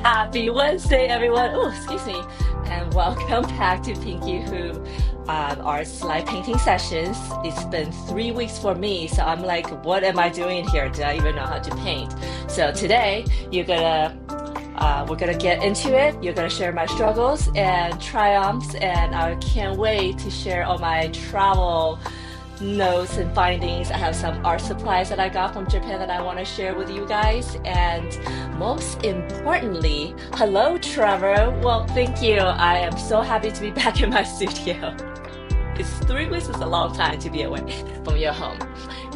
Happy Wednesday, everyone. Oh, excuse me. And welcome back to Pinky Who Art's live painting sessions. It's been 3 weeks for me, so I'm like, what am I doing here? Did I even know how to paint? So today, we're gonna get into it. You're gonna share my struggles and triumphs, and I can't wait to share all my travel notes and findings. I have some art supplies that I got from Japan that I want to share with you guys. And most importantly, hello, Trevor. Well, thank you. I am so happy to be back in my studio. It's 3 weeks is a long time to be away from your home.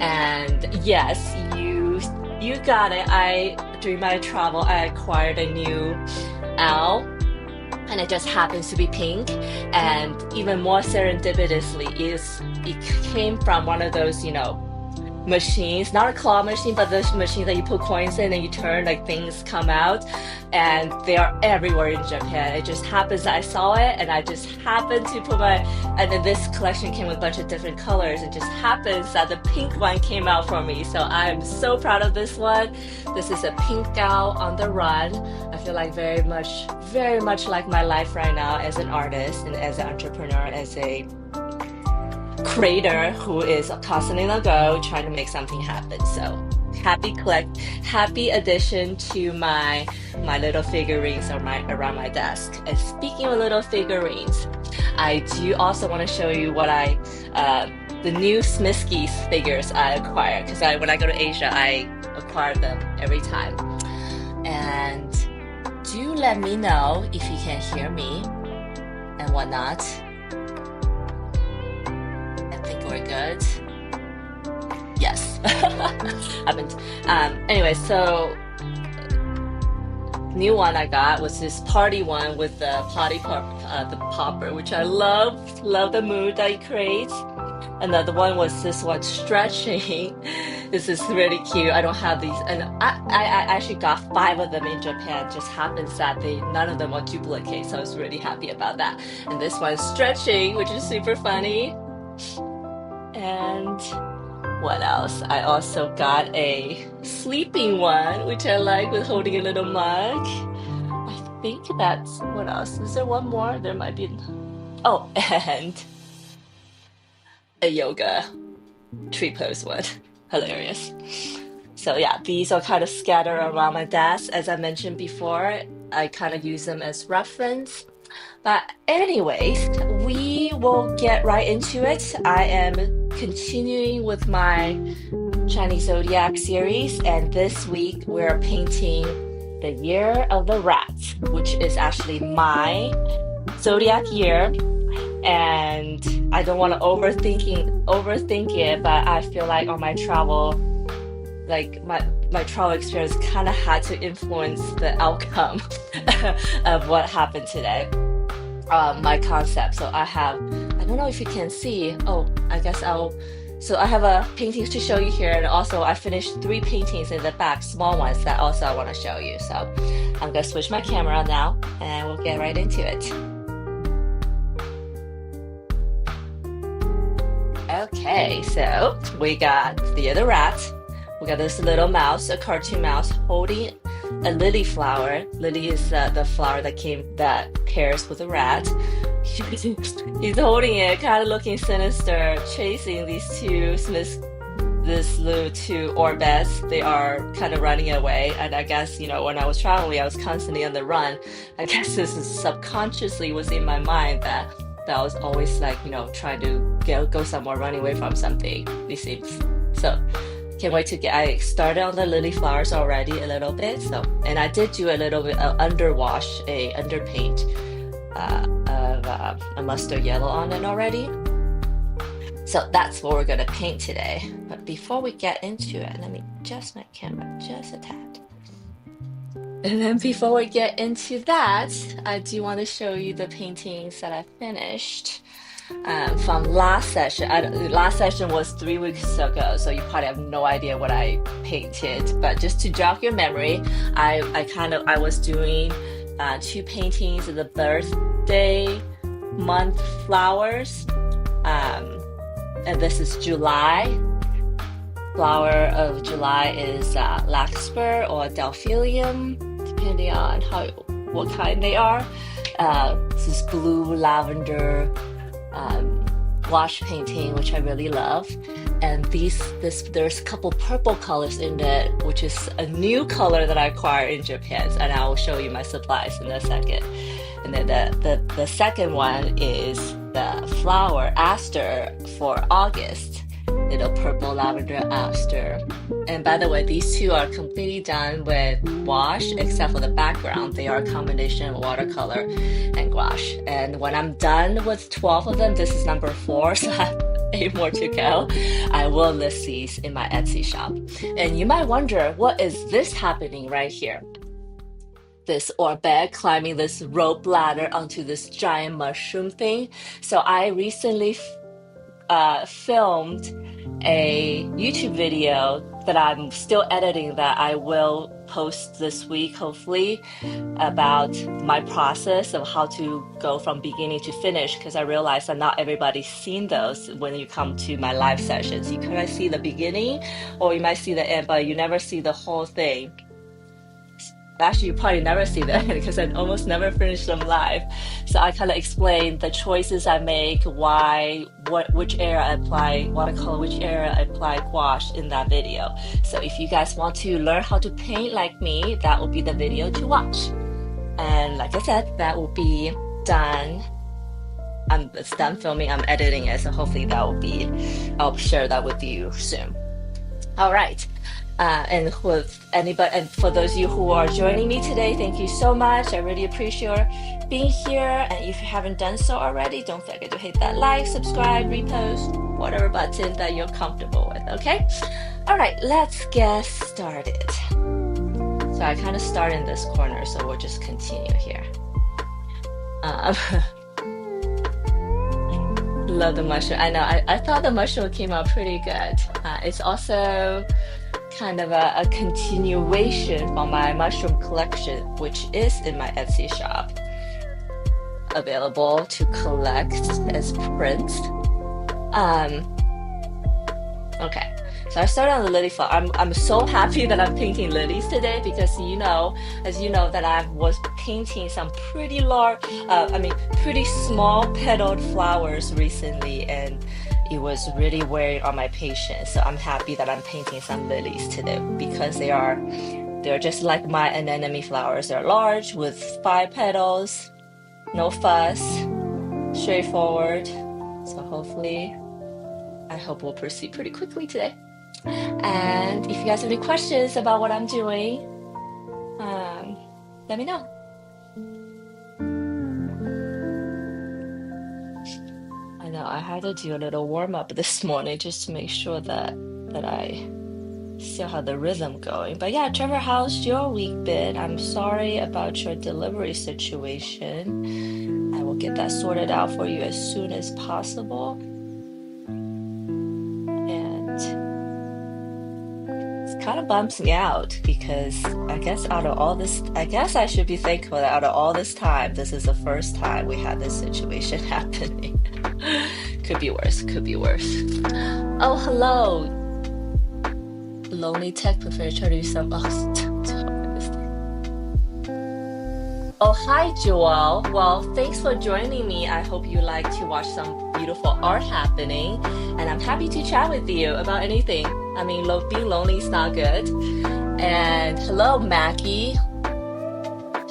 And yes, you got it. During my travel, I acquired a new owl, and it just happens to be pink. And even more serendipitously, it came from one of those, machines, not a claw machine, but the machine that you put coins in and you turn, like things come out, and they are everywhere in Japan. It just happens that I saw it, and I just happened to and then this collection came with a bunch of different colors. It just happens that the pink one came out for me, so I'm so proud of this one. This is a pink owl on the run. I feel like very much like my life right now as an artist and as an entrepreneur, as a creator who is constantly on the go trying to make something happen. So happy addition to my little figurines or my around my desk. And speaking of little figurines, I do also want to show you what I the new Smiskey's figures I acquired because I when I go to Asia I acquire them every time. And do let me know if you can hear me and whatnot. I think we're good. Yes. Haven't. Anyway, so new one I got was this party one with the the popper, which I love. Love the mood that it creates. Another one was this one stretching. This is really cute. I don't have these, and I actually got five of them in Japan. Just happens that they none of them are duplicate, so I was really happy about that. And this one's stretching, which is super funny. And what else? I also got a sleeping one, which I like with holding a little mug. I think that's what else? Is there one more? There might be. Oh, and a yoga tree pose one. Hilarious. So yeah, these are kind of scattered around my desk. As I mentioned before, I kind of use them as reference. But anyways, we will get right into it. I am continuing with my Chinese Zodiac series, and this week we're painting the Year of the Rat, which is actually my zodiac year. And I don't want to overthink it, but I feel like on my travel, like my travel experience kind of had to influence the outcome of what happened today. My concept. So I don't know if you can see. Oh, I guess so I have a paintings to show you here, and also I finished three paintings in the back, small ones that also I want to show you. So I'm gonna switch my camera now, and we'll get right into it. Okay, so we got the other rat. We got this little mouse, a cartoon mouse, holding a lily flower. Lily is the flower that pairs with a rat. He's holding it, kind of looking sinister, chasing these this little two orbits. They are kind of running away. And I guess, when I was traveling, I was constantly on the run. I guess this is subconsciously was in my mind that I was always like, trying to go somewhere, running away from something. This seems so. Can't wait to I started on the lily flowers already a little bit. So, and I did do a little bit of underpaint of a mustard yellow on it already. So that's what we're gonna paint today. But before we get into it, let me adjust my camera just a tad. And then before we get into that, I do want to show you the paintings that I finished from last session. Last session was 3 weeks ago, so you probably have no idea what I painted. But just to jog your memory, I was doing two paintings of the birthday month flowers, and this is July. Flower of July is larkspur or delphinium, depending on what kind they are. This is blue lavender gouache painting, which I really love. And there's a couple purple colors in it, which is a new color that I acquired in Japan, and I will show you my supplies in a second. And then the second one is the flower aster for August, little purple lavender aster. And by the way, these two are completely done with gouache, except for the background. They are a combination of watercolor and gouache. And when I'm done with 12 of them, this is number 4, so I have 8 more to go. I will list these in my Etsy shop. And you might wonder, what is this happening right here? This orbit climbing this rope ladder onto this giant mushroom thing. So I recently filmed a YouTube video that I'm still editing that I will post this week, hopefully, about my process of how to go from beginning to finish, because I realized that not everybody's seen those when you come to my live sessions. You kind of see the beginning or you might see the end, but you never see the whole thing. actually you probably never see them because I almost never finish them live. So I kind of explain the choices I make, why, which area I apply watercolor, which area I apply gouache in that video. So if you guys want to learn how to paint like me, that will be the video to watch. And like I said, that will be done. It's done filming, I'm editing it, so hopefully I'll share that with you soon. All right. And with anybody, and for those of you who are joining me today, thank you so much. I really appreciate your being here. And if you haven't done so already, don't forget to hit that like, subscribe, repost, whatever button that you're comfortable with. Okay. All right, let's get started. So I kind of start in this corner, so we'll just continue here. Love the mushroom. I know. I thought the mushroom came out pretty good. It's also kind of a continuation from my mushroom collection, which is in my Etsy shop, available to collect as prints. Okay, so I started on the lily flower. I'm so happy that I'm painting lilies today because as you know, that I was painting some pretty large, pretty small petaled flowers recently, and it was really wearing on my patience. So I'm happy that I'm painting some lilies today because they're just like my anemone flowers. They're large with 5 petals, no fuss, straightforward. So hopefully, I hope we'll proceed pretty quickly today. And if you guys have any questions about what I'm doing, let me know. I know I had to do a little warm up this morning just to make sure that I still have the rhythm going. But yeah, Trevor, how's your week been? I'm sorry about your delivery situation. I will get that sorted out for you as soon as possible. Kind of bumps me out because I guess I should be thankful that out of all this time, this is the first time we had this situation happening. Could be worse. Oh, hello. Lonely tech prefer to do some. Oh, hi, Joelle. Well, thanks for joining me. I hope you like to watch some beautiful art happening, and I'm happy to chat with you about anything. I mean, being lonely is not good. And hello, Mackie.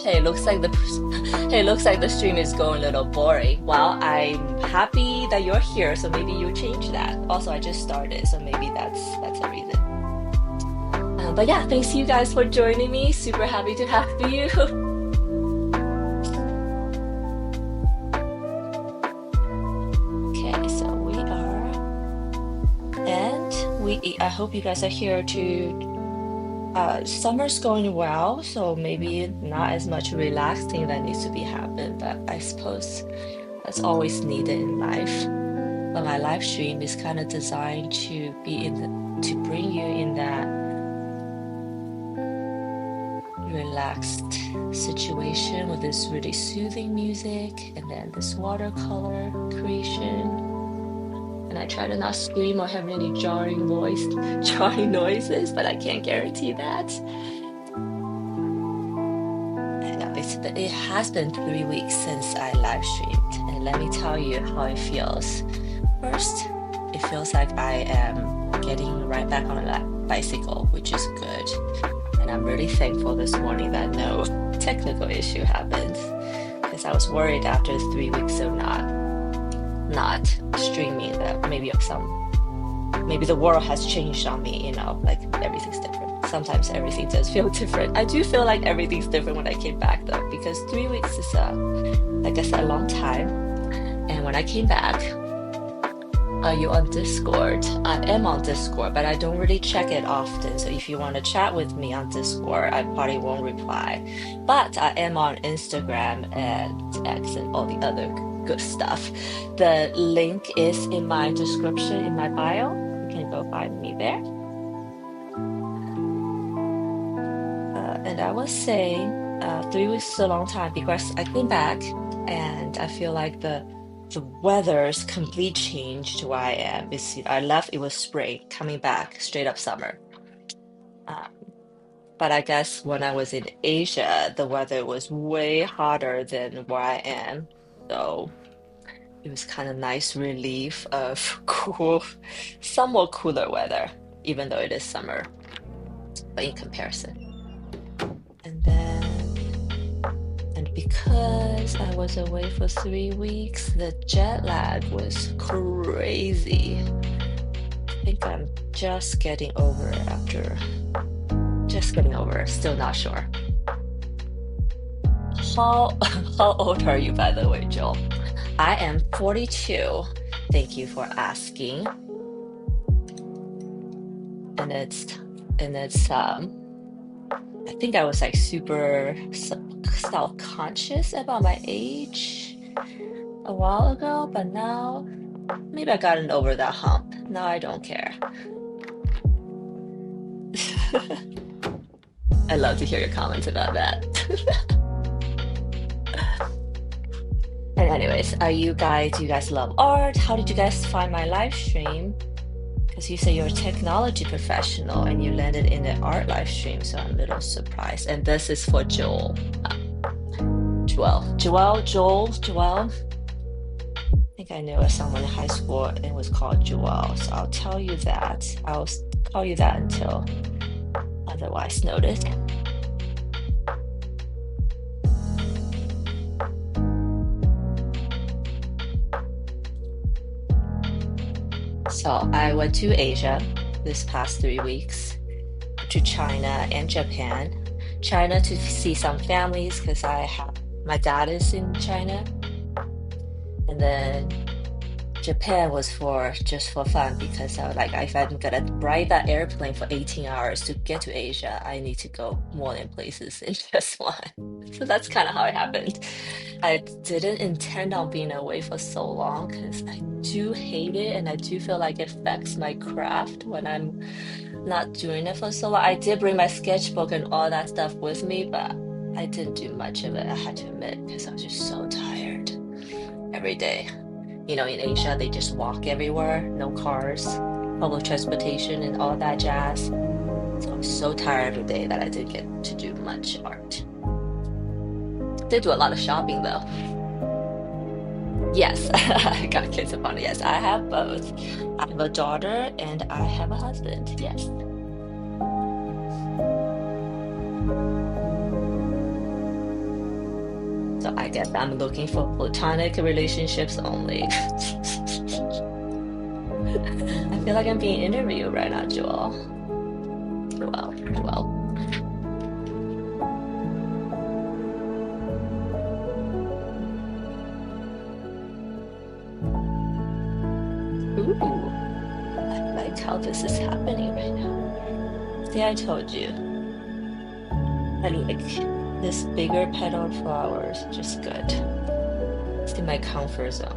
Hey, looks like the stream is going a little boring. Well, I'm happy that you're here, so maybe you change that. Also, I just started, so maybe that's a reason. But yeah, thanks you guys for joining me. Super happy to have you. I hope you guys are here to summer's going well, so maybe not as much relaxing that needs to be happened, but I suppose that's always needed in life. But my live stream is kind of designed to bring you in that relaxed situation with this really soothing music and then this watercolor creation. And I try to not scream or have any jarring noises, but I can't guarantee that. And it has been 3 weeks since I live streamed, and let me tell you how it feels. First, it feels like I am getting right back on a bicycle, which is good. And I'm really thankful this morning that no technical issue happened, because I was worried after 3 weeks of not streaming that maybe the world has changed on me, like everything's different. Sometimes everything does feel different. I do feel like everything's different when I came back though, because 3 weeks is like I said, a long time. And when I came back, are you on Discord? I am on Discord, but I don't really check it often. So if you want to chat with me on Discord, I probably won't reply. But I am on Instagram and X and all the other good stuff. The link is in my description in my bio. You can go find me there. And I was saying 3 weeks is a long time because I came back and I feel like the weather's complete change to where I am. I left, it was spring, coming back, straight up summer. But I guess when I was in Asia, the weather was way hotter than where I am. So it was kind of nice relief of cool, somewhat cooler weather, even though it is summer, but in comparison. And then, and because I was away for 3 weeks, the jet lag was crazy. I think I'm just getting over it just getting over it, still not sure. How how old are you, by the way, Joel? I am 42. Thank you for asking. And it's I think I was like super self-conscious about my age a while ago, but now maybe I gotten over that hump. Now I don't care. I love to hear your comments about that. And anyways, do you guys love art? How did you guys find my live stream? Because you say you're a technology professional and you landed in the art live stream, so I'm a little surprised. And this is for Joel. Joel. I think I knew someone in high school and it was called Joel, so I'll tell you that. I'll call you that until otherwise noted. So I went to Asia this past 3 weeks, to China and Japan. China to see some families because my dad is in China, and then Japan was just for fun because I was like, if I'm gonna ride that airplane for 18 hours to get to Asia, I need to go more than places than just one. So that's kind of how it happened. I didn't intend on being away for so long because I do hate it and I do feel like it affects my craft when I'm not doing it for so long. I did bring my sketchbook and all that stuff with me, but I didn't do much of it, I had to admit, because I was just so tired every day. In Asia, they just walk everywhere, no cars, public transportation, and all that jazz. So I was so tired every day that I didn't get to do much art. Did do a lot of shopping though. Yes, I got kids upon it. Yes, I have both. I have a daughter and I have a husband. Yes. So I guess I'm looking for platonic relationships only. I feel like I'm being interviewed right now, Joel. Joel. Ooh, I like how this is happening right now. See, I told you. I like this bigger petal flowers, just good. It's in my comfort zone.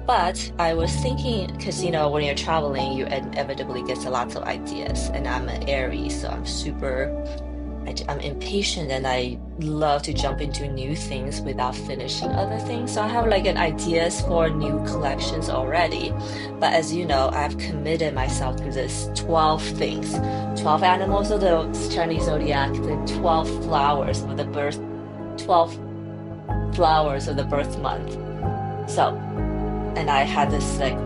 But I was thinking, because when you're traveling, you inevitably get lots of ideas, and I'm an Aries, so I'm impatient and I love to jump into new things without finishing other things. So I have like an ideas for new collections already. But as you know, I've committed myself to this 12 things, 12 animals of the Chinese zodiac, the 12 flowers of the 12 flowers of the birth month. So, and I had this like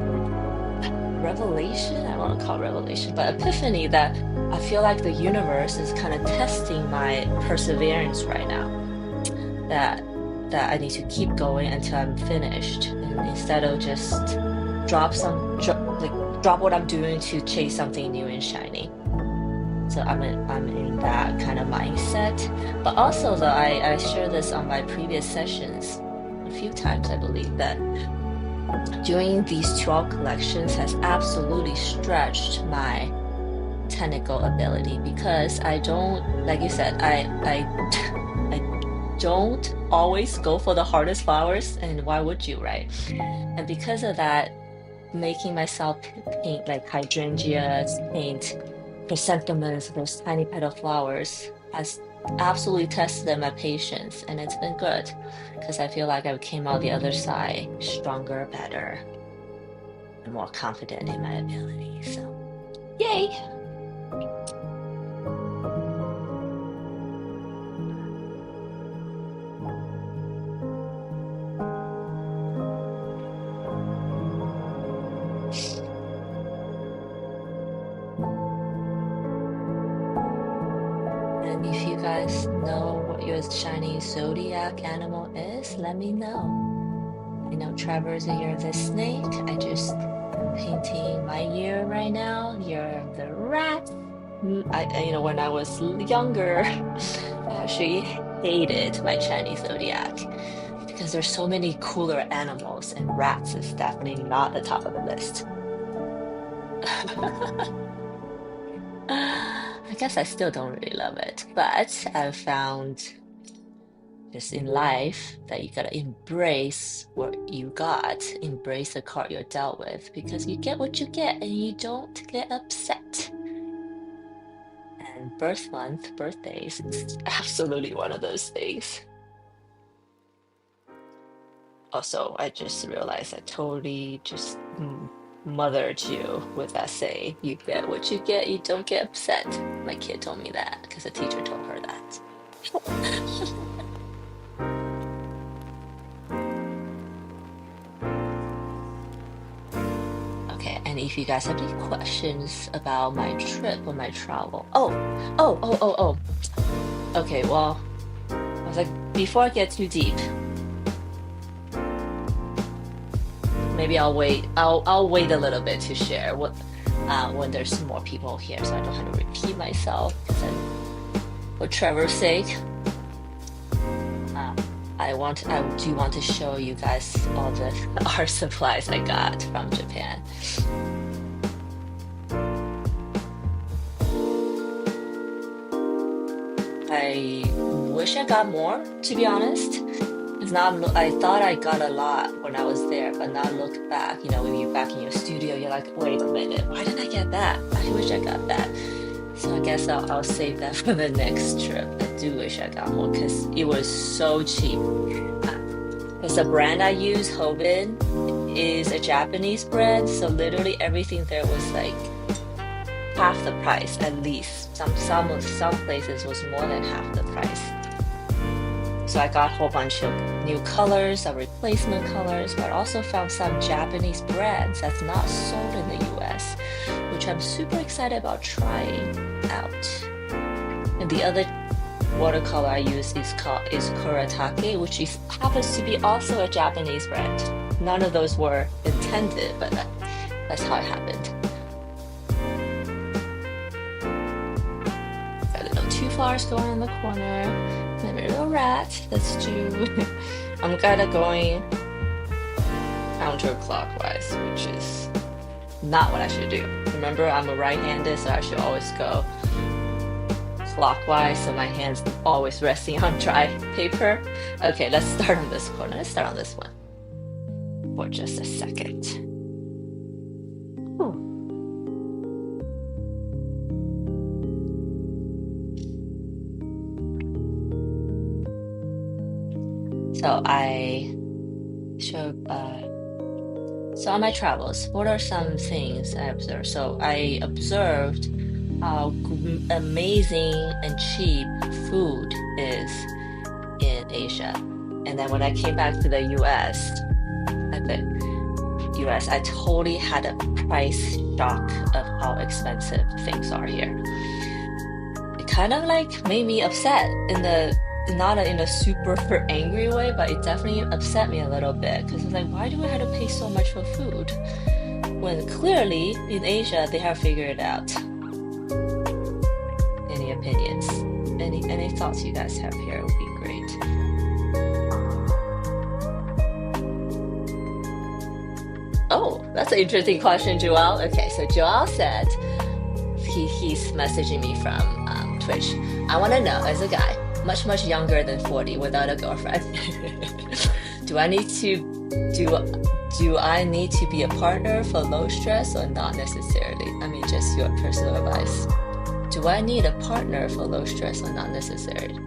revelation, I don't want to call it revelation, but epiphany that I feel like the universe is kind of testing my perseverance right now. That I need to keep going until I'm finished, and instead of just drop what I'm doing to chase something new and shiny. So I'm in that kind of mindset. But also though, I shared this on my previous sessions a few times, I believe, that doing these 12 collections has absolutely stretched my technical ability because I don't, like you said, I don't always go for the hardest flowers, and why would you, right? And because of that, making myself paint like hydrangeas, paint chrysanthemums, those tiny petal flowers, has absolutely tested my patience, and it's been good because I feel like I came out the other side stronger, better, and more confident in my ability. So, yay! If you guys know what your Chinese zodiac animal is, let me know. I know Trevor's a year of the snake. I just am painting my year right now, year of the rat. When I was younger, I actually hated my Chinese zodiac because there's so many cooler animals, and rats is definitely not the top of the list. I guess I still don't really love it, but I've found just in life that you gotta embrace what you got, embrace the card you're dealt with, because you get what you get and you don't get upset. And birth month, birthdays, is absolutely one of those things. Also, I just realized I totally just mothered you with that saying, you get what you get, you don't get upset. My kid told me that because the teacher told her that. Okay, and if you guys have any questions about my trip or my travel. Oh. Okay, well, I was like, before I get too deep, maybe I'll wait a little bit to share what when there's more people here, so I don't have to repeat myself. Because for Trevor's sake, uh, I do want to show you guys all the art supplies I got from Japan. I wish I got more, to be honest. It's not, I thought I got a lot when I was there, but now look back, when you're back in your studio, you're like, wait a minute, why didn't I get that? I wish I got that. So I guess I'll save that for the next trip. I do wish I got more because it was so cheap. Because the brand I use, Hoven, is a Japanese brand, so literally everything there was like half the price at least. Some places was more than half the price. So I got a whole bunch of new colors, some replacement colors, but also found some Japanese brands that's not sold in the US, which I'm super excited about trying out. And the other watercolor I use is Kuretake, which happens to be also a Japanese brand. None of those were intended, but that's how it happened. Got little two flowers going in the corner. Maybe a little rat. Let's do. I'm kind of going counterclockwise, which is not what I should do. Remember, I'm a right-handed, so I should always go clockwise, so my hands always resting on dry paper. Okay, let's start on this corner. Let's start on this one for just a second. Ooh. So I showed, so on my travels, what are some things I observed? So I observed how amazing and cheap food is in Asia. And then when I came back to the I totally had a price shock of how expensive things are here. It kind of like made me upset not in a super angry way, but it definitely upset me a little bit because it's like, why do I have to pay so much for food when clearly in Asia they have figured it out? Any opinions? Any thoughts you guys have here would be great. Oh, that's an interesting question, Joel. Okay, so Joel said he's messaging me from Twitch. I want to know, as a guy, much younger than 40 without a girlfriend, do I need to be a partner for low stress or not necessarily? I mean, just your personal advice. Do I need a partner for low stress or not necessarily?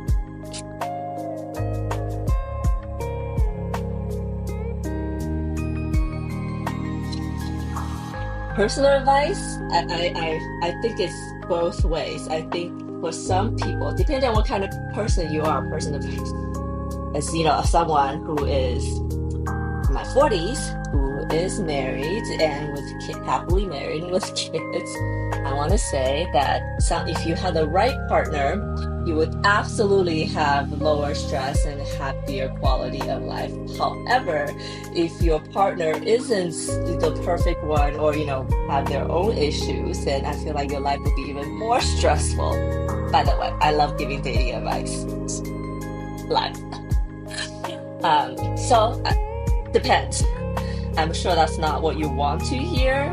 Personal advice, I think it's both ways. I think for some people, depending on what kind of person you are, someone who is in my 40s, who is married and happily married with kids, I want to say that if you have the right partner you would absolutely have lower stress and happier quality of life. However, if your partner isn't the perfect one or, have their own issues, then I feel like your life would be even more stressful. By the way, I love giving dating advice. Life. So depends. I'm sure that's not what you want to hear,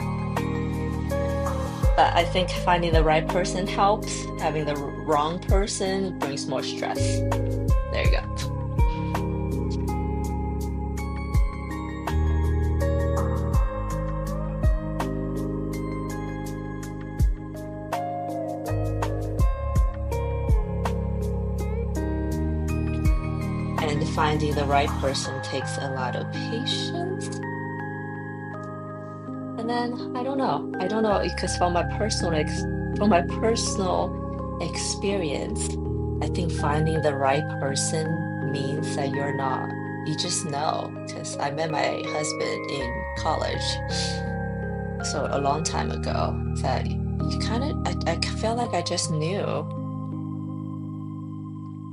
but I think finding the right person helps. Having the wrong person brings more stress. There you go. And finding the right person takes a lot of patience. And then I don't know because from my personal experience, I think finding the right person means that you just know. Because I met my husband in college, so a long time ago, that I felt like I just knew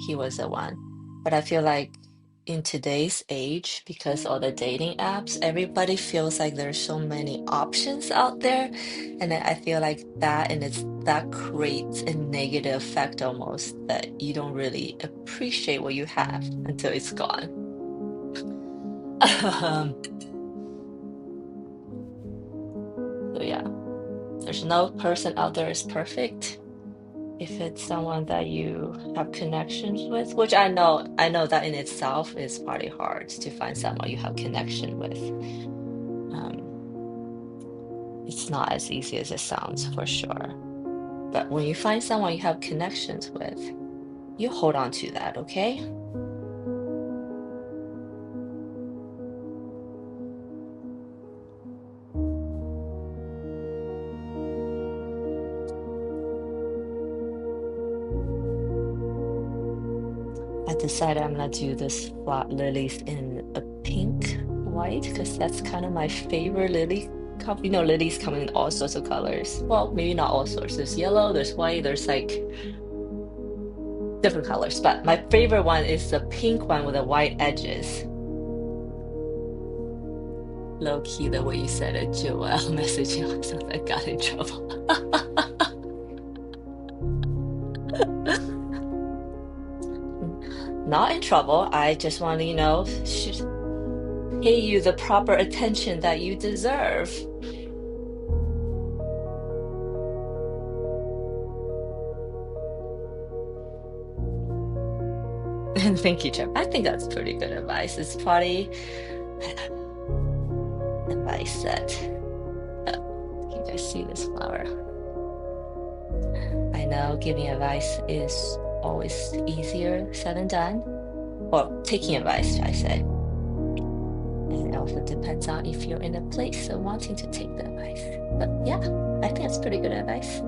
he was the one. But I feel like in today's age, because all the dating apps, everybody feels like there's so many options out there. And then I feel like that creates a negative effect almost, that you don't really appreciate what you have until it's gone. So yeah, there's no person out there is perfect. If it's someone that you have connections with, which I know that in itself is probably hard to find someone you have connection with. It's not as easy as it sounds, for sure. But when you find someone you have connections with, you hold on to that, okay? I decided I'm gonna do this lilies in a pink white because that's kind of my favorite lily. Lilies come in all sorts of colors. Well, maybe not all sorts. There's yellow, there's white, there's like different colors. But my favorite one is the pink one with the white edges. Low key, the way you said it, Joel, messaging myself, I got in trouble. Not in trouble. I just want to, pay you the proper attention that you deserve. And thank you, Jeff. I think that's pretty good advice. It's probably advice that you guys see this flower. I know giving advice is always easier said than done, or taking advice, I say. And it also depends on if you're in a place of wanting to take the advice. But yeah, I think that's pretty good advice.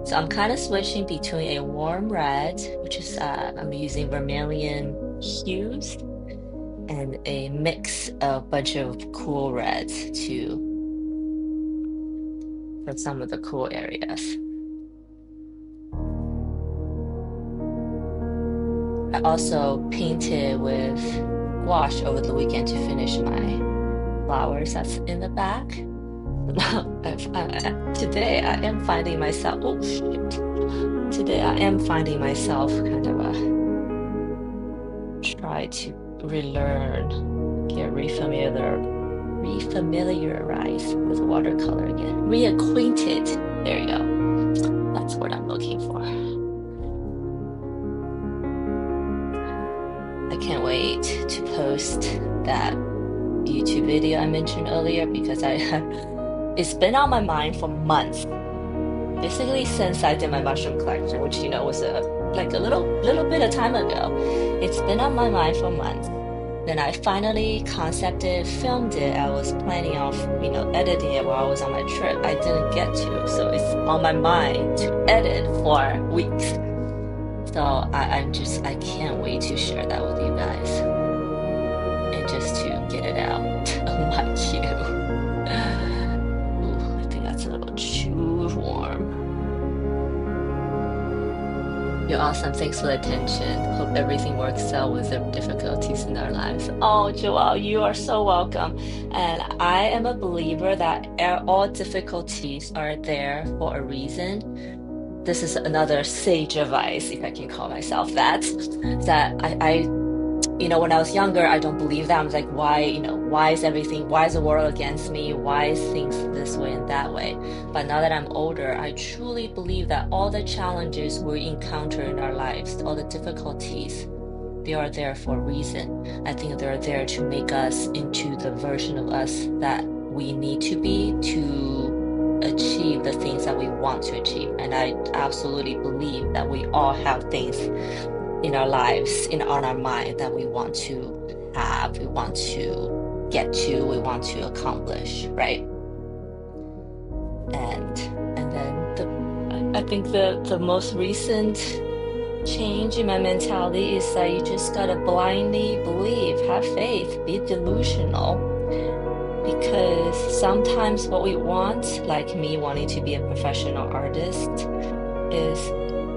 So I'm kind of switching between a warm red, which is I'm using vermilion hues, and a mix of a bunch of cool reds for some of the cool areas. I also painted with gouache over the weekend to finish my flowers that's in the back. Today I am finding myself, oh shit. Today I am finding myself kind of try to relearn, get refamiliarized with watercolor again. Reacquainted. There you go. That's what I'm looking for. I can't wait to post that YouTube video I mentioned earlier because it's been on my mind for months. Basically since I did my mushroom collection, which was a little bit of time ago. It's been on my mind for months. Then I finally concepted, filmed it. I was planning on, editing it while I was on my trip. I didn't get to, so it's on my mind to edit for weeks. So I can't wait to share that with you guys and just to get it out on my queue. Ooh, I think that's a little awesome. Thanks for the attention. Hope everything works out with the difficulties in our lives. Oh, Joelle, you are so welcome. And I am a believer that all difficulties are there for a reason. This is another sage advice, if I can call myself that. That when I was younger, I don't believe that. I was like, why is everything, why is the world against me? Why is things this way and that way? But now that I'm older, I truly believe that all the challenges we encounter in our lives, all the difficulties, they are there for a reason. I think they're there to make us into the version of us that we need to be to achieve the things that we want to achieve. And I absolutely believe that we all have things in our lives, on our mind that we want to have, we want to get to, we want to accomplish, right? And then I think the most recent change in my mentality is that you just gotta blindly believe, have faith, be delusional. Because sometimes what we want, like me wanting to be a professional artist,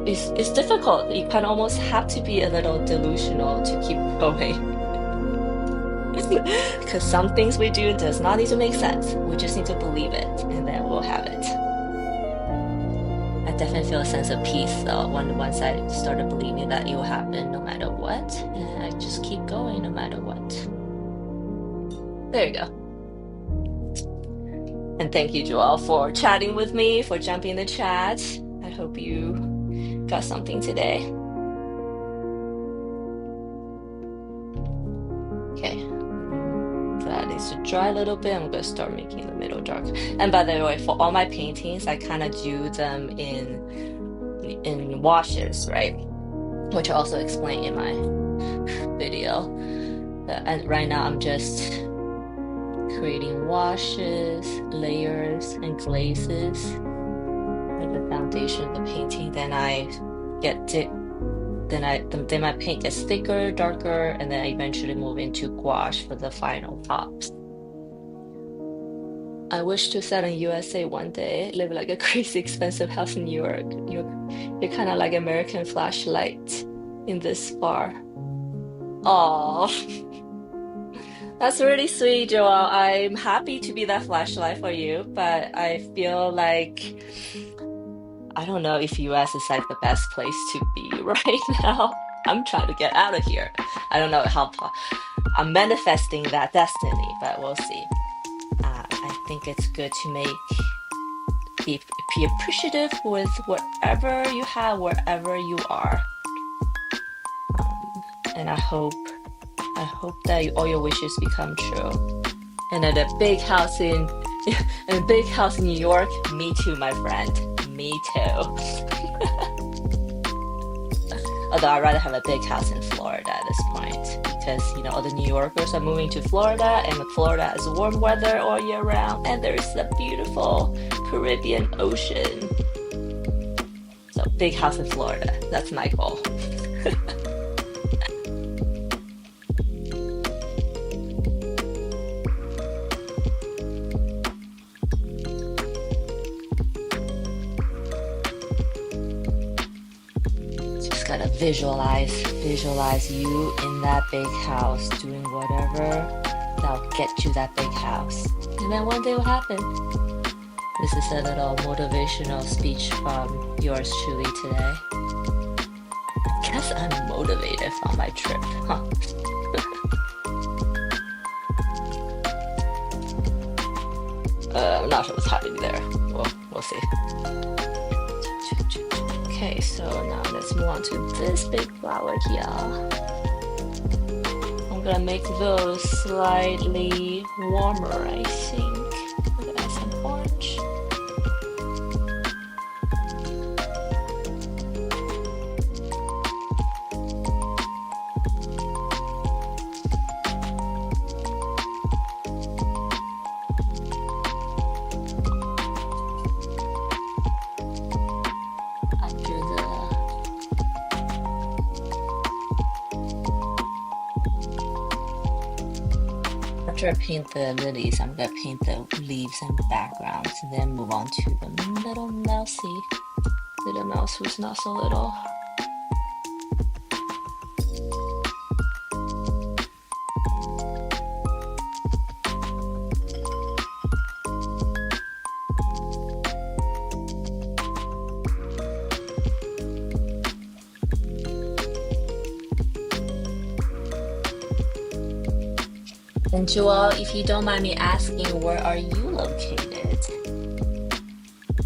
is difficult. You kind of almost have to be a little delusional to keep going. Because some things we do does not need to make sense. We just need to believe it, and then we'll have it. I definitely feel a sense of peace though once I started believing that it will happen no matter what, and I just keep going no matter what. There you go. And thank you, Joelle, for chatting with me, for jumping in the chat. I hope you got something today. Okay, so that needs to dry a little bit. I'm gonna start making the middle dark. And by the way, for all my paintings, I kind of do them in washes, right? Which I also explain in my video. And right now I'm just creating washes, layers, and glazes. The foundation of the painting, then my paint gets thicker, darker, and then I eventually move into gouache for the final tops. I wish to settle in USA one day, live like a crazy expensive house in New York. You're kind of like American flashlight in this bar. Oh, that's really sweet, Joelle. I'm happy to be that flashlight for you, but I feel like I don't know if US is like the best place to be right now. I'm trying to get out of here. I don't know how I'm manifesting that destiny, but we'll see. I think it's good to be appreciative with whatever you have, wherever you are. And I hope that all your wishes become true. And at a big house in New York, me too, my friend. Me too. Although I'd rather have a big house in Florida at this point, because all the New Yorkers are moving to Florida, and Florida has warm weather all year round, and there's the beautiful Caribbean Ocean. So big house in Florida, that's my goal. Visualize you in that big house doing whatever that'll get you that big house, and then one day will happen. This is a little motivational speech from yours truly today. I guess I'm motivated on my trip, huh? I'm not sure what's happening there. We'll see. Okay, so now let's move on to this big flower here. I'm gonna make those slightly warmer, I think. I'm gonna add some orange. After I paint the lilies, I'm gonna paint the leaves and backgrounds, and then move on to the little mouse who's not so little. And Joel, if you don't mind me asking, where are you located?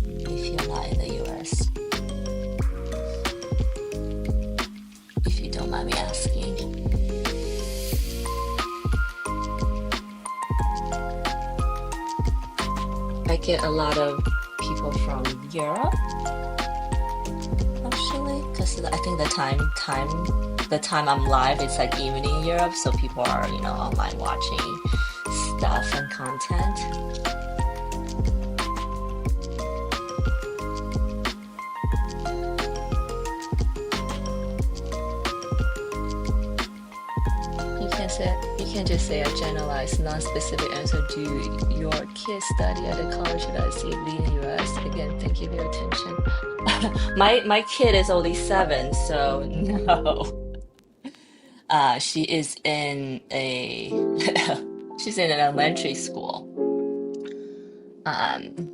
If you're not in the US, if you don't mind me asking. I get a lot of people from Europe, actually, because I think the time I'm live, it's like evening in Europe, so people are, online watching stuff and content. You can just say a generalized, non-specific answer. Do your kids study at the college that I see in the US? Again, thank you for your attention. My kid is only 7, so no. She is in a she's in an elementary school. Um,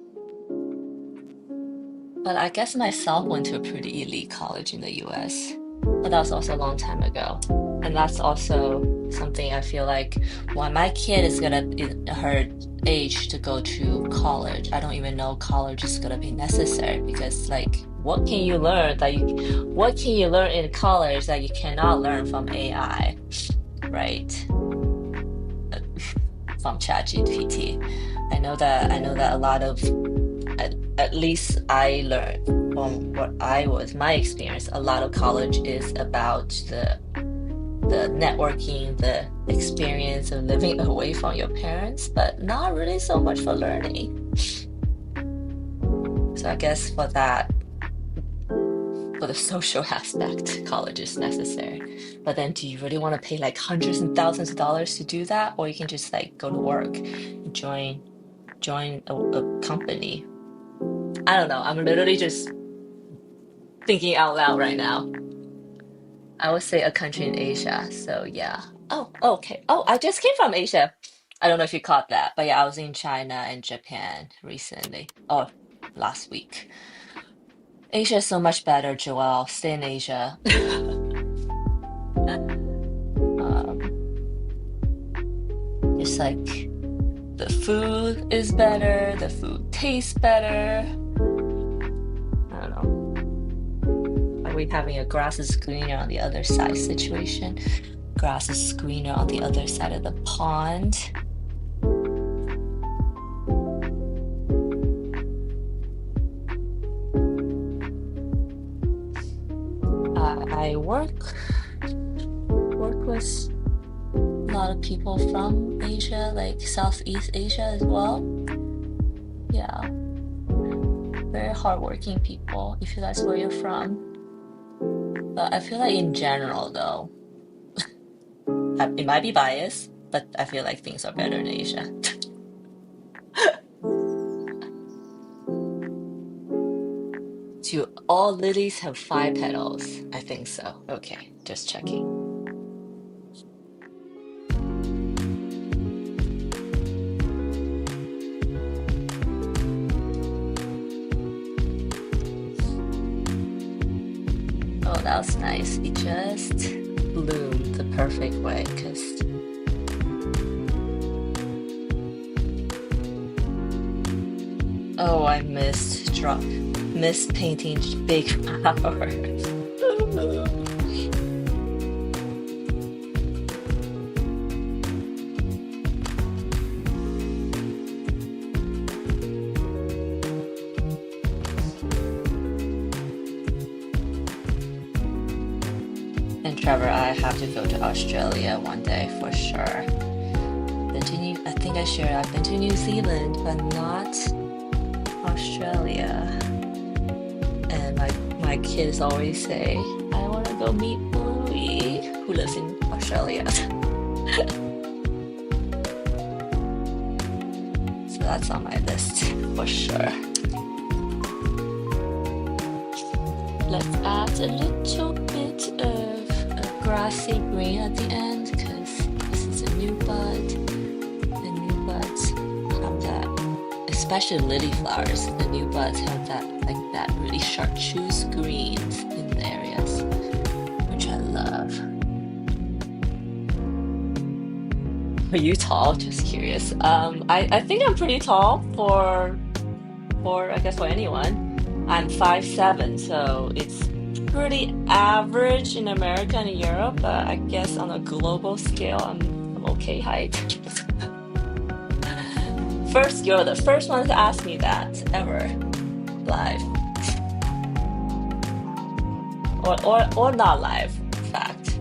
but I guess myself went to a pretty elite college in the US. But that was also a long time ago. And that's also something I feel like when my kid is gonna in her age to go to college, I don't even know college is gonna be necessary because like what can you learn in college that you cannot learn from AI, right? From ChatGPT. I know that a lot of at least I learned from my experience, a lot of college is about the networking, the experience of living away from your parents, but not really so much for learning. So I guess for the social aspect, college is necessary. But then do you really want to pay like hundreds and thousands of dollars to do that? Or you can just like go to work, join a company. I don't know. I'm literally just thinking out loud right now. I would say a country in Asia. So yeah. Oh, okay. Oh, I just came from Asia. I don't know if you caught that, but yeah, I was in China and Japan recently. Oh, last week. Asia is so much better, Joelle. Stay in Asia. Um, it's like the food is better, the food tastes better. I don't know. Are we having a grass is greener on the other side situation? Grass is greener on the other side of the pond. I work with a lot of people from Asia, like Southeast Asia as well. Yeah, very hardworking people, if that's where you're from. But I feel like in general, though, it might be biased, but I feel like things are better in Asia. Do all lilies have 5 petals? I think so. Okay, just checking. Oh, that was nice. It just bloomed the perfect way because oh, I missed painting big flowers. And Trevor, I have to go to Australia one day for sure. I think I shared I've been to New Zealand, but not Australia. And my kids always say, I want to go meet Bluey, who lives in Australia. So that's on my list for sure. Let's add a little bit of a grassy green at the end because this is a new bud. The new buds have that, especially lily flowers, the new buds have that really chartreuse greens in the areas, which I love. Are you tall? Just curious. I think I'm pretty tall for I guess for anyone. I'm 5'7", so it's pretty average in America and Europe, but I guess on a global scale, I'm okay height. First, you're the first one to ask me that ever live or not live. In fact,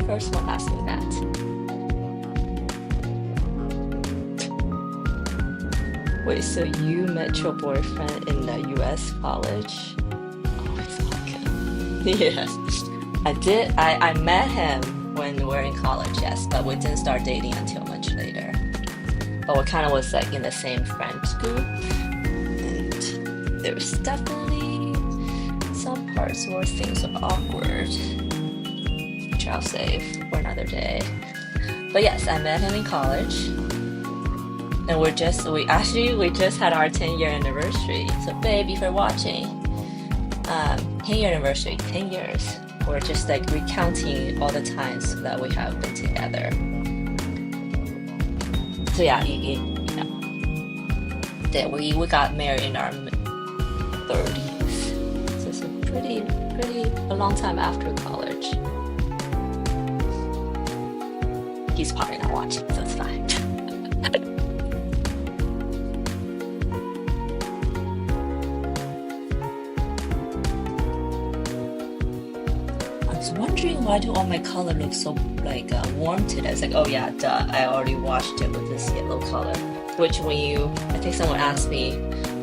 first one asked me that. Wait, so you met your boyfriend in the US college? Oh, it's awesome. Yes, I did. I met him when we were in college, yes, but we didn't start dating until much later. But we kind of was like in the same friend group, and there was definitely some parts where things were awkward, which I'll save for another day. But yes, I met him in college. And we just had our 10-year anniversary. So babe, if you're watching, 10-year anniversary, 10 years. We're just like recounting all the times that we have been together. So yeah, you know, that we got married in our 30s. So it's a pretty a long time after college. He's probably not watching, so it's fine. Wondering why do all my color look so like warm today? It's like, oh yeah, duh, I already washed it with this yellow color. Which I think someone asked me,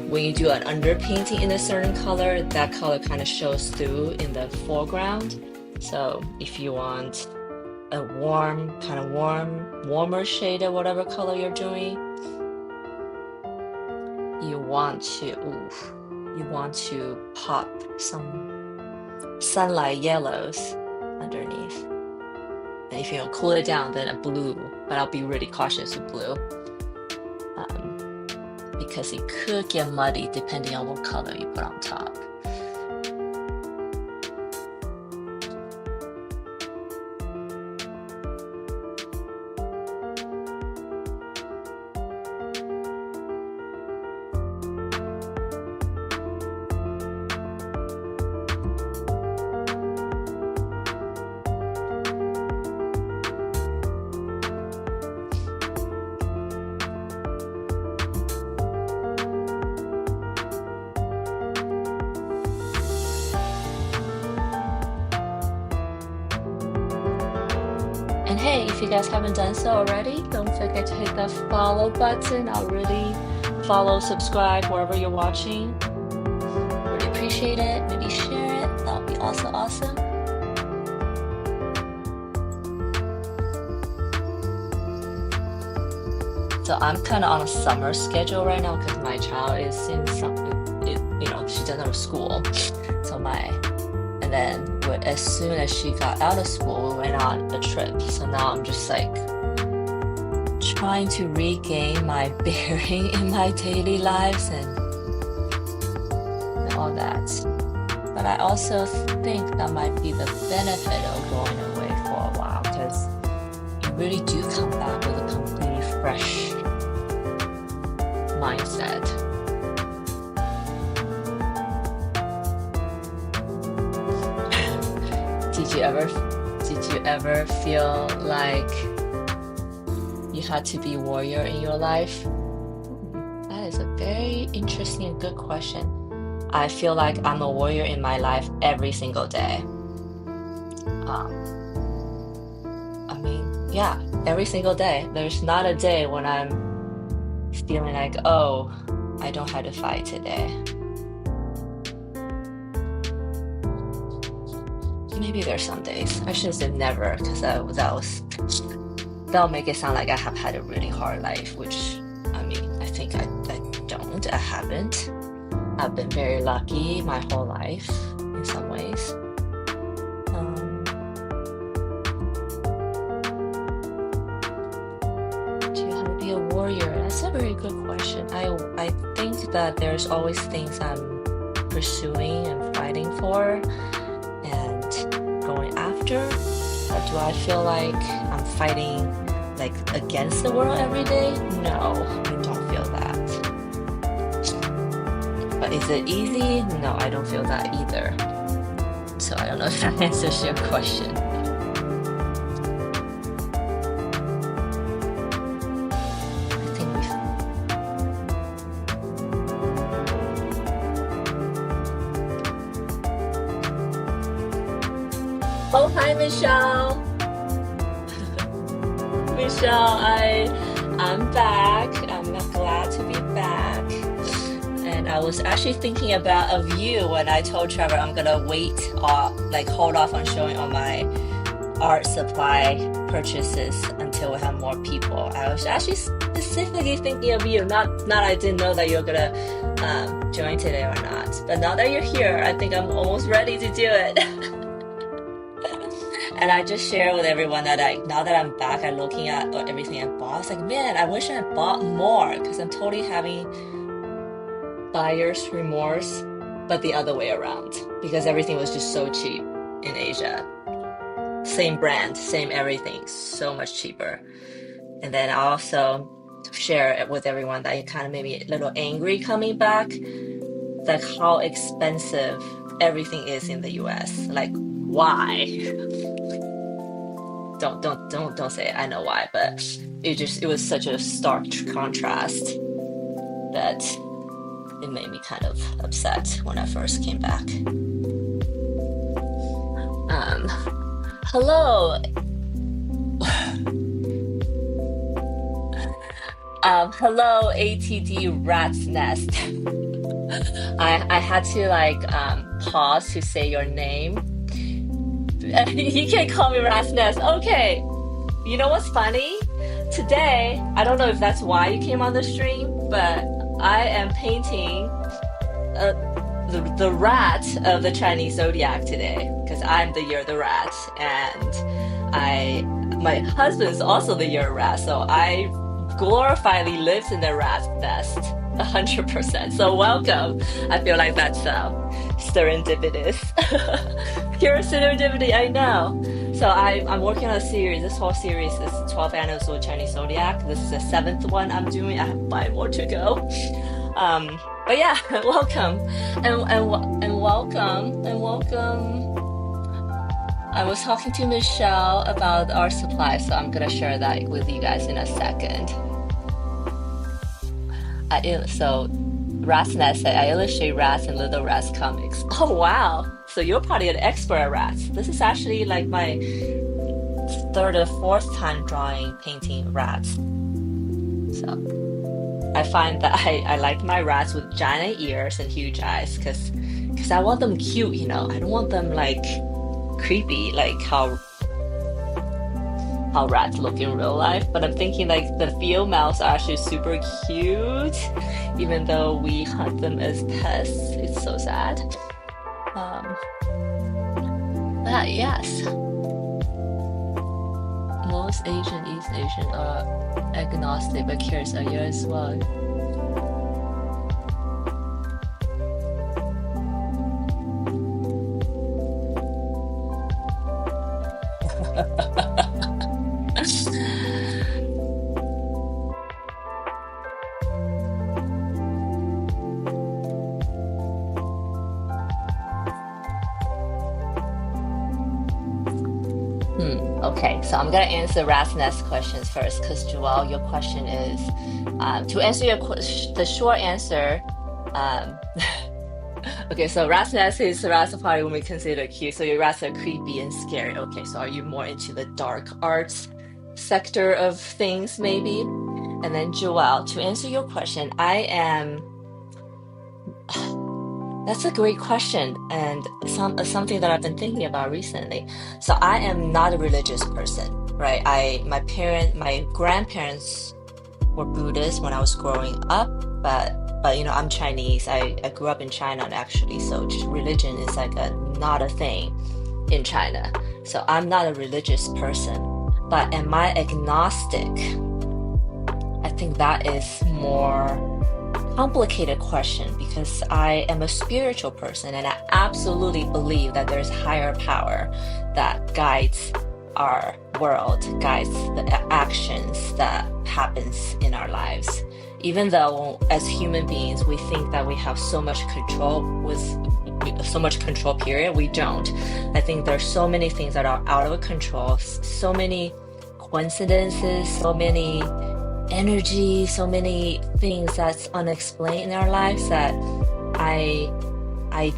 when you do an underpainting in a certain color, that color kind of shows through in the foreground. So if you want a warmer shade of whatever color you're doing, you want to pop some sunlight yellows underneath. And if you cool it down, then a blue, but I'll be really cautious with blue because it could get muddy depending on what color you put on top. And hey, if you guys haven't done so already, don't forget to hit the follow button. I'll really follow, subscribe wherever you're watching. Really appreciate it. Maybe share it. That would be also awesome. So I'm kind of on a summer schedule right now because my child is in she doesn't have school. So as soon as she got out of school, we went on a trip. So now I'm just like trying to regain my bearing in my daily lives and all that. But I also think that might be the benefit of going away for a while because you really do come back with a completely fresh mindset. Did you ever feel like you had to be a warrior in your life? That is a very interesting and good question. I feel like I'm a warrior in my life every single day. Yeah, every single day. There's not a day when I'm feeling like, oh, I don't have to fight today. Maybe there's some days. I should have said never because that'll make it sound like I have had a really hard life, which I think I don't. I haven't. I've been very lucky my whole life in some ways. Do you have to be a warrior? That's a very good question. I think that there's always things I'm pursuing and fighting for and going after. Or do I feel like I'm fighting like against the world every day? No, I don't feel that. But is it easy? No, I don't feel that either. So I don't know if that answers your question. I think we. Oh, hi, Michelle. Michelle, I'm back. I'm glad to be back. And I was actually thinking of you when I told Trevor I'm gonna wait like hold off on showing all my art supply purchases until we have more people. I was actually specifically thinking of you. Not I didn't know that you're gonna join today or not. But now that you're here, I think I'm almost ready to do it. And I just share with everyone that now that I'm back, I'm looking at everything I bought. It's like, man, I wish I had bought more because I'm totally having buyer's remorse, but the other way around because everything was just so cheap in Asia. Same brand, same everything, so much cheaper. And then I also share it with everyone that it kind of made me a little angry coming back, like how expensive everything is in the US. Like, why? Don't say it. I know why, but it was such a stark contrast that it made me kind of upset when I first came back. Hello. Hello, ATD Rat's Nest. I had to like pause to say your name. You can't call me Rat's Nest. Okay. You know what's funny? Today, I don't know if that's why you came on the stream, but I am painting the rat of the Chinese zodiac today because I'm the year of the rat, and my husband's also the year of rat, so I glorifiedly lives in the rat's nest 100%. So welcome. I feel like that's serendipitous. Pure serendipity, I know. So I'm working on a series. This whole series is 12 Anniversary Chinese Zodiac. This is the 7th one I'm doing. I have 5 more to go. But yeah, welcome and welcome. I was talking to Michelle about our supply, so I'm gonna share that with you guys in a second. So Rat's Nest said, I illustrate rats and little rats comics. Oh wow! So you're probably an expert at rats. This is actually like my 3rd or 4th time painting rats. So I find that I like my rats with giant ears and huge eyes because I want them cute, you know. I don't want them like creepy like how rats look in real life, but I'm thinking like the females are actually super cute even though we hunt them as pests. It's so sad. But yes, most East Asian are agnostic, but curious are you as well? Okay, so I'm gonna answer Rat's Nest questions first because Joelle, your question is to answer the short answer. Okay, so Rat's Nest is rats are probably when we consider cute. So your rats are creepy and scary. Okay, so are you more into the dark arts sector of things, maybe? And then Joelle, to answer your question, I am. That's a great question and something that I've been thinking about recently. So I am not a religious person, right? My grandparents were Buddhist when I was growing up, but you know, I'm Chinese. I grew up in China actually, so religion is like not a thing in China. So I'm not a religious person, but am I agnostic? I think that is more complicated question because I am a spiritual person and I absolutely believe that there's higher power that guides our world guides the actions that happens in our lives. Even though as human beings we think that we have so much control with so much control period, we don't. I think there's so many things that are out of control, so many coincidences, so many energy, so many things that's unexplained in our lives that I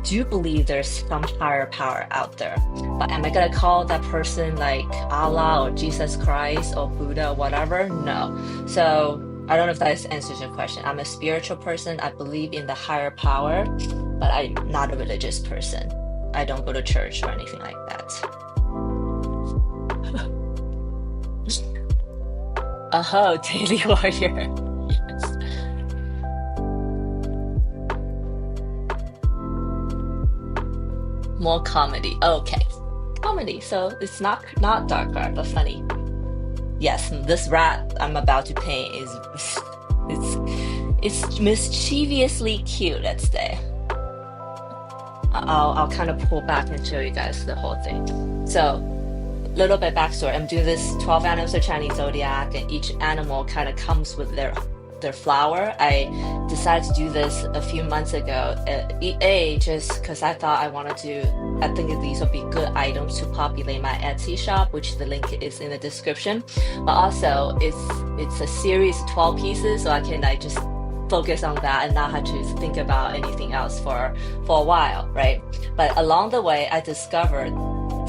do believe there's some higher power out there. But am I gonna call that person like Allah or Jesus Christ or Buddha or whatever? No. So I don't know if that answers your question. I'm a spiritual person. I believe in the higher power, but I'm not a religious person. I don't go to church or anything like that. Oh, Daily Warrior. Yes. More comedy. Okay. Comedy. So it's not dark art, but funny. Yes, this rat I'm about to paint is it's mischievously cute, let's say. I'll kind of pull back and show you guys the whole thing. So, little bit backstory. I'm doing this 12 animals of Chinese zodiac, and each animal kind of comes with their flower. I decided to do this a few months ago. Just because I thought I think these would be good items to populate my Etsy shop, which the link is in the description. But also, it's a series of 12 pieces, so I just focus on that and not have to think about anything else for a while, right? But along the way, I discovered,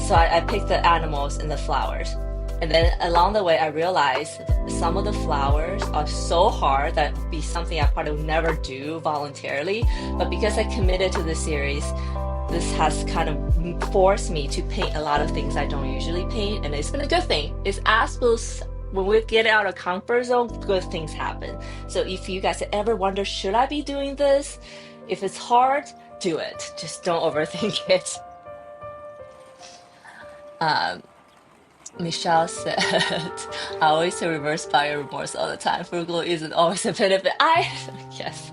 so I picked the animals and the flowers. And then along the way, I realized some of the flowers are so hard that would be something I probably would never do voluntarily. But because I committed to this series, this has kind of forced me to paint a lot of things I don't usually paint. And it's been a good thing. It's as supposed when we get out of comfort zone, good things happen. So if you guys ever wonder, should I be doing this? If it's hard, do it. Just don't overthink it. Michelle said, I always say reverse buyer remorse all the time. Frugal isn't always a benefit. Yes.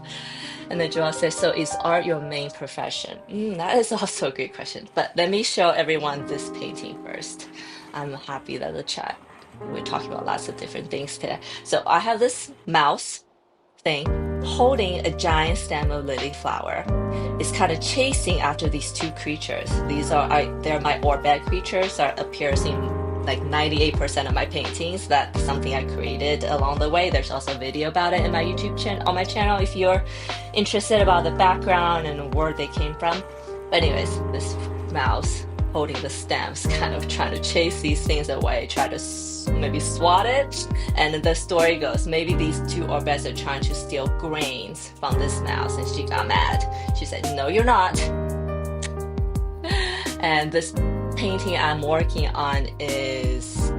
And then Joel says, so is art your main profession? That is also a great question. But let me show everyone this painting first. I'm happy that the chat, we're talking about lots of different things today. So I have this mouse thing holding a giant stem of lily flower. It's kind of chasing after these two creatures. They're my orbed creatures that appears in like 98% of my paintings. That's something I created along the way. There's also a video about it in my YouTube channel, on my channel, if you're interested about the background and where they came from. But anyways, this mouse holding the stems, kind of trying to chase these things away, try to maybe swat it. And the story goes, maybe these two orbits are trying to steal grains from this mouse, and she got mad. She said, no, you're not. And this painting I'm working on is,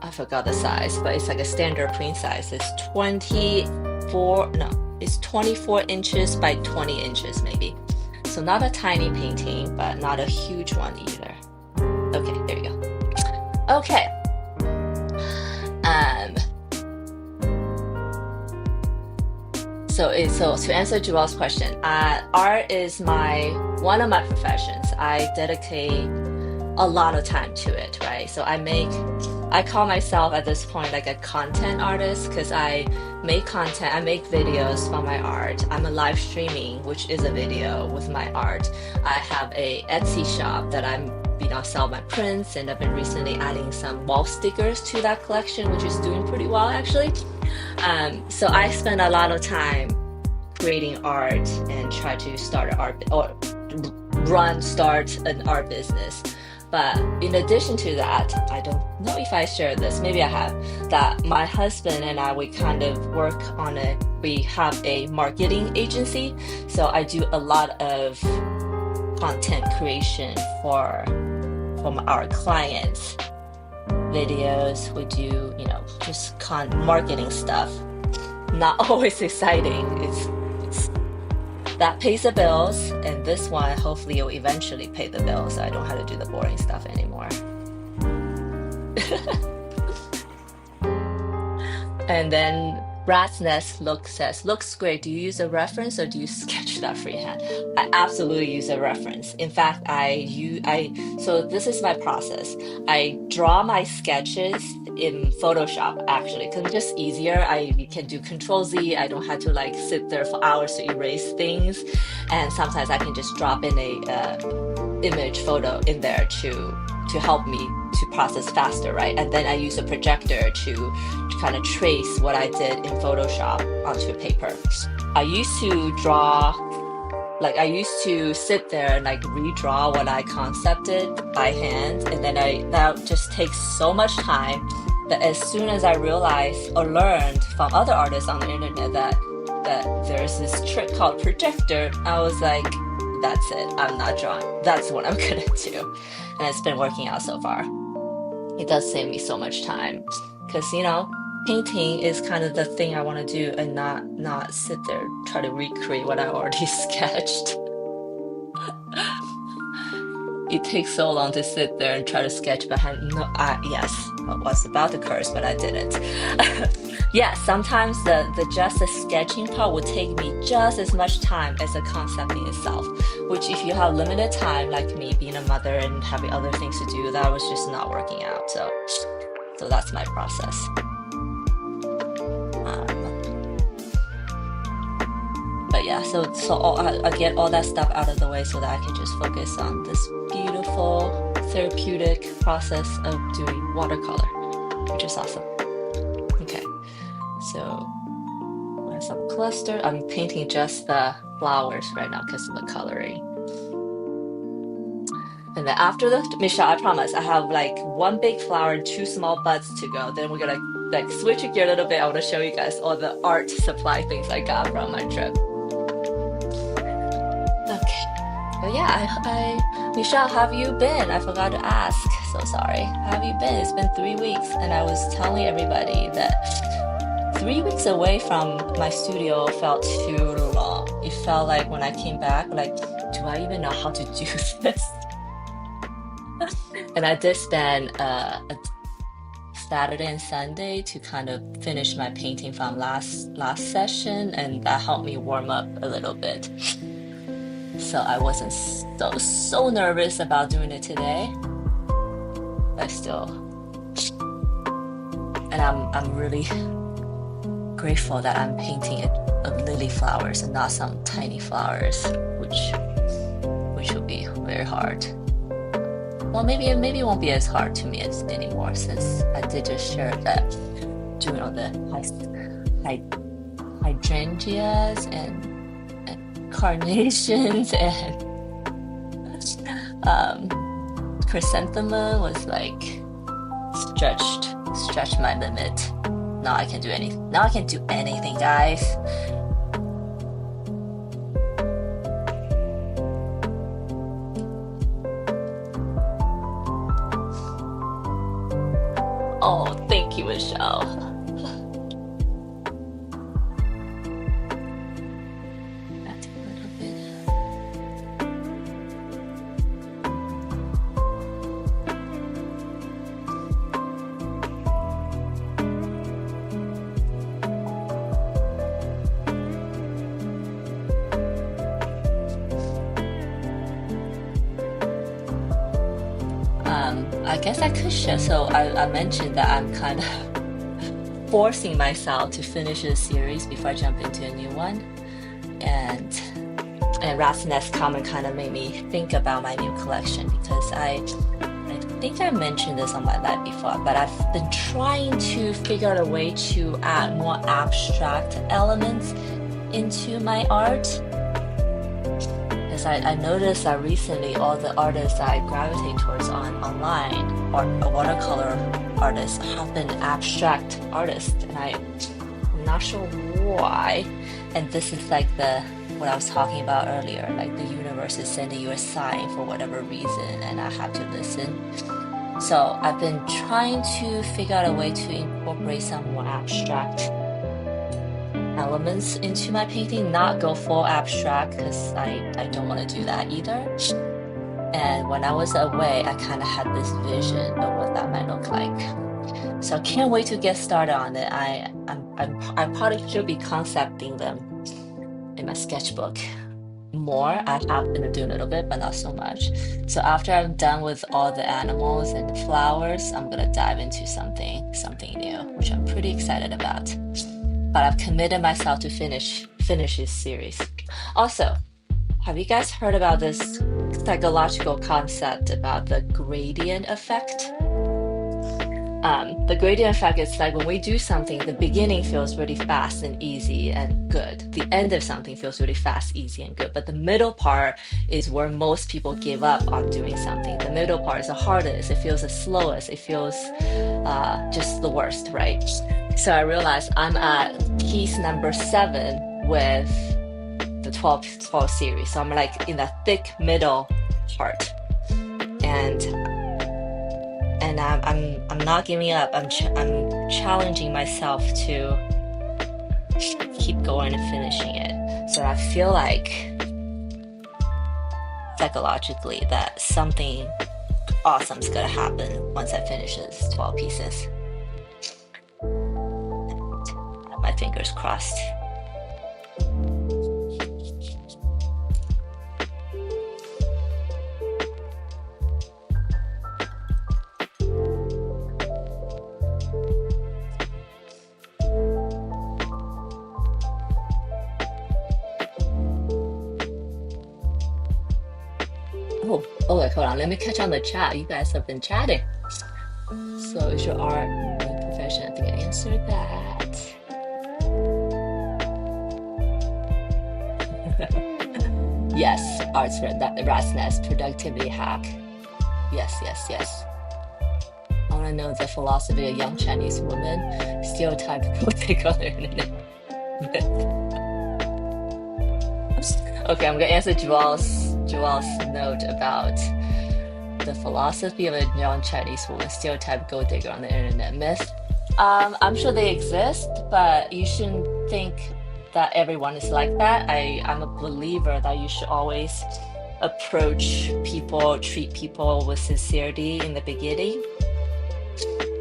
I forgot the size, but it's like a standard print size. It's 24 inches by 20 inches maybe. So not a tiny painting, but not a huge one either. Okay, there you go. Okay. So to answer Joelle's question, art is one of my professions. I dedicate a lot of time to it, right? So I call myself at this point like a content artist because I make content, I make videos from my art. I'm a live streaming, which is a video with my art. I have a Etsy shop that sell my prints, and I've been recently adding some wall stickers to that collection, which is doing pretty well actually. So I spend a lot of time creating art and try to start an art business. But in addition to that, I don't know if I shared this, maybe I have, that my husband and I, we kind of work on we have a marketing agency. So I do a lot of content creation from our clients. Videos, we do, just marketing stuff. Not always exciting. It's that pays the bills, and this one hopefully will eventually pay the bills so I don't have to do the boring stuff anymore. And then Rat's Nest Look says, looks great. Do you use a reference or do you sketch that freehand? I absolutely use a reference. In fact, so this is my process. I draw my sketches in Photoshop actually, because it's just easier. I can do Control Z. I don't have to like sit there for hours to erase things. And sometimes I can just drop in a image photo in there to help me to process faster, right? And then I use a projector to kind of trace what I did in Photoshop onto paper. I used to draw, like I used to sit there and like redraw what I concepted by hand, and then that just takes so much time that as soon as I realized or learned from other artists on the internet that there's this trick called projector, I was like, that's it. I'm not drawing. That's what I'm gonna do. And it's been working out so far. It does save me so much time because, painting is kind of the thing I want to do and not sit there try to recreate what I already sketched. It takes so long to sit there and try to sketch behind. No, yes, I was about to curse, but I didn't. Yeah, sometimes the sketching part would take me just as much time as the concepting itself. Which, if you have limited time, like me being a mother and having other things to do, that was just not working out. So that's my process. But yeah, so I get all that stuff out of the way so that I can just focus on this beautiful therapeutic process of doing watercolor, which is awesome. Okay, so I have some cluster. I'm painting just the flowers right now because of the coloring. And then after Michelle, I promise, I have like one big flower and two small buds to go. Then we're gonna like switch gear a little bit. I want to show you guys all the art supply things I got from my trip. Okay. But yeah, Michelle, how have you been? I forgot to ask. So sorry. How have you been? It's been 3 weeks, and I was telling everybody that 3 weeks away from my studio felt too long. It felt like when I came back, like, do I even know how to do this? And I did spend a Saturday and Sunday to kind of finish my painting from last session, and that helped me warm up a little bit. So I wasn't so nervous about doing it today, but still. And I'm really grateful that I'm painting of lily flowers and not some tiny flowers, which will be very hard. Well, maybe it won't be as hard to me anymore, since I did just share that doing all the hydrangeas and carnations and chrysanthemum was like stretched my limit. Now I can do anything. Now I can do anything, guys. Oh, thank you, Michelle. That's a little bit. I guess I could share. So I mentioned that I'm kind of forcing myself to finish a series before I jump into a new one. And Rat's Nest comment kind of made me think about my new collection, because I think I mentioned this on my live before, but I've been trying to figure out a way to add more abstract elements into my art. Because I noticed that recently all the artists I gravitate towards online, or watercolor artists, have been abstract artists, and I'm not sure why. And this is like what I was talking about earlier, like the universe is sending you a sign for whatever reason, and I have to listen. So I've been trying to figure out a way to incorporate some more abstract elements into my painting, not go full abstract, because I don't want to do that either. And when I was away, I kind of had this vision of what that might look like. So I can't wait to get started on it. I probably should be concepting them in my sketchbook more. I have been doing a little bit, but not so much. So after I'm done with all the animals and the flowers, I'm gonna dive into something new, which I'm pretty excited about. But I've committed myself to finish this series. Also, have you guys heard about this psychological concept about the gradient effect? The gradient effect is like when we do something, the beginning feels really fast and easy and good. The end of something feels really fast, easy, and good. But the middle part is where most people give up on doing something. The middle part is the hardest. It feels the slowest. It feels just the worst, right? So I realized I'm at piece number 7 with the 12 series. So I'm like in that thick middle part. And I'm not giving up. I'm challenging myself to keep going and finishing it. So I feel like psychologically that something awesome is gonna happen once I finish this 12 pieces. I have my fingers crossed. Oh wait, hold on. Let me catch on the chat. You guys have been chatting. So is your art main profession? I think I answered that. Yes, art's that rat's nest, productivity hack. Yes, yes, yes. I want to know the philosophy of young Chinese women stereotype people take on the internet. Okay, I'm gonna answer Joel's note about the philosophy of a young Chinese woman stereotype gold digger on the internet myth. I'm sure they exist, but you shouldn't think that everyone is like that. I'm a believer that you should always approach people, treat people with sincerity in the beginning.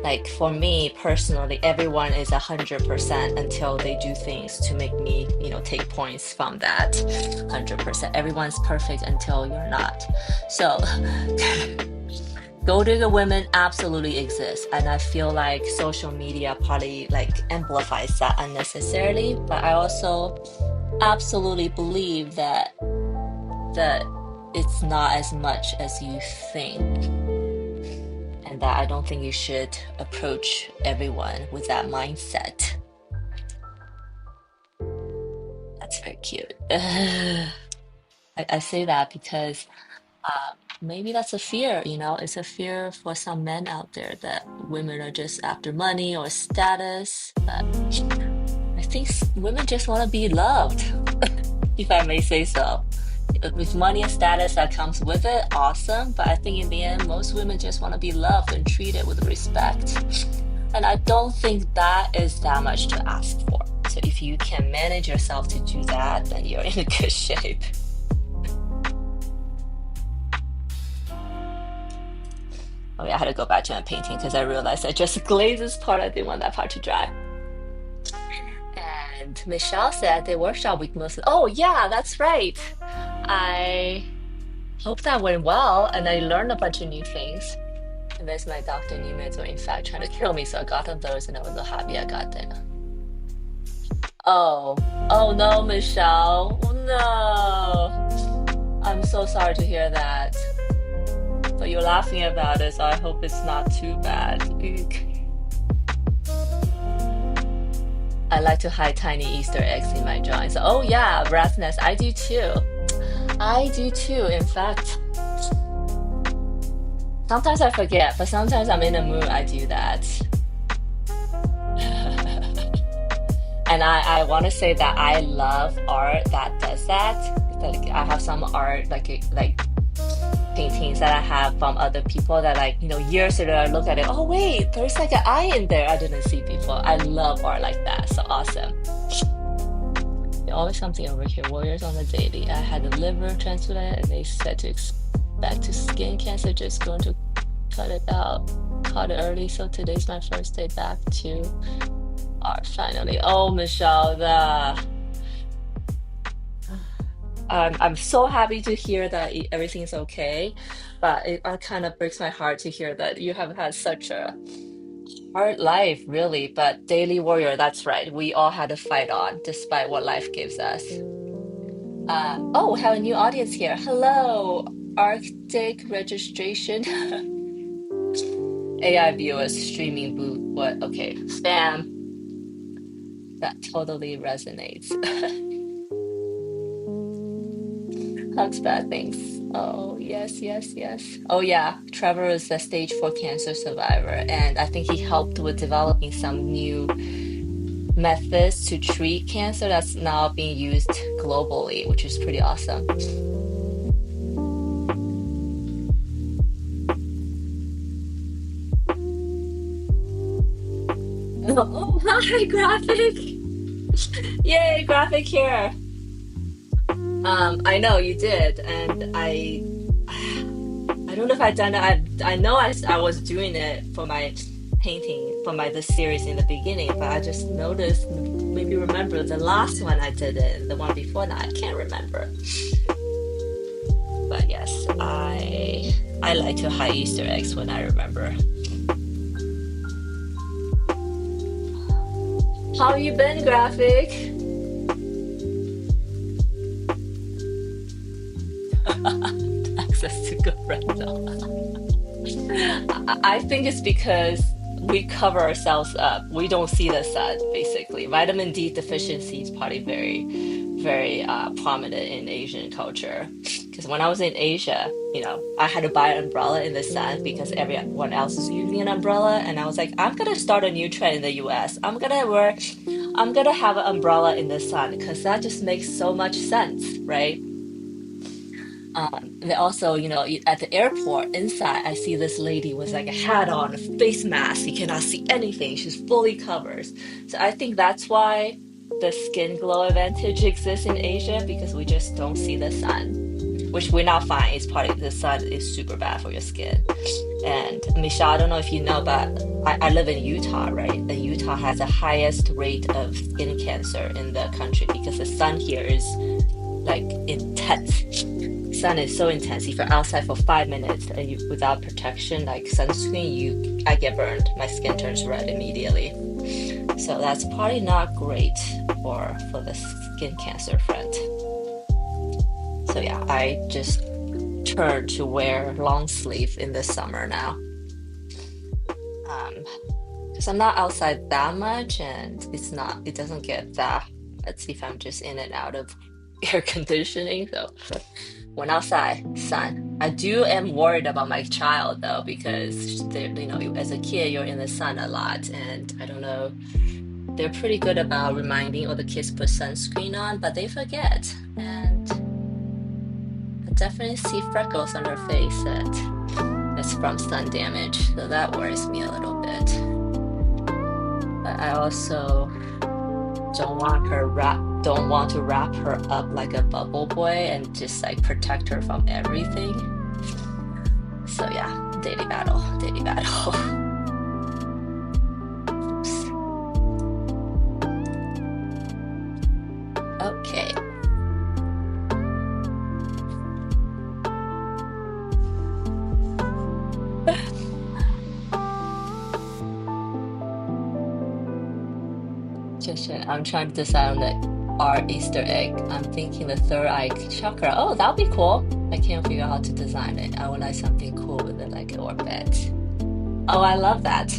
Like for me personally, everyone is 100% until they do things to make me, take points from that 100%. Everyone's perfect until you're not. So gold digger women absolutely exist, and I feel like social media probably like amplifies that unnecessarily. But I also absolutely believe that it's not as much as you think, and that I don't think you should approach everyone with that mindset. That's very cute. I say that because maybe that's a fear, it's a fear for some men out there that women are just after money or status. But I think women just want to be loved, if I may say so. With money and status that comes with it, awesome. But I think in the end, most women just want to be loved and treated with respect. And I don't think that is that much to ask for. So if you can manage yourself to do that, then you're in a good shape. Oh yeah, I had to go back to my painting because I realized I just glazed this part. I didn't want that part to dry. And Michelle said they workshop week mostly. Oh yeah, that's right. I hope that went well and I learned a bunch of new things. And there's my Dr. Newmans were in fact trying to kill me, so I got on those and I was so happy I got them. Oh no, Michelle. Oh, no. I'm so sorry to hear that. But you're laughing about it, so I hope it's not too bad. Eek. I like to hide tiny Easter eggs in my drawings. Oh yeah, rat's nest. I do too. In fact, sometimes I forget, but sometimes I'm in a mood, I do that. And I want to say that I love art that does that. Like I have some art like paintings that I have from other people that years later I look at it, oh wait, there's like an eye in there I didn't see before. I love art like that, so awesome. There's always something over here. Warriors on the daily. I had a liver transplant and they said to expect to skin cancer, just going to cut it out. caught it early, so today's my first day back to art finally. Oh, Michelle, the I'm so happy to hear that everything's okay, but it kind of breaks my heart to hear that you have had such a hard life, really. But daily warrior, that's right. We all had to fight on despite what life gives us. Oh, we have a new audience here. Hello, Arctic registration. AI viewers streaming boot. What? Okay, spam. That totally resonates. Hugs bad things. Oh, yes, yes, yes. Oh, yeah. Trevor is a stage 4 cancer survivor, and I think he helped with developing some new methods to treat cancer that's now being used globally, which is pretty awesome. Oh, hi, Graphic! Yay, Graphic here. I know you did, and I don't know if I've done it. I know I was doing it for my painting for my this series in the beginning, but I just noticed, maybe remember the last one I did it, the one before that, I can't remember. But yes, I like to hide Easter eggs when I remember. How you been, Graphic? Access to good rental. I think it's because we cover ourselves up. We don't see the sun, basically. Vitamin D deficiency is probably very prominent in Asian culture. Because when I was in Asia, I had to buy an umbrella in the sun because everyone else is using an umbrella. And I was like, I'm gonna start a new trend in the US. I'm gonna have an umbrella in the sun because that just makes so much sense, right? And also, at the airport inside, I see this lady with like a hat on, a face mask. You cannot see anything. She's fully covered. So I think that's why the skin glow advantage exists in Asia because we just don't see the sun, which we now find is part of the sun is super bad for your skin. And Michelle, I don't know if you know, but I live in Utah, right? And Utah has the highest rate of skin cancer in the country because the sun here is like intense. Sun is so intense. If you're outside for 5 minutes and without protection, like sunscreen, I get burned. My skin turns red immediately. So that's probably not great for the skin cancer front. So yeah, I just turned to wear long sleeve in the summer now. Because I'm not outside that much and it doesn't get that. Let's see if I'm just in and out of air conditioning. So when outside, sun. I am worried about my child though, because as a kid, you're in the sun a lot. And I don't know, they're pretty good about reminding all the kids put sunscreen on, but they forget. And I definitely see freckles on her face that's from sun damage. So that worries me a little bit. But I also don't want to wrap her up like a bubble boy and just like protect her from everything. So yeah, daily battle. Oops. Okay. I'm trying to decide on the art Easter egg. I'm thinking the third eye chakra. Oh, that would be cool. I can't figure out how to design it. I would like something cool with it, like an orbit. Oh, I love that.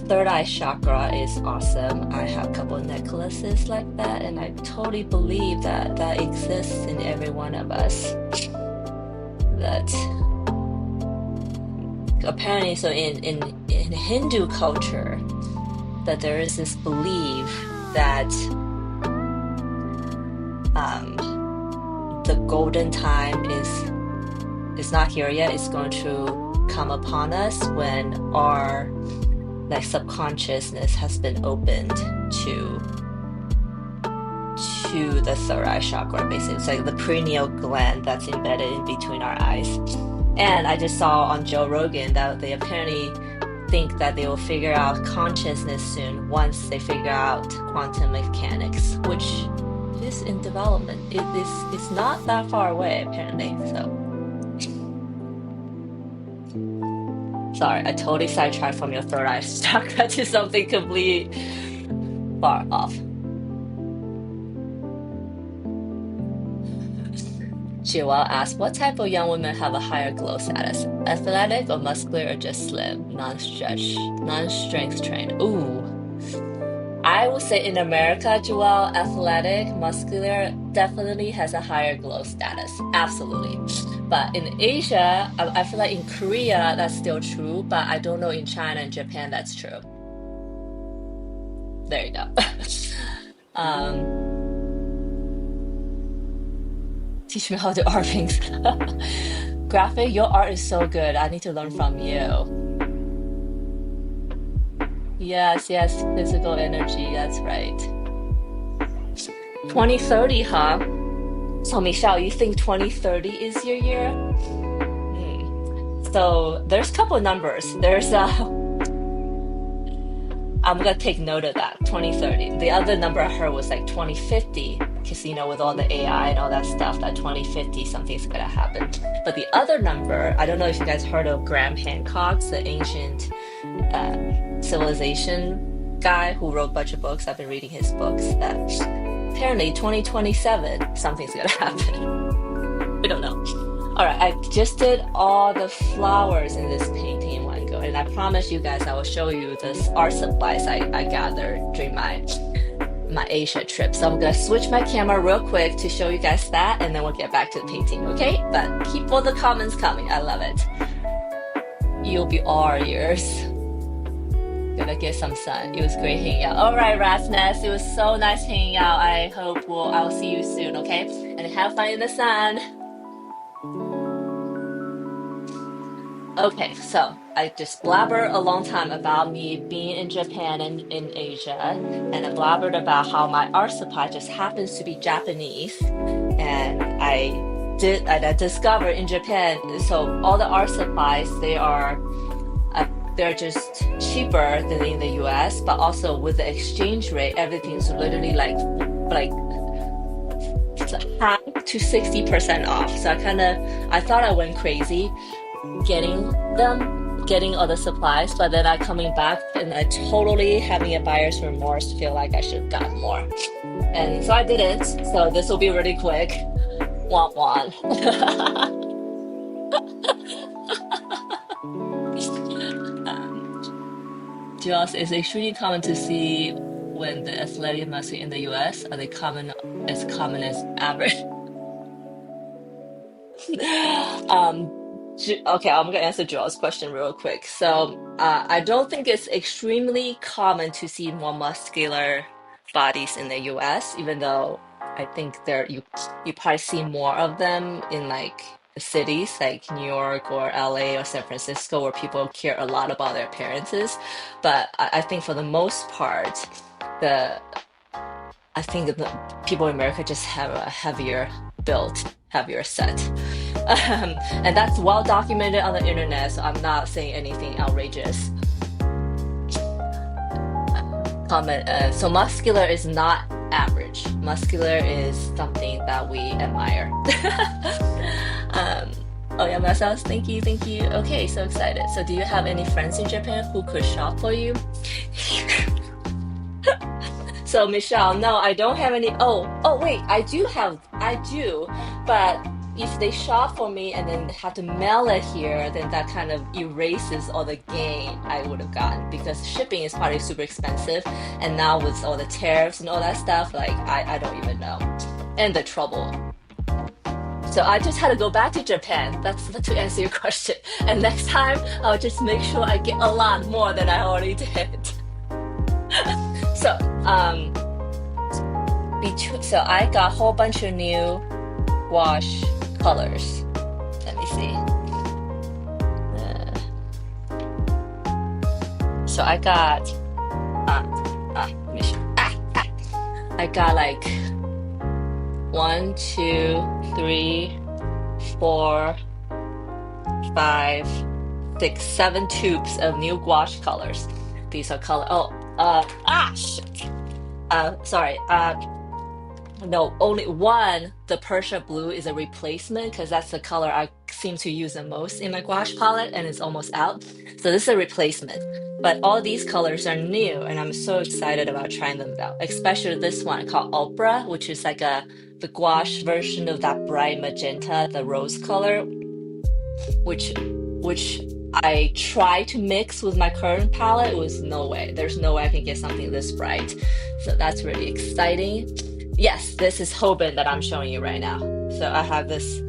Third eye chakra is awesome. I have a couple of necklaces like that, and I totally believe that exists in every one of us. That apparently, so in Hindu culture, that there is this belief that the golden time is not here yet. It's going to come upon us when our like subconsciousness has been opened to the third eye chakra. Basically, it's like the pineal gland that's embedded in between our eyes. And I just saw on Joe Rogan that they apparently think that they will figure out consciousness soon once they figure out quantum mechanics, which is in development. It's not that far away apparently. So sorry, I totally sidetracked from your third eye chakra to something completely far off. Joelle asked, what type of young women have a higher glow status? Athletic or muscular or just slim? Non-stretch, non-strength trained. Ooh. I would say in America, Joelle, athletic, muscular definitely has a higher glow status. Absolutely. But in Asia, I feel like in Korea, that's still true. But I don't know in China and Japan, that's true. There you go. Teach me how to art things. Graphic, your art is so good. I need to learn from you. Yes, physical energy. That's right. 2030, huh? So, Michelle, you think 2030 is your year? So, there's a couple of numbers. I'm gonna take note of that, 2030. The other number I heard was like 2050, because with all the AI and all that stuff, that 2050 something's gonna happen. But the other number, I don't know if you guys heard of Graham Hancock's, the ancient civilization guy who wrote a bunch of books. I've been reading his books. That apparently 2027 something's gonna happen. We don't know. All right, I just did all the flowers in this painting in one go, and I promise you guys I will show you this art supplies I gathered during my Asia trip. So I'm gonna switch my camera real quick to show you guys that, and then we'll get back to the painting, okay? But keep all the comments coming. I love it. You'll be all ears. Gonna get some sun. It was great hanging out. All right, Rat's Nest. It was so nice hanging out. I hope I'll see you soon, okay? And have fun in the sun. Okay, so I just blabbered a long time about me being in Japan and in Asia, and I blabbered about how my art supply just happens to be Japanese, and I discovered in Japan, so all the art supplies, they're just cheaper than in the US, but also with the exchange rate, everything's literally like half to 60% off. So I thought I went crazy getting all the supplies, but then I coming back and I totally having a buyer's remorse, feel like I should have gotten more. And so I didn't. So this will be really quick. Womp womp. Just it's extremely common to see when the athletic muscle in the US. Are they common as average? Okay, I'm gonna answer Joel's question real quick. So I don't think it's extremely common to see more muscular bodies in the US, even though I think you probably see more of them in like the cities like New York or LA or San Francisco where people care a lot about their appearances. But I think for the most part, I think the people in America just have a heavier build, heavier set. And that's well documented on the internet, so I'm not saying anything outrageous. Comment, so muscular is not average. Muscular is something that we admire. Oh yeah, Marcellus, thank you. Okay, so excited. So do you have any friends in Japan who could shop for you? So Michelle, no, I don't have any. Oh wait, I do, but if they shop for me and then have to mail it here, then that kind of erases all the gain I would have gotten, because shipping is probably super expensive, and now with all the tariffs and all that stuff, like I don't even know, and the trouble. So I just had to go back to Japan. That's to answer your question. And next time, I'll just make sure I get a lot more than I already did. So, so I got a whole bunch of new gouache colors. Let me see. So I got, let me show. I got like 1, 2, 3, 4, five, six, seven tubes of new gouache colors. These are color. Oh, shit. Sorry. No, only one, the Persia blue is a replacement because that's the color I seem to use the most in my gouache palette and it's almost out. So this is a replacement. But all these colors are new and I'm so excited about trying them out, especially this one called Opera, which is like the gouache version of that bright magenta, the rose color, which I tried to mix with my current palette. It was no way. There's no way I can get something this bright. So that's really exciting. Yes, this is Hoban that I'm showing you right now. So I have this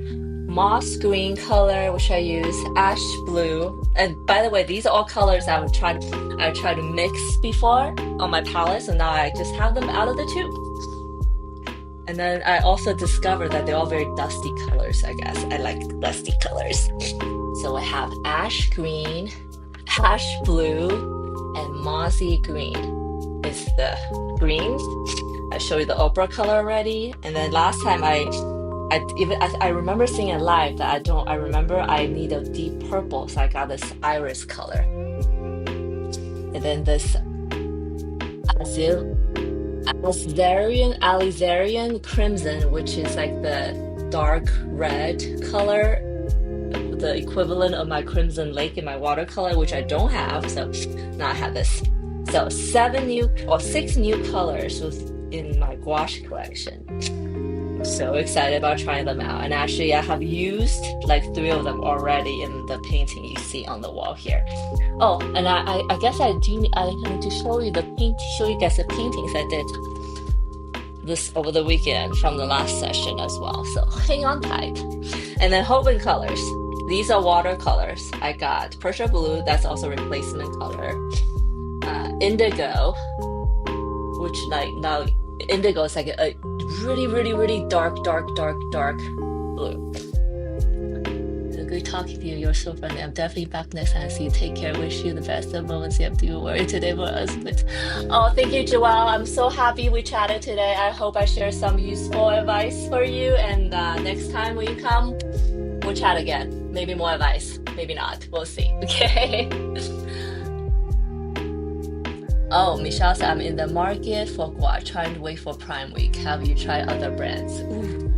moss green color, which I use, ash blue. And by the way, these are all colors I would try to mix before on my palette. So now I just have them out of the tube. And then I also discovered that they're all very dusty colors, I guess. I like dusty colors. So I have ash green, ash blue, and mossy green is the greens. I showed you the opera color already. And then last time I remember seeing it live that I remember I need a deep purple. So I got this iris color. And then this Alizarian crimson, which is like the dark red color, the equivalent of my crimson lake in my watercolor, which I don't have. So now I have this. So 6 new colors in my gouache collection. I'm so excited about trying them out. And actually I have used like 3 of them already in the painting you see on the wall here. Oh, and I guess I need to show you guys the paintings I did this over the weekend from the last session as well. So hang on tight. And then Hoban colors. These are watercolors. I got Persia blue, that's also replacement color. Indigo, which like now indigo is like a really, really, really dark blue. So good talking to you. You're so friendly. I'm definitely back next time. See you. Take care. Wish you the best of moments you have to worry today for us. But oh, thank you, Joelle. I'm so happy we chatted today. I hope I share some useful advice for you. And next time when you come, we'll chat again. Maybe more advice. Maybe not. We'll see. Okay. Oh, Michelle said, I'm in the market for gouache, trying to wait for Prime Week. Have you tried other brands? Ooh.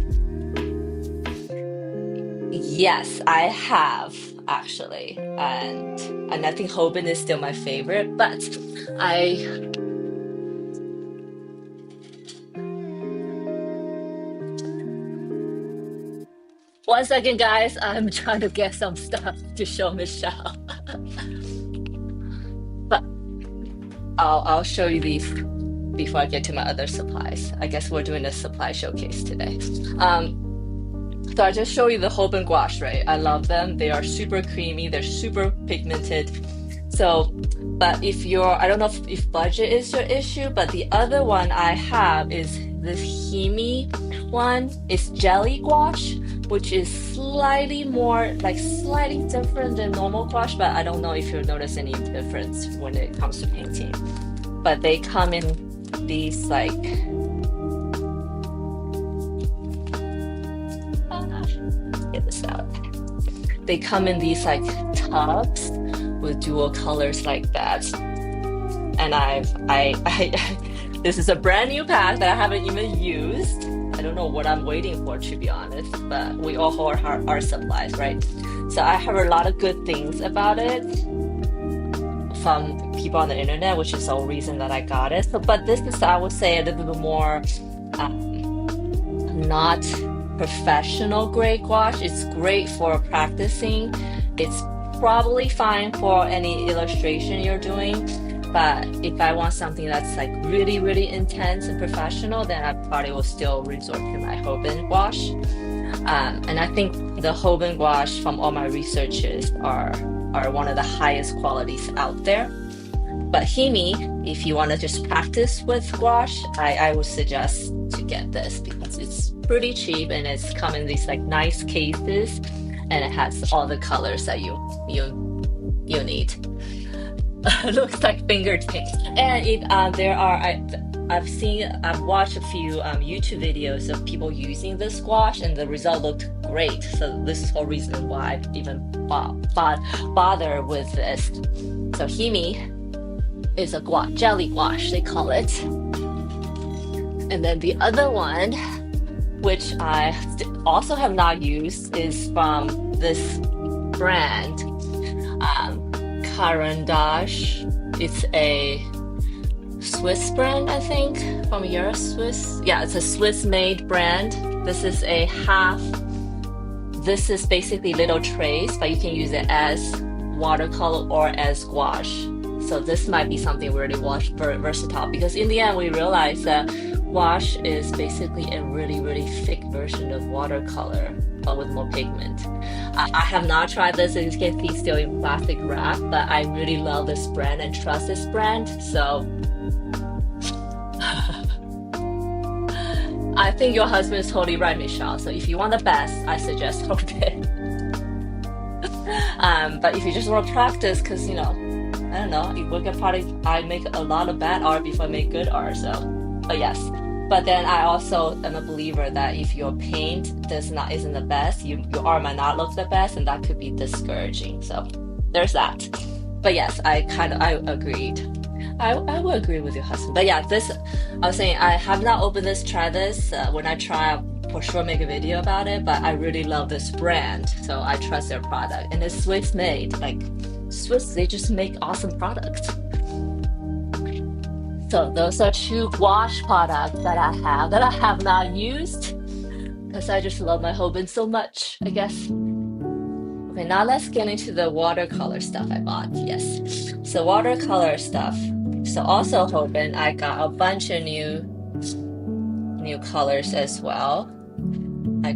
Yes, I have actually. And I think Hoban is still my favorite, but one second, guys. I'm trying to get some stuff to show Michelle. But I'll show you these before I get to my other supplies. I guess we're doing a supply showcase today. So I just show you the Hoban gouache, right? I love them. They are super creamy. They're super pigmented. So, but I don't know if budget is your issue, but the other one I have is this Himi one. It's jelly gouache, which is slightly different than normal gouache, but I don't know if you'll notice any difference when it comes to painting. But they come in these get this out. They come in these tubs with dual colors like that. And this is a brand new pack that I haven't even used. I don't know what I'm waiting for, to be honest, but we all hold our supplies, right? So I have a lot of good things about it from people on the internet, which is the whole reason that I got it. So, but this is, I would say, a little bit more not professional grade gouache. It's great for practicing. It's probably fine for any illustration you're doing. But if I want something that's really, really intense and professional, then I probably will still resort to my Hoban gouache. And I think the Hoban gouache, from all my researches, are one of the highest qualities out there. But Himi, if you want to just practice with gouache, I would suggest to get this because it's pretty cheap and it's come in these nice cases, and it has all the colors that you need. Looks like fingertips. And if there are, I've watched a few YouTube videos of people using this gouache, and the result looked great. So this is whole reason why I even bother with this. So Himi is a gouache, jelly gouache, they call it. And then the other one, which I also have not used, is from this brand, Carandash. It's a Swiss brand, I think, from Europe, Swiss. Yeah, it's a Swiss-made brand. This is a half. This is basically little trays, but you can use it as watercolor or as gouache. So this might be something really versatile, because in the end we realize that gouache is basically a really, really thick version of watercolor, but with more pigment. I have not tried this. As you can see, still in plastic wrap, but I really love this brand and trust this brand. So I think your husband is totally right, Michelle. So if you want the best, I suggest Hope. But if you just want to practice, because I don't know, you look at probably I make a lot of bad art before I make good art. So, but yes. But then I also am a believer that if your paint isn't the best, your art might not look the best, and that could be discouraging. So there's that. But yes, I agreed. I will agree with your husband. But yeah, I was saying I have not opened this, try this. When I try, I'll for sure make a video about it. But I really love this brand, so I trust their product. And it's Swiss made. Like Swiss, they just make awesome products. So those are two gouache products that I have not used, because I just love my Hoban so much, I guess. Okay, now let's get into the watercolor stuff I bought. Yes. So watercolor stuff. So also Hoban, I got a bunch of new colors as well. I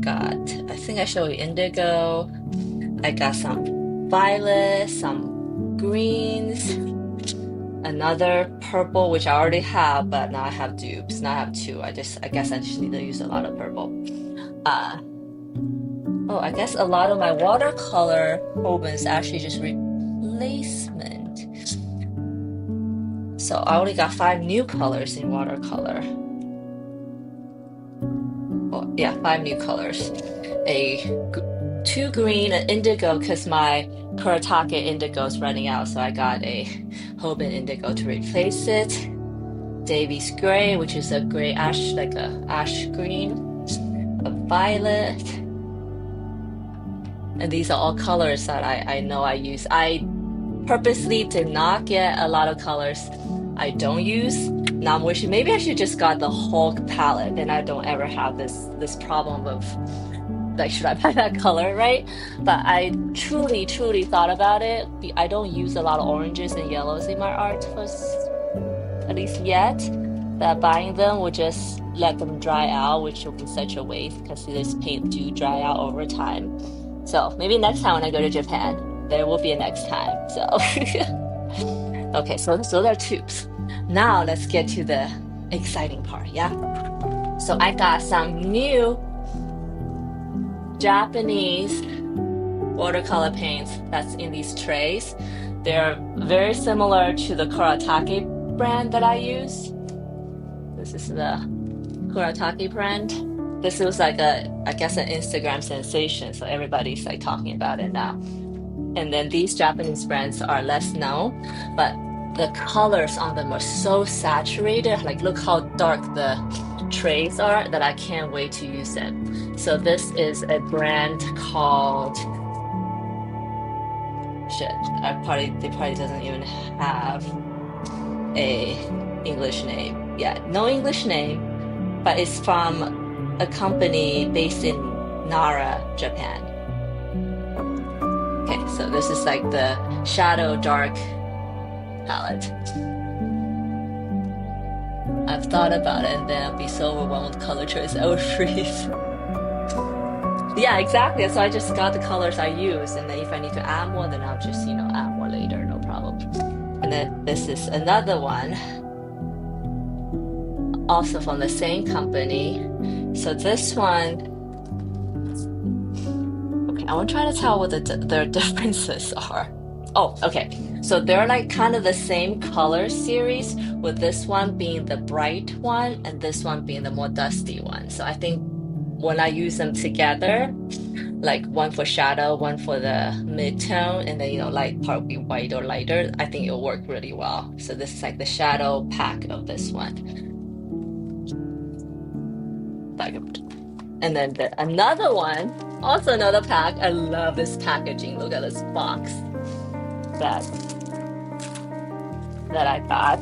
think I showed you indigo. I got some violet, some greens, another purple, which I already have, but now I have dupes. Now I have two. I guess I just need to use a lot of purple. I guess a lot of my watercolor Hobans actually just replacement. So I only got 5 new colors in watercolor. Oh yeah, 5 new colors. 2 green, an indigo, because my Kuretake indigo is running out, so I got a Hoban indigo to replace it. Davy's gray, which is a gray ash, like a ash green, a violet, and these are all colors that I know I use. I purposely did not get a lot of colors I don't use. Now I'm wishing maybe I should just got the whole palette, and I don't ever have this problem of like, should I buy that color, right? But I truly thought about it. I don't use a lot of oranges and yellows in my art, at least yet. That buying them would just let them dry out, which will be such a waste, because this paint do dry out over time. So maybe next time when I go to Japan, there will be a next time. So okay, so those are tubes. Now let's get to the exciting part, yeah? So I got some new Japanese watercolor paints that's in these trays. They're very similar to the Kuretake brand that I use. This is the Kuretake brand. This was like I guess an Instagram sensation, so everybody's like talking about it now. And then these Japanese brands are less known, but the colors on them are so saturated. Like, look how dark the trays are, that I can't wait to use them. So this is a brand called, they probably doesn't even have a English name. Yeah, no English name, but it's from a company based in Nara, Japan. Okay, so this is like the shadow dark palette. I've thought about it, and then I'd be so overwhelmed with color choice, I would freeze. Yeah, exactly. So I just got the colors I use, and then if I need to add more, then I'll just, add more later, no problem. And then this is another one, also from the same company. So this one, okay, I want to try to tell what their differences are. Oh, okay. So they're like kind of the same color series, with this one being the bright one and this one being the more dusty one. So I think when I use them together, like one for shadow, one for the mid-tone, and then light part will be white or lighter, I think it'll work really well. So this is like the shadow pack of this one. And then another one, also another pack. I love this packaging. Look at this box that I got.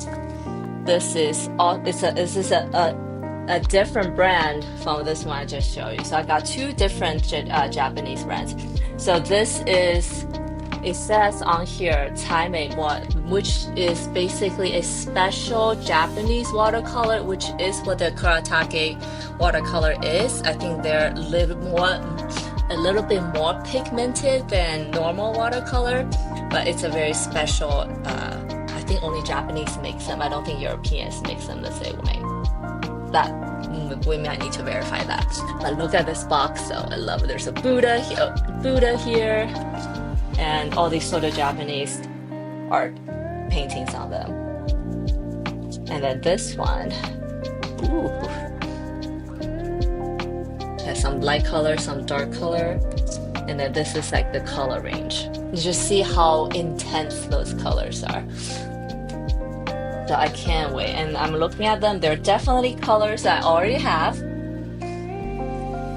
This is all. This is a different brand from this one I just showed you. So I got two different Japanese brands. So this is, it says on here, Taimei, which is basically a special Japanese watercolor, which is what the Kuretake watercolor is. I think they're a little bit more pigmented than normal watercolor, but it's a very special. I think only Japanese makes them. I don't think Europeans makes them the same way. That we might need to verify that. But look at this box, though. I love it. There's a Buddha here, and all these sort of Japanese art paintings on them. And then this one, ooh, has some light color, some dark color, and then this is like the color range. You just see how intense those colors are. So I can't wait. And I'm looking at them. They're definitely colors I already have,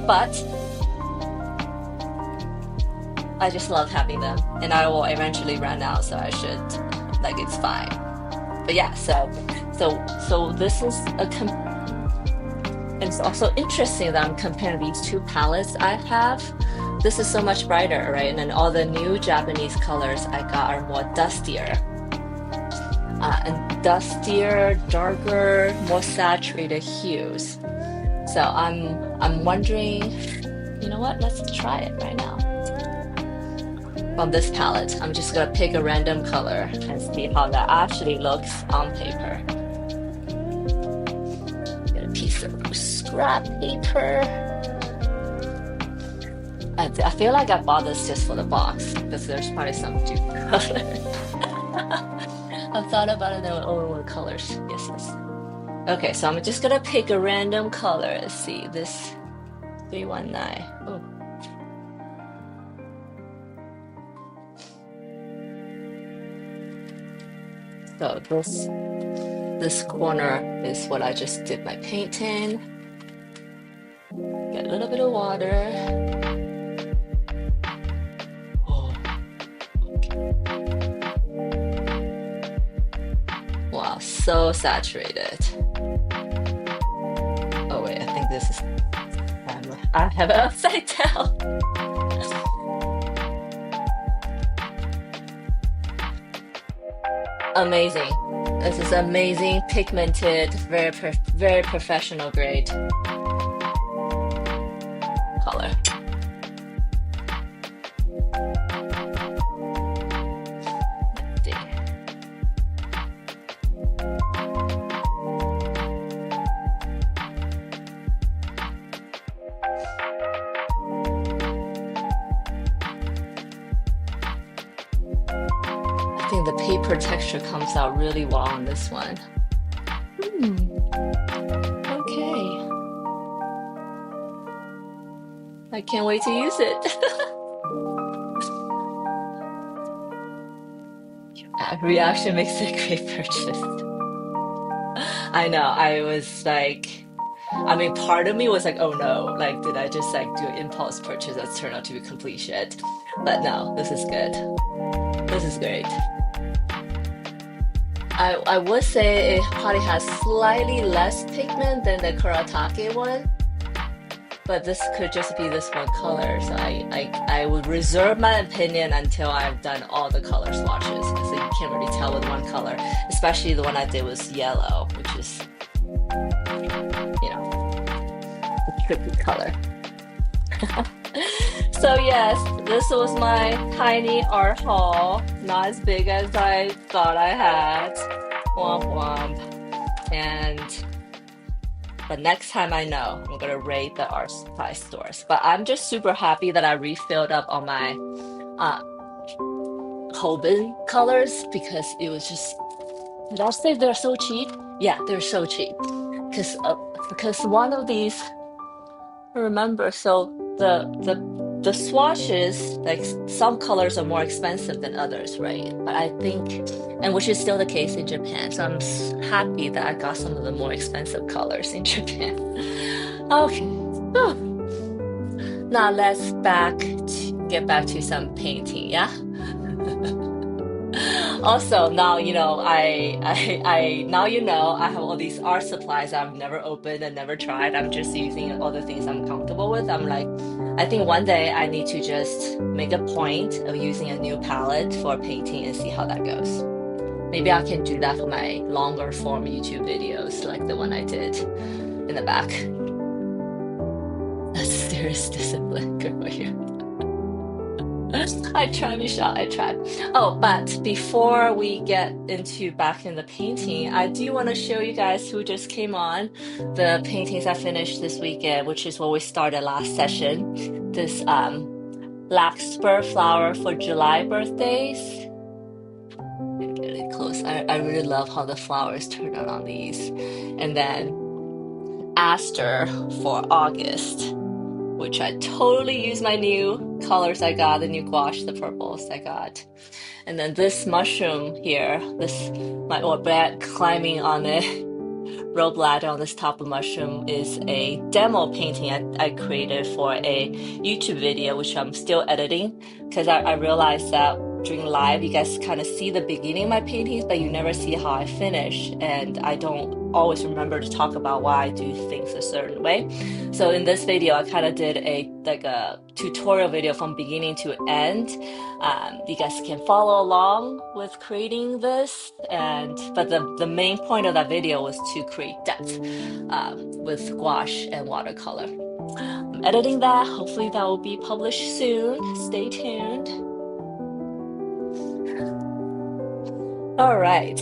but I just love having them, and I will eventually run out, so I should, like, it's fine. But yeah, so this is and it's also interesting that I'm comparing these two palettes I have. This is so much brighter, right? And then all the new Japanese colors I got are more dustier. And dustier, darker, more saturated hues. So I'm wondering, you know what? Let's try it right now. From this palette, I'm just gonna pick a random color and see how that actually looks on paper. Get a piece of scrap paper. I feel like I bought this just for the box because there's probably some dupe color. I've thought about it and what colors? Yes. Okay, so I'm just gonna pick a random color. Let's see, this 319. Oh. So this corner is what I just did my paint in. Get a little bit of water. Oh, okay. Wow, so saturated. Oh wait, I think this is, I have it upside down. Amazing. This is amazing, pigmented, very professional grade color. Let's see. I think the paper texture comes out really well on this one. Okay. I can't wait to use it. Reaction makes a great purchase. I know, I was like, I mean, part of me was like, oh no, like, did I just like do an impulse purchase that's turned out to be complete shit? But no, this is good. This is great. I would say it probably has slightly less pigment than the Kuretake one, but this could just be this one color. So I would reserve my opinion until I've done all the color swatches, because you can't really tell with one color, especially the one I did was yellow, which is, you know, a tricky color. So yes, this was my tiny art haul. Not as big as I thought I had. Womp womp. But next time I know, I'm gonna rate the art supply stores. But I'm just super happy that I refilled up on my Coben colors because it was just, did I say they're so cheap? Yeah, they're so cheap. Because one of these, I remember, so the swatches, like some colors are more expensive than others, right? But I think, and which is still the case in Japan. So I'm happy that I got some of the more expensive colors in Japan. Okay. Whew. Now let's get back to some painting, yeah? Also, now you know now you know I have all these art supplies I've never opened and never tried. I'm just using all the things I'm comfortable with. I'm like, I think one day I need to just make a point of using a new palette for painting and see how that goes. Maybe I can do that for my longer form YouTube videos, like the one I did in the back. That's serious discipline. Good for you. I tried, Michelle. I tried. Oh, but before we get into back in the painting, I do want to show you guys who just came on the paintings I finished this weekend, which is what we started last session. This larkspur flower for July birthdays. Get it close. I really love how the flowers turn out on these. And then aster for August, which I totally use my new colors I got, the new gouache, the purples I got. And then this mushroom here, my old bat climbing on a rope ladder on this top of mushroom is a demo painting I created for a YouTube video, which I'm still editing because I realized that during live, you guys kind of see the beginning of my paintings, but you never see how I finish. And I don't always remember to talk about why I do things a certain way. So in this video, I kind of did a tutorial video from beginning to end. You guys can follow along with creating this. But the main point of that video was to create depth with gouache and watercolor. I'm editing that. Hopefully that will be published soon. Stay tuned. All right.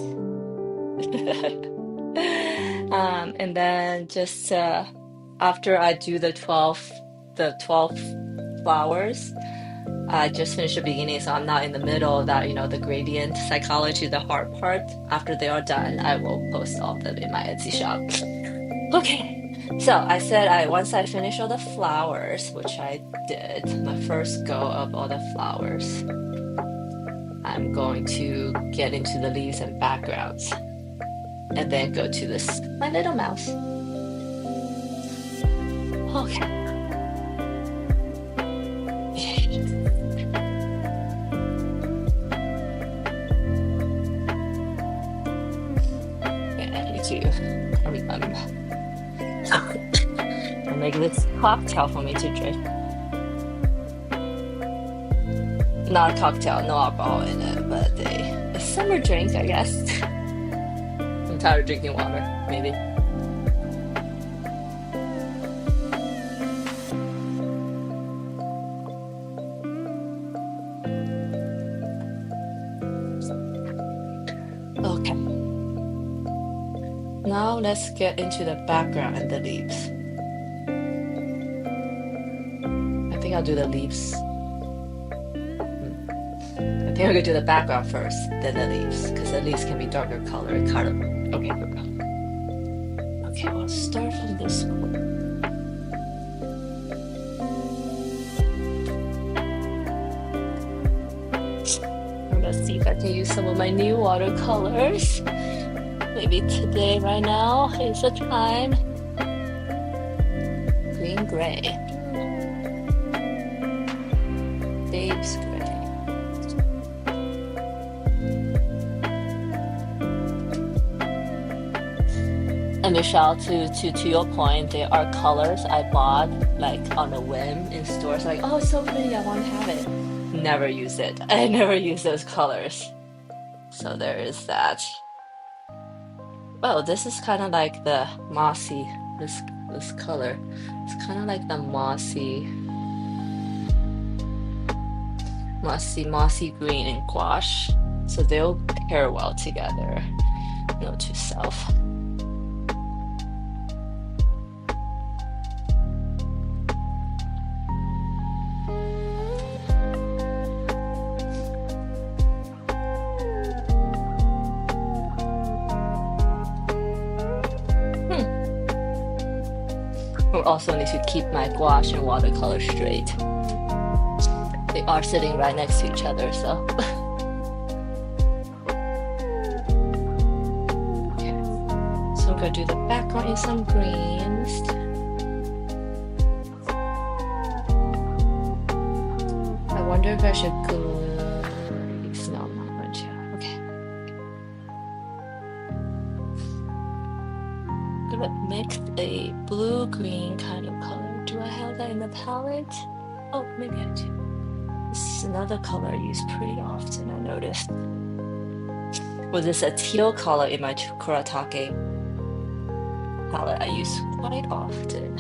And then just after I do the 12 flowers, I just finished the beginning, so I'm not in the middle of that, the gradient psychology, the hard part. After they are done, I will post all of them in my Etsy shop. Okay, so I said once I finish all the flowers, which I did, my first go of all the flowers, I'm going to get into the leaves and backgrounds and then go to this, my little mouse. Okay. I need to remember. I'll make this cocktail for me to drink. Not a cocktail, no alcohol in it, but a summer drink, I guess. I'm tired of drinking water, maybe. Okay. Now let's get into the background and the leaves. I think I'll do the leaves. I think I'm gonna do the background first, then the leaves, because the leaves can be darker color. Okay, here we go. Okay, we'll start from this one. I'm gonna see if I can use some of my new watercolors. Maybe today, right now, is the time. Green gray. Dave's gray. And Michelle, to your point, there are colors I bought like on a whim in stores, like, oh, it's so pretty, I want to have it. Never use it. I never use those colors. So there is that. Oh, this is kind of like the mossy, this color. It's kind of like the mossy green and gouache. So they'll pair well together. Note to self. I also need to keep my gouache and watercolor straight. They are sitting right next to each other, so. Okay. So I'm gonna do the background in some greens. I wonder if I should glue. No, I'm not going to. Okay. I'm gonna mix a blue-green kind of color. Do I have that in the palette? Oh, maybe I do. This is another color I use pretty often, I noticed. Well, this a teal color in my Kuratake palette I use quite often.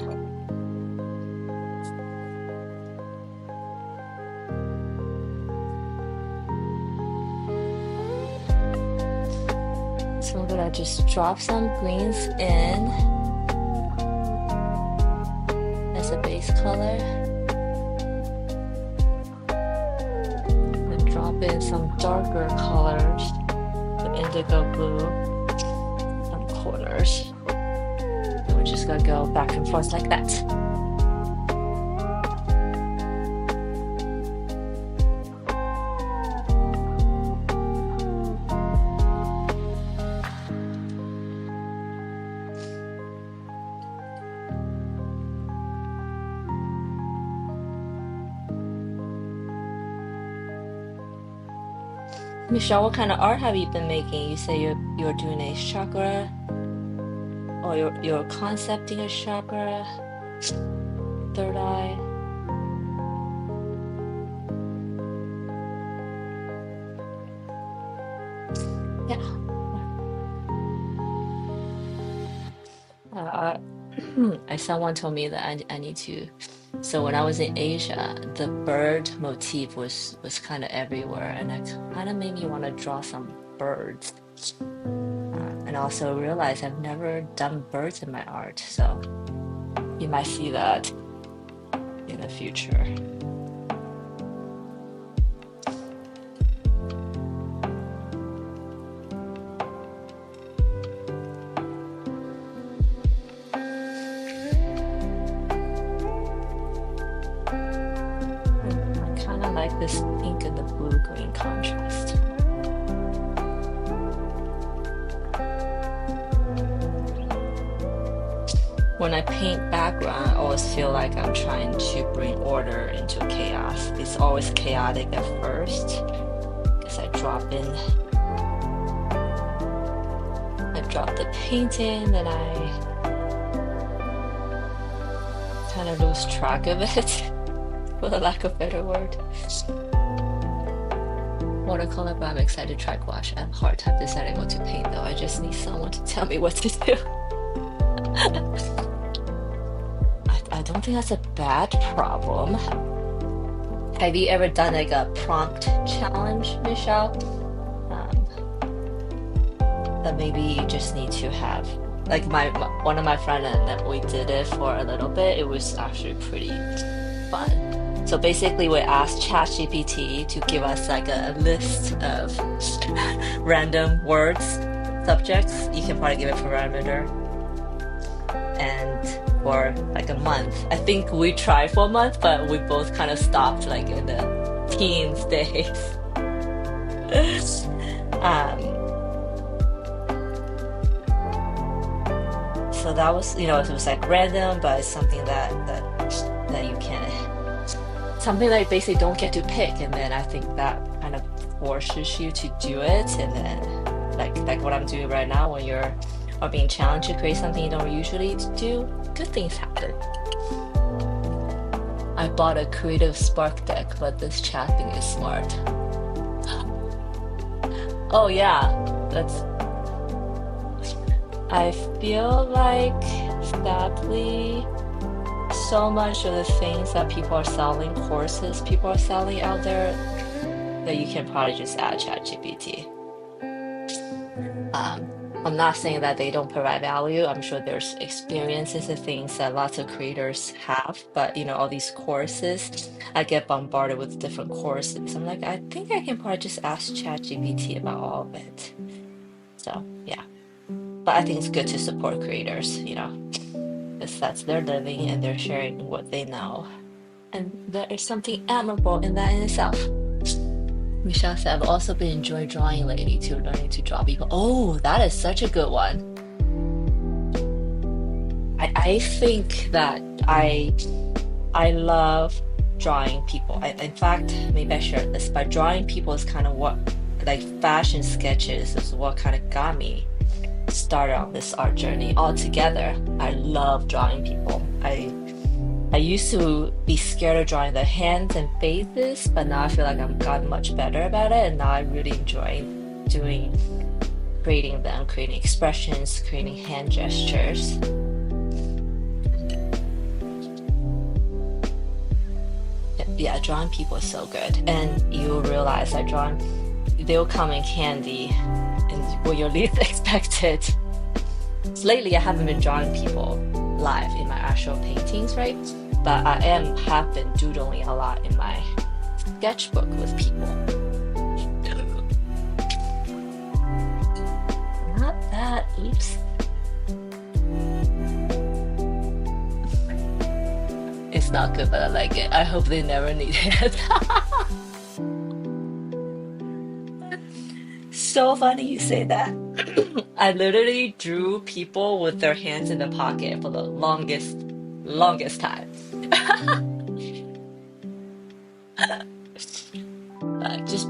So I'm gonna just drop some greens in as a base color. And drop in some darker colors, some indigo blue, some corners. And we're just gonna go back and forth like that. Michelle, what kind of art have you been making? You say you're doing a chakra, or you're concepting a chakra, third eye. Yeah. Someone told me that I need to. So when I was in Asia, the bird motif was kind of everywhere, and it kind of made me want to draw some birds. And also realize I've never done birds in my art, so you might see that in the future. I kind of like this pink and the blue-green contrast. When I paint background, I always feel like I'm trying to bring order into chaos. It's always chaotic at first, because I drop the paint in, then I kind of lose track of it, for the lack of a better word. Watercolor, but I'm excited to try gouache. I have a hard time deciding what to paint though. I just need someone to tell me what to do. I don't think that's a bad problem. Have you ever done like a prompt challenge, Michelle? That maybe you just need to have, like one of my friends, that we did it for a little bit. It was actually pretty fun. So basically we asked ChatGPT to give us like a list of random words, subjects. You can probably give it parameter. And for like a month. I think we tried for a month, but we both kind of stopped like in the teens days. So that was, it was like random, but it's something that you can, something that you basically don't get to pick, and then I think that kind of forces you to do it, and then like what I'm doing right now, when you're being challenged to create something you don't usually do, good things happen. I bought a creative spark deck, but this chat thing is smart. Oh yeah, I feel like sadly so much of the things that people are selling, courses people are selling out there, that you can probably just add ChatGPT. I'm not saying that they don't provide value. I'm sure there's experiences and things that lots of creators have, but all these courses, I get bombarded with different courses. I'm like, I think I can probably just ask ChatGPT about all of it. So yeah, but I think it's good to support creators, because because that's their living and they're sharing what they know. And there is something admirable in that in itself. Michelle said, I've also been enjoying drawing lately too, learning to draw people. Oh, that is such a good one. I think that I love drawing people. In fact, maybe I shared this, but drawing people is kind of what, like fashion sketches is what kind of got me started on this art journey altogether. I love drawing people. I used to be scared of drawing the hands and faces, but now I feel like I've gotten much better about it, and now I really enjoy creating them, creating expressions, creating hand gestures. Yeah, drawing people is so good, and you'll realize that they'll come in handy and when you're least expected. So lately, I haven't been drawing people live in my actual paintings, right? But I have been doodling a lot in my sketchbook with people. Not that, oops. It's not good, but I like it. I hope they never need it. So funny you say that. I literally drew people with their hands in the pocket for the longest time.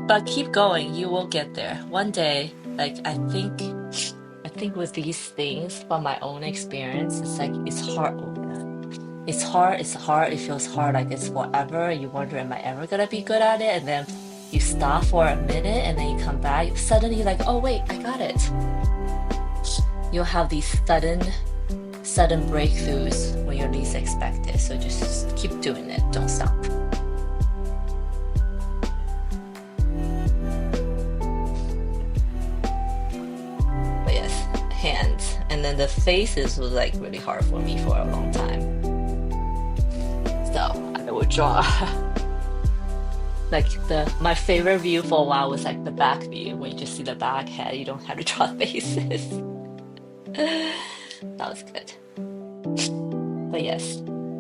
But keep going. You will get there one day. Like I think with these things, from my own experience, it's like it's hard. It's hard. It feels hard. Like it's forever. You wonder, am I ever gonna be good at it? And then you stop for a minute, and then you come back. Suddenly, you're like, oh wait, I got it. You'll have these sudden breakthroughs when you're least expected. So just keep doing it. Don't stop. But yes, hands. And then the faces was like really hard for me for a long time. So I would draw. Like my favorite view for a while was like the back view, when you just see the back head, you don't have to draw faces. That was good. But yes,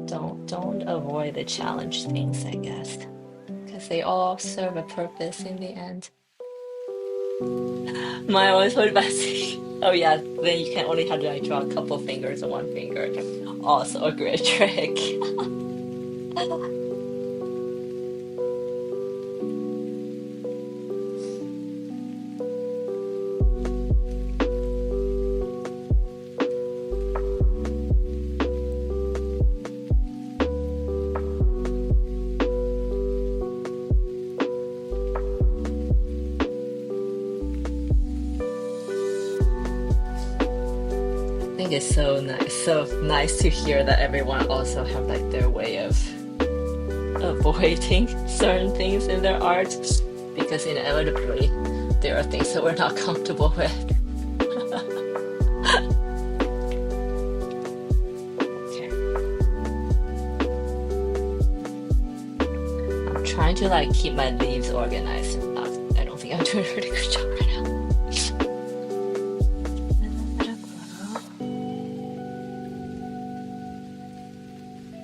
don't avoid the challenge things, I guess, because they all serve a purpose in the end. My always hold back. Oh yeah, then you can only have to like draw a couple fingers or one finger. Also a great trick. I think it's so nice to hear that everyone also have like their way of avoiding certain things in their art, because inevitably there are things that we're not comfortable with. Okay. I'm trying to like keep my leaves organized. I don't think I'm doing a really good job right now.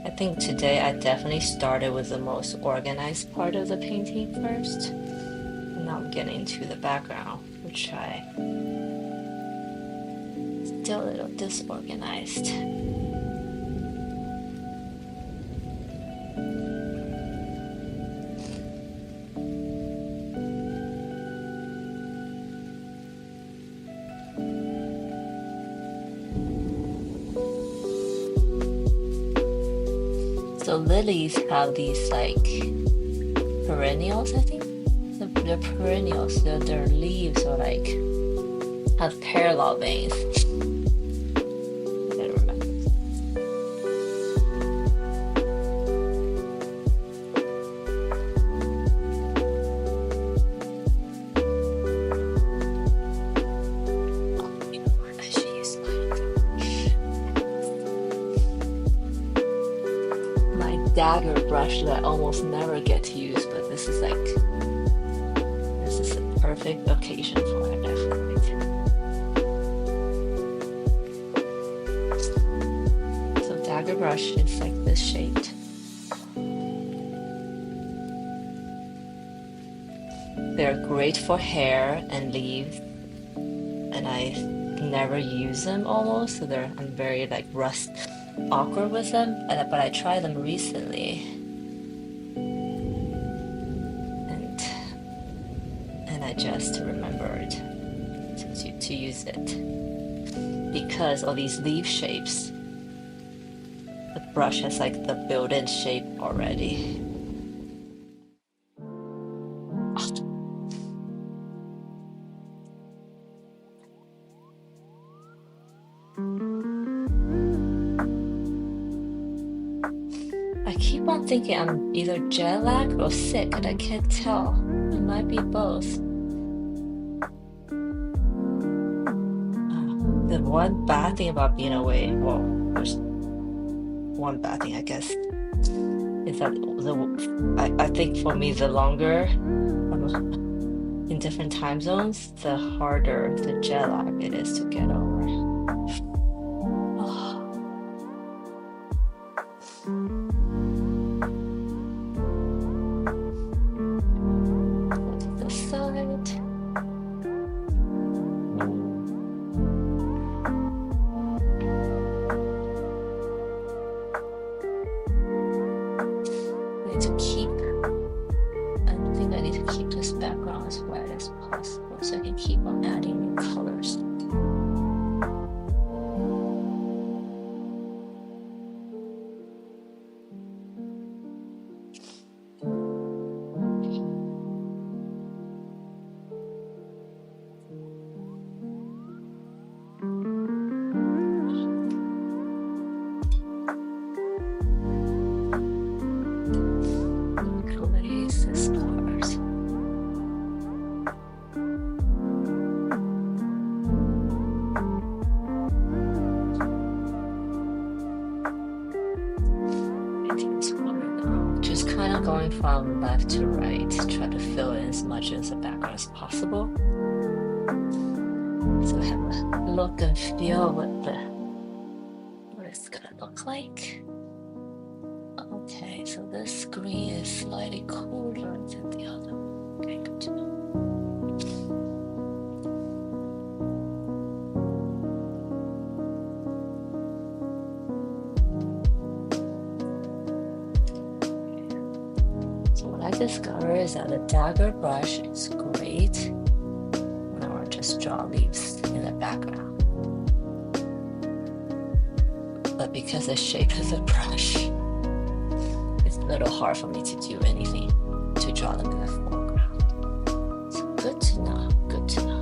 I think today I definitely started with the most organized part of the painting first, and now I'm getting to the background, which I still a little disorganized. So lilies have these like perennials, I think. They're perennials. Their leaves are like have parallel veins. I don't remember. Oh, you know what? I should use my dagger brush that I almost never get to use, but this is a perfect occasion for it, I feel like. So dagger brush is like this shaped. They're great for hair and leaves, and I never use them almost, so I'm very like awkward with them. But I tried them recently, and I just remembered to use it because all these leaf shapes. The brush has like the built-in shape already. I keep on thinking I'm either jet lagged or sick, and I can't tell. It might be both. The one bad thing about being away, well, there's one bad thing, I guess, is that I think for me, the longer I'm in different time zones, the harder the jet lag it is to get over. Going from left to right, try to fill in as much as the background as possible. So I have a look and feel what it's gonna look like. Okay, so this green is slightly cooler than the other one. Okay, good to know. Discover is that the dagger brush is great when I want to just draw leaves in the background. But because the shape of the brush, it's a little hard for me to do anything to draw them in the foreground. So good to know, good to know.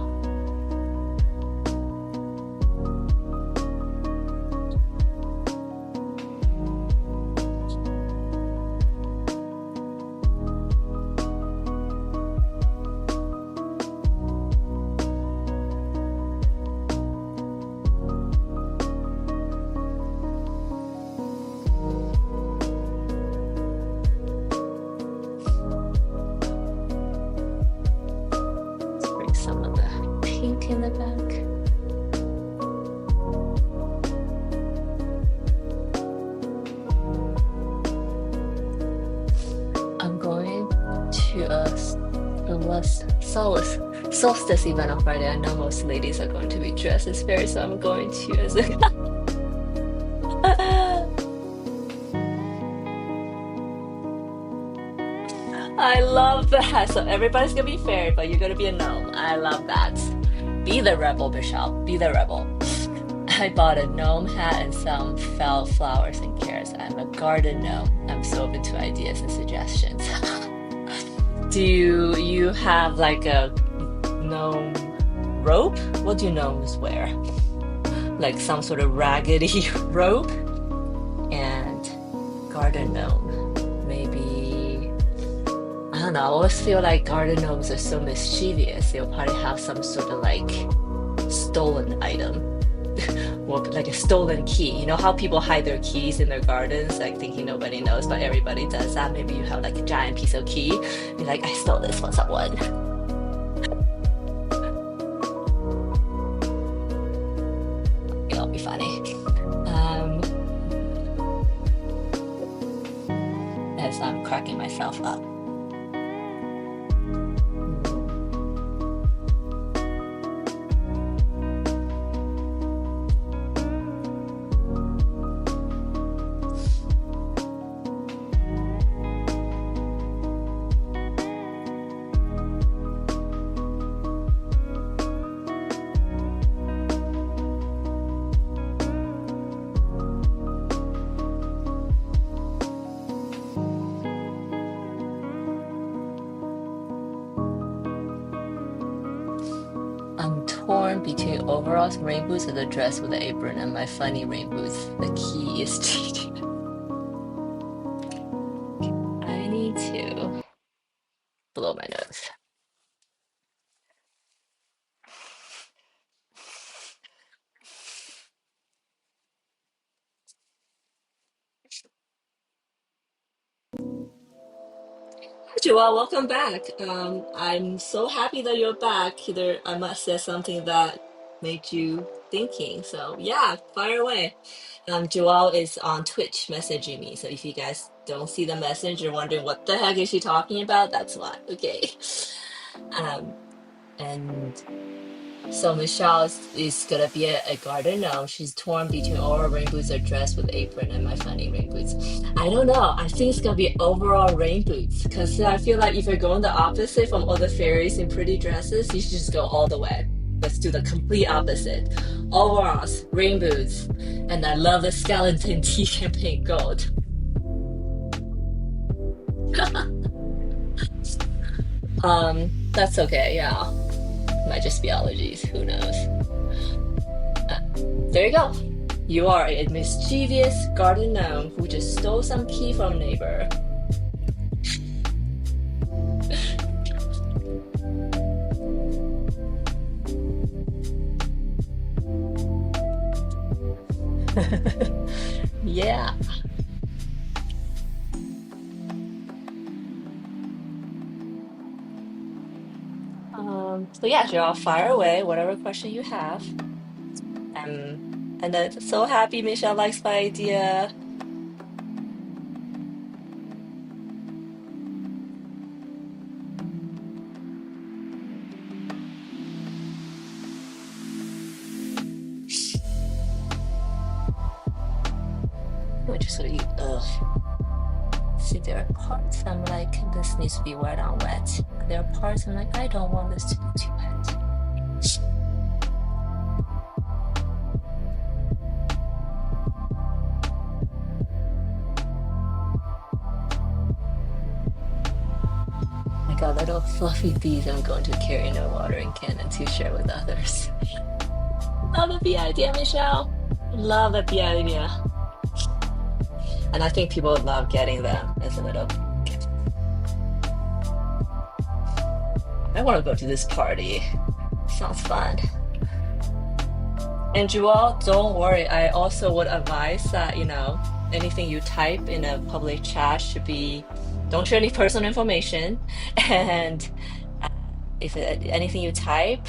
In the back. I'm going to a solstice event on Friday. I know most ladies are going to be dressed as fairies, so I'm going to as a I love that. So everybody's gonna be fairy, but you're gonna be a gnome. I love that. Be the rebel, Michelle. Be the rebel. I bought a gnome hat and some felt flowers and carrots. I'm a garden gnome. I'm so open to ideas and suggestions. Do you have like a gnome rope? What do gnomes wear? Like some sort of raggedy rope? And garden gnome. Maybe, I don't know, I always feel like garden gnomes are so mischievous. They'll probably have some sort of like stolen item. Or like a stolen key. You know how people hide their keys in their gardens, like thinking nobody knows, but everybody does that. Maybe you have like a giant piece of key. You're like, I stole this from someone. It'll be funny. as I'm cracking myself up. I'm torn between overalls, rain boots, and the dress with the apron, and my funny rain boots. The key is cheating. I need to blow my nose. Joelle, welcome back. I'm so happy that you're back. There, I must say something that made you thinking. So yeah, fire away. Joelle is on Twitch messaging me. So if you guys don't see the message, you're wondering what the heck is she talking about, that's why. Okay. Um, and so Michelle is gonna be a garden gnome. She's torn between overall rain boots, a dress with apron, and my funny rain boots. I don't know. I think it's gonna be overall rain boots because I feel like if you're going the opposite from all the fairies in pretty dresses, you should just go all the way. Let's do the complete opposite. Overalls, rain boots, and I love the skeleton tea champagne gold. That's okay. Yeah, might just be allergies. Who knows? There you go. You are a mischievous garden gnome who just stole some key from neighbor. Yeah. So yeah, Joel, fire away whatever question you have. And I'm so happy Michelle likes my idea. I just sort of, see, there are parts I'm like, this needs to be wet on wet. There are parts I'm like, I don't want this to be too wet. I got little fluffy bees I'm going to carry in a watering can and to share with others. Love the bee idea, Michelle. Love the bee idea. And I think people love getting them as a little gift. I want to go to this party. Sounds fun. And Joelle, don't worry. I also would advise that, anything you type in a public chat should be, don't share any personal information. And if anything you type,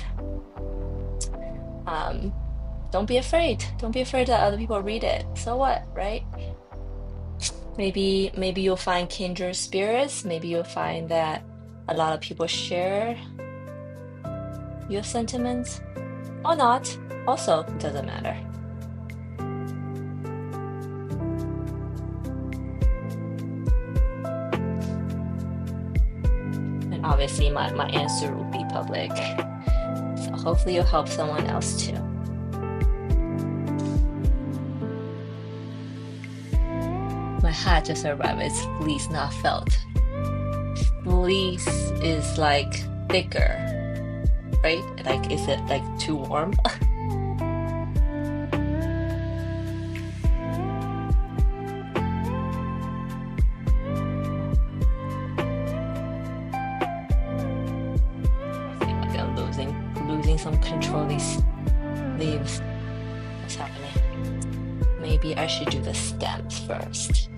don't be afraid. Don't be afraid that other people read it. So what, right? Maybe you'll find kindred spirits. Maybe you'll find that a lot of people share your sentiments or not. Also, it doesn't matter. And obviously my answer will be public. So hopefully you'll help someone else too. My hat just arrived. It's fleece, not felt. Fleece is like thicker, right? Like, is it like too warm? I feel like I'm losing some control these leaves. What's happening? Maybe I should do the stems first.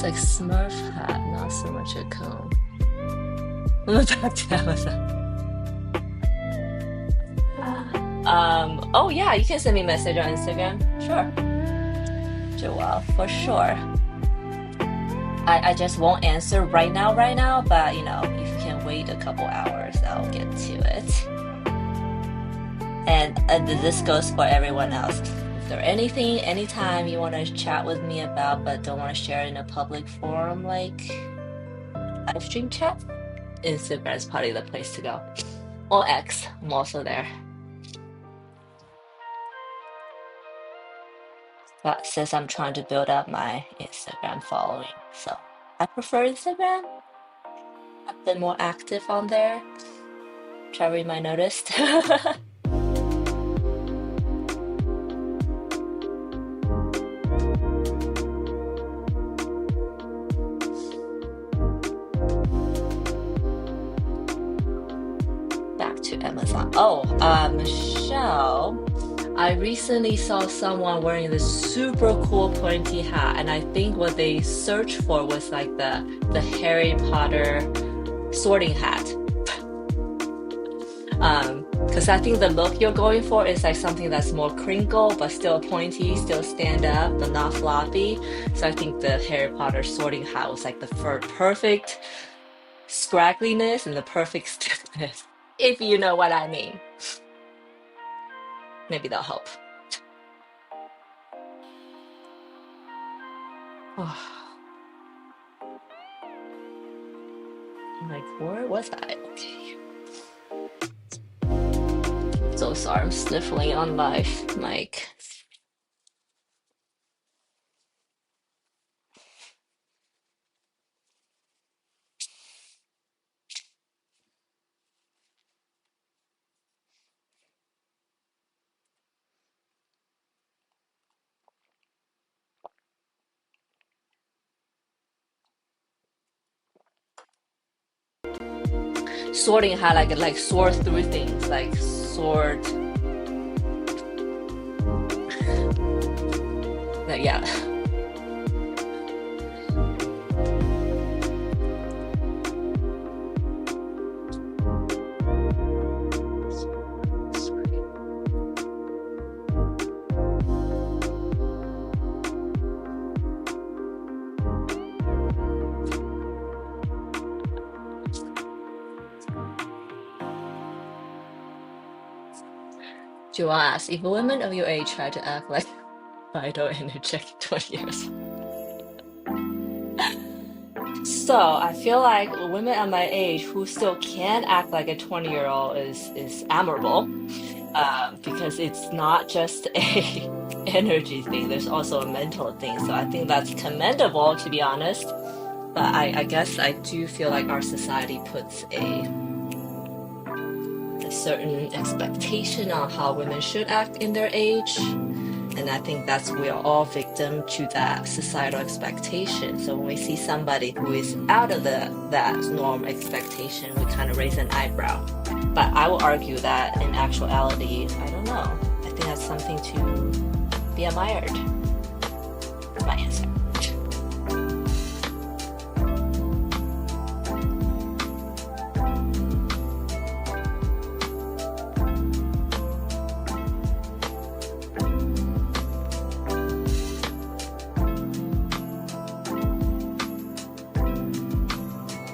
looks like Smurf hat, not so much a cone. Back to Amazon. Oh yeah, you can send me a message on Instagram. Sure. Joelle, for sure. I just won't answer right now, but you know, if you can wait a couple hours, I'll get to it. And this goes for everyone else. If there anything, anytime you want to chat with me about, but don't want to share in a public forum like live stream chat, Instagram is probably the place to go. Or X, I'm also there. But since I'm trying to build up my Instagram following, so I prefer Instagram. I've been more active on there. Trevor might noticed. Back to Amazon. Oh, Michelle. I recently saw someone wearing this super cool pointy hat, and I think what they searched for was like the Harry Potter sorting hat. Because I think the look you're going for is like something that's more crinkle, but still pointy, still stand up, but not floppy. So I think the Harry Potter sorting hat was like the perfect scraggliness and the perfect stiffness, if you know what I mean. Maybe that'll help. I'm like, where was I? Okay. So sorry, I'm sniffling on my mic. Sorting how like sort through things, like sort. Like, yeah. Joanne asks, if women of your age try to act like vital energetic 20 years. So I feel like women at my age who still can act like a 20-year-old is admirable, because it's not just a energy thing. There's also a mental thing. So I think that's commendable, to be honest. But I guess I do feel like our society puts a certain expectation on how women should act in their age. And I think that's we are all victim to that societal expectation. So when we see somebody who is out of that norm expectation, we kind of raise an eyebrow. But I will argue that in actuality, I don't know. I think that's something to be admired. That's my answer.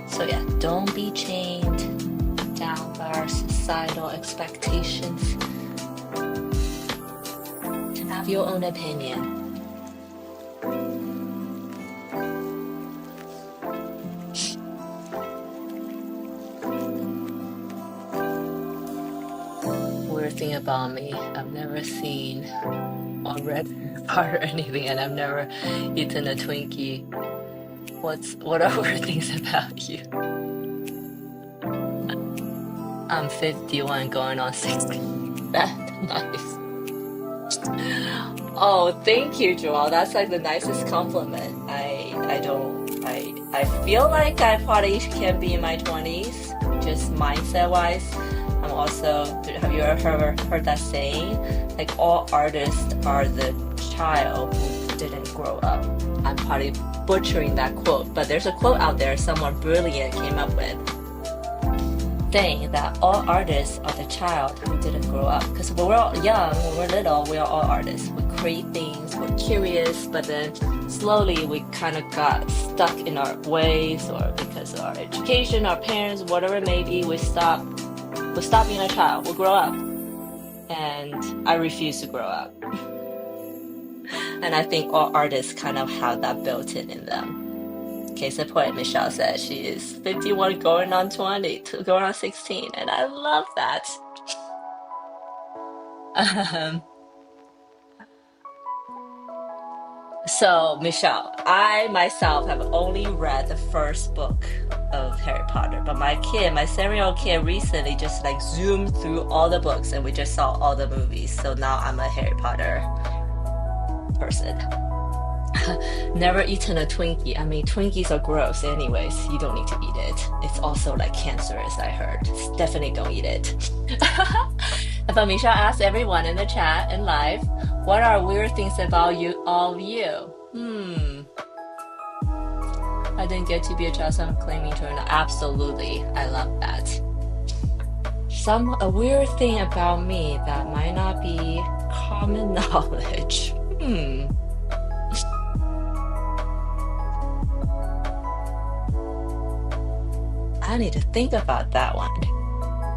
So yeah, don't be chained down by our societal expectations. And have your own opinion. Weird thing about me, I've never seen or read or anything, and I've never eaten a Twinkie. What are weird things about you? I'm 51 going on 60. That's nice. Oh, thank you, Joelle. That's like the nicest compliment. I feel like I probably can be in my 20s, just mindset wise. I'm also, have you ever heard that saying? Like all artists are the child who didn't grow up. I'm probably butchering that quote, but there's a quote out there someone brilliant came up with saying that all artists are the child who didn't grow up. Because when we're all young, when we're little, we are all artists. We create things, we're curious, but then slowly we kind of got stuck in our ways, or because of our education, our parents, whatever it may be, we stop being a child, we grow up. And I refuse to grow up. And I think all artists kind of have that built in them. Case in point, Michelle said she is 51 going on 20, going on 16, and I love that. Um, so, Michelle, I myself have only read the first book of Harry Potter, but my 7-year-old kid recently just like zoomed through all the books and we just saw all the movies. So now I'm a Harry Potter person. Never eaten a Twinkie. I mean, Twinkies are gross anyways. You don't need to eat it. It's also like cancerous, I heard. Definitely don't eat it. But Misha asked everyone in the chat and live, what are weird things about you, all of you? I didn't get to be a child, so I'm claiming to know. Absolutely. I love that. A weird thing about me that might not be common knowledge. I need to think about that one.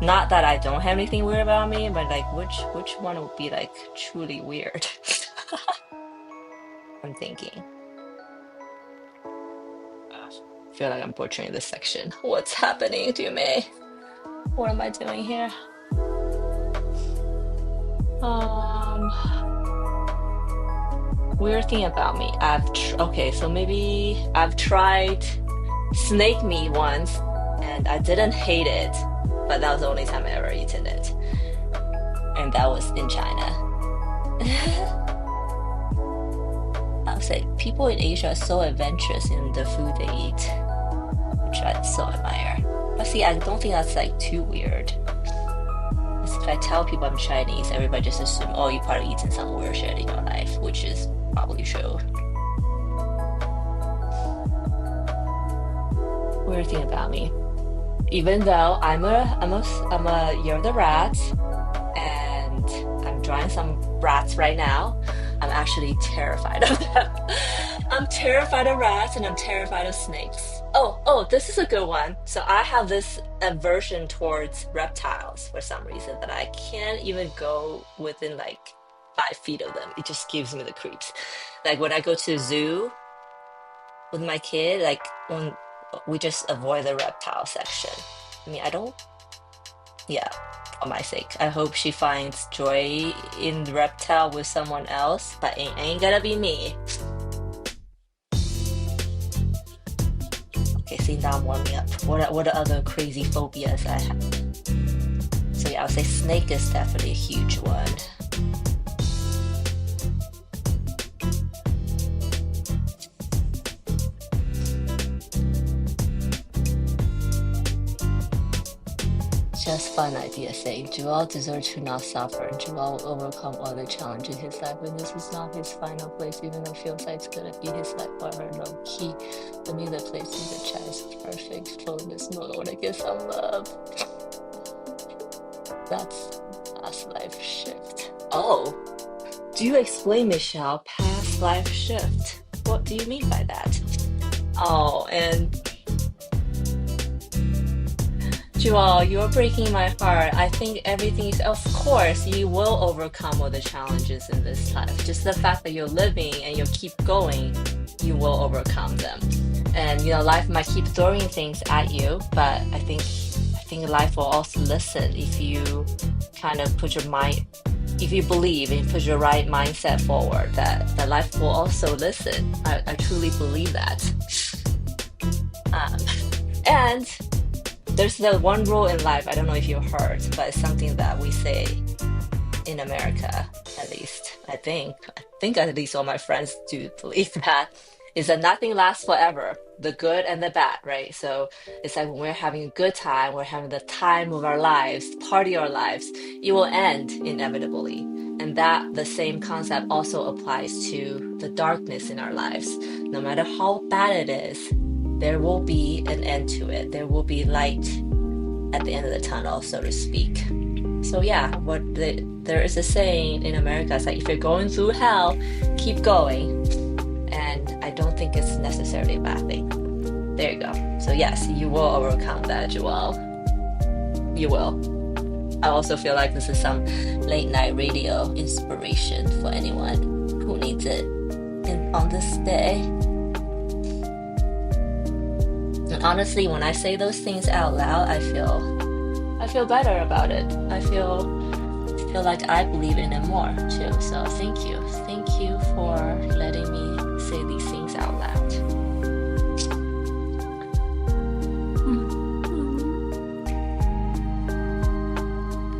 Not that I don't have anything weird about me, but like which one would be like truly weird? I'm thinking. I feel like I'm butchering this section. What's happening to me? What am I doing here? Um, Weird thing about me. Okay, so maybe I've tried snake meat once and I didn't hate it, but that was the only time I ever eaten it. And that was in China. I would say people in Asia are so adventurous in the food they eat, which I so admire. But see, I don't think that's like too weird. If I tell people I'm Chinese, everybody just assume, oh, you probably eaten some weird shit in your life, which is probably true. Weird thing about me. Even though I'm a year of the rat, and I'm drawing some rats right now, I'm actually terrified of them. I'm terrified of rats and I'm terrified of snakes. Oh, this is a good one. So I have this aversion towards reptiles for some reason that I can't even go within like 5 feet of them. It just gives me the creeps. Like when I go to the zoo with my kid, like when we just avoid the reptile section. I mean, I don't, yeah, for my sake. I hope she finds joy in the reptile with someone else, but it ain't gonna be me. Okay, see, now I'm warming up. What are other crazy phobias I have? So yeah, I would say snake is definitely a huge one. Just fun idea saying Joel deserves to not suffer. Joel will overcome all the challenges in his life, and this is not his final place, even though it feels like it's gonna be his life forever. No key. For me, the place in the chat is perfect. Flowing this mode, I wanna give some love. That's past life shift. Oh, do you explain, Michelle, past life shift? What do you mean by that? Oh, and Joel, you're breaking my heart. I think everything is, of course, you will overcome all the challenges in this life. Just the fact that you're living and you keep going, you will overcome them. And life might keep throwing things at you, but I think life will also listen if you kind of put your mind, if you believe and put your right mindset forward, that life will also listen. I truly believe that. And there's the one rule in life, I don't know if you heard, but it's something that we say in America, at least. I think at least all my friends do believe that, is that nothing lasts forever, the good and the bad, right? So it's like when we're having a good time, we're having the time of our lives, party of our lives, it will end inevitably. And that the same concept also applies to the darkness in our lives. No matter how bad it is, there will be an end to it. There will be light at the end of the tunnel, so to speak. So yeah, there is a saying in America, it's like if you're going through hell, keep going. And I don't think it's necessarily a bad thing. There you go. So yes, you will overcome that, Joelle. You will. I also feel like this is some late night radio inspiration for anyone who needs it on this day. And honestly, when I say those things out loud, I feel better about it. I feel like I believe in it more too. So thank you. Thank you for letting me say these things out loud.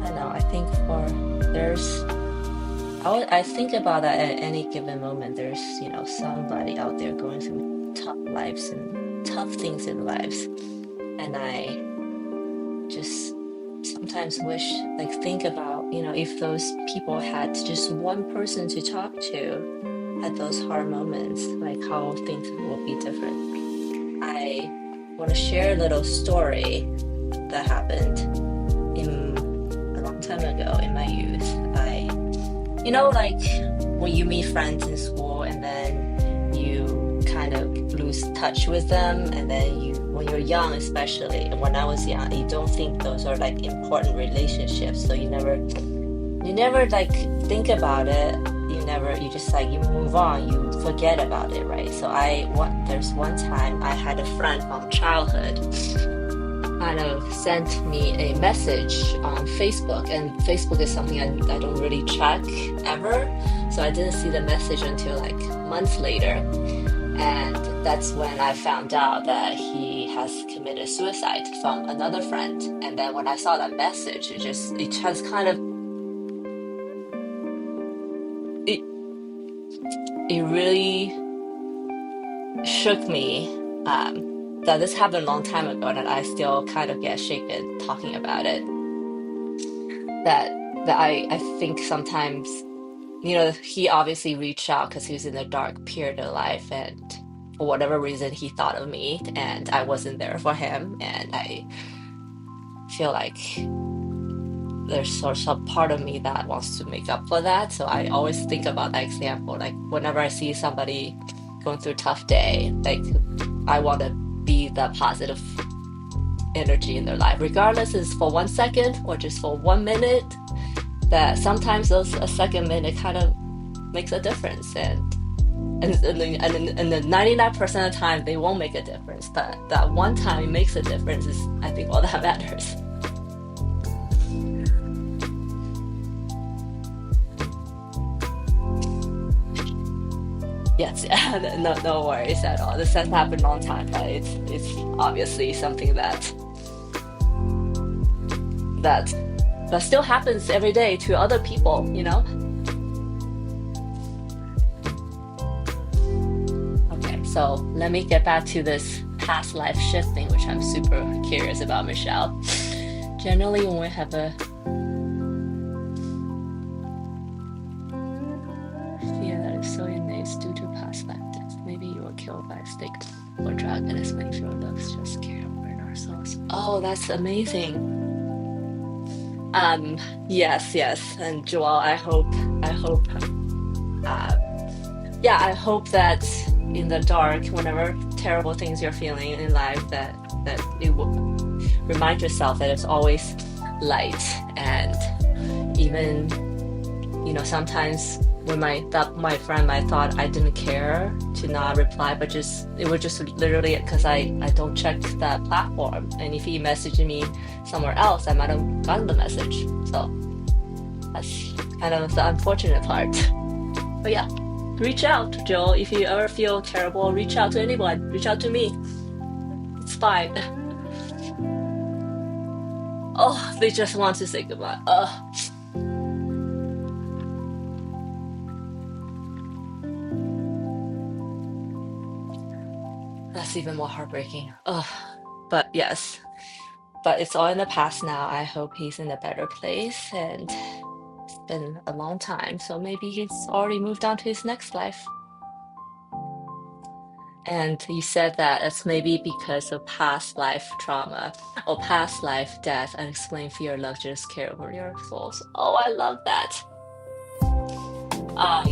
I know, I think I think about that at any given moment. There's, somebody out there going through tough lives and tough things in lives. And I just sometimes think about, if those people had just one person to talk to at those hard moments, like how things will be different. I want to share a little story that happened a long time ago in my youth. Like when you meet friends in school and then you kind of lose touch with them, and then when you're young, especially when I was young, you don't think those are like important relationships, so you never like think about it. You just like, you move on, you forget about it, right? So there's one time I had a friend from childhood kind of sent me a message on Facebook, and Facebook is something I don't really check ever, so I didn't see the message until like months later. And that's when I found out that he has committed suicide from another friend. And then when I saw that message, it has kind of, it really shook me that this happened a long time ago, and I still kind of get shaken talking about it. That I think sometimes, he obviously reached out because he was in a dark period of life, and for whatever reason he thought of me, and I wasn't there for him. And I feel like there's sort of part of me that wants to make up for that. So I always think about that example, like whenever I see somebody going through a tough day, like I want to be the positive energy in their life, regardless it's for 1 second or just for 1 minute. That sometimes a second minute kind of makes a difference, and the 99% of the time they won't make a difference, but that one time it makes a difference is, I think, all that matters. Yes, yeah, no worries at all. This has happened a long time, but it's obviously something that still happens every day to other people, Okay, so let me get back to this past life shifting, which I'm super curious about, Michelle. Generally, when we have a fear that is so innate due to past life death, maybe you were killed by a snake or dragon, as many feel loves just care in ourselves. Oh, that's amazing. Yes, and Joelle, I hope, I hope that in the dark, whenever terrible things you're feeling in life, that it will remind yourself that it's always light. And even, sometimes when my friend might thought I didn't care to not reply, but it was just literally because I don't check that platform, and if he messaged me somewhere else, I might have gotten the message. So that's kind of the unfortunate part. But yeah, reach out, Joel. If you ever feel terrible, reach out to anyone. Reach out to me. It's fine. Oh, they just want to say goodbye. That's even more heartbreaking. But yes, but it's all in the past now. I hope he's in a better place, and It's been a long time, so maybe he's already moved on to his next life. And you said that it's maybe because of past life trauma or past life death, unexplained fear, love just care over your souls. Oh, I love that. Um,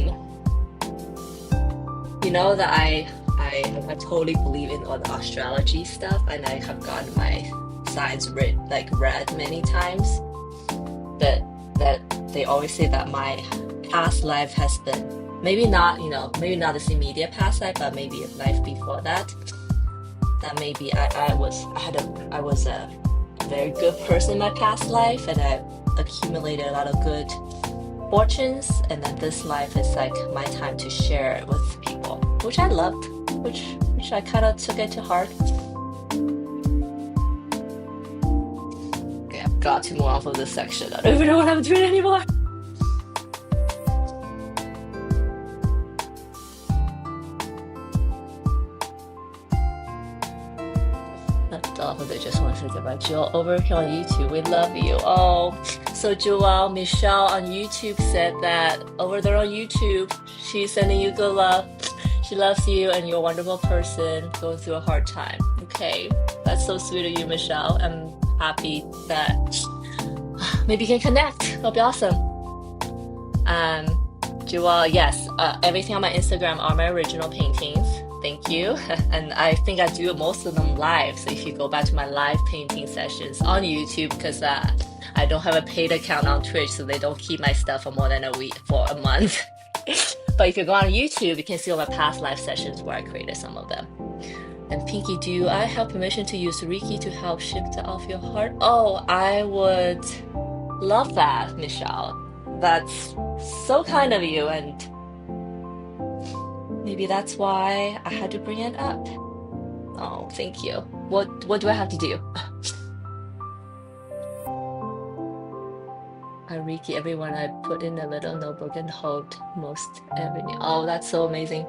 you know that I totally believe in all the astrology stuff, and I have gotten my signs read many times. That they always say that my past life has been maybe not this immediate past life, but maybe a life before that. That maybe I was a very good person in my past life, and I accumulated a lot of good fortunes, and then this life is like my time to share it with people, which I loved, which I kind of took it to heart. Okay, I've got to move off of this section. I don't even know what I'm doing anymore. They just want to say about Joel over here on YouTube. We love you. Oh, so Joelle, Michelle on YouTube said that over there on YouTube, she's sending you good love. She loves you and you're a wonderful person going through a hard time. Okay, that's so sweet of you, Michelle. I'm happy that maybe you can connect. That'll be awesome. Joelle, yes, everything on my Instagram are my original paintings. Thank you. And I think I do most of them live. So if you go back to my live painting sessions on YouTube, because I don't have a paid account on Twitch, so they don't keep my stuff for more than a week, for a month. But if you go on YouTube, you can see all my past live sessions where I created some of them. And Pinky, do I have permission to use Reiki to help shift off your heart? Oh, I would love that, Michelle. That's so kind of you, and maybe that's why I had to bring it up. Oh, thank you. What do I have to do? I Reiki everyone. I put in a little notebook and hold most everything. Oh, that's so amazing.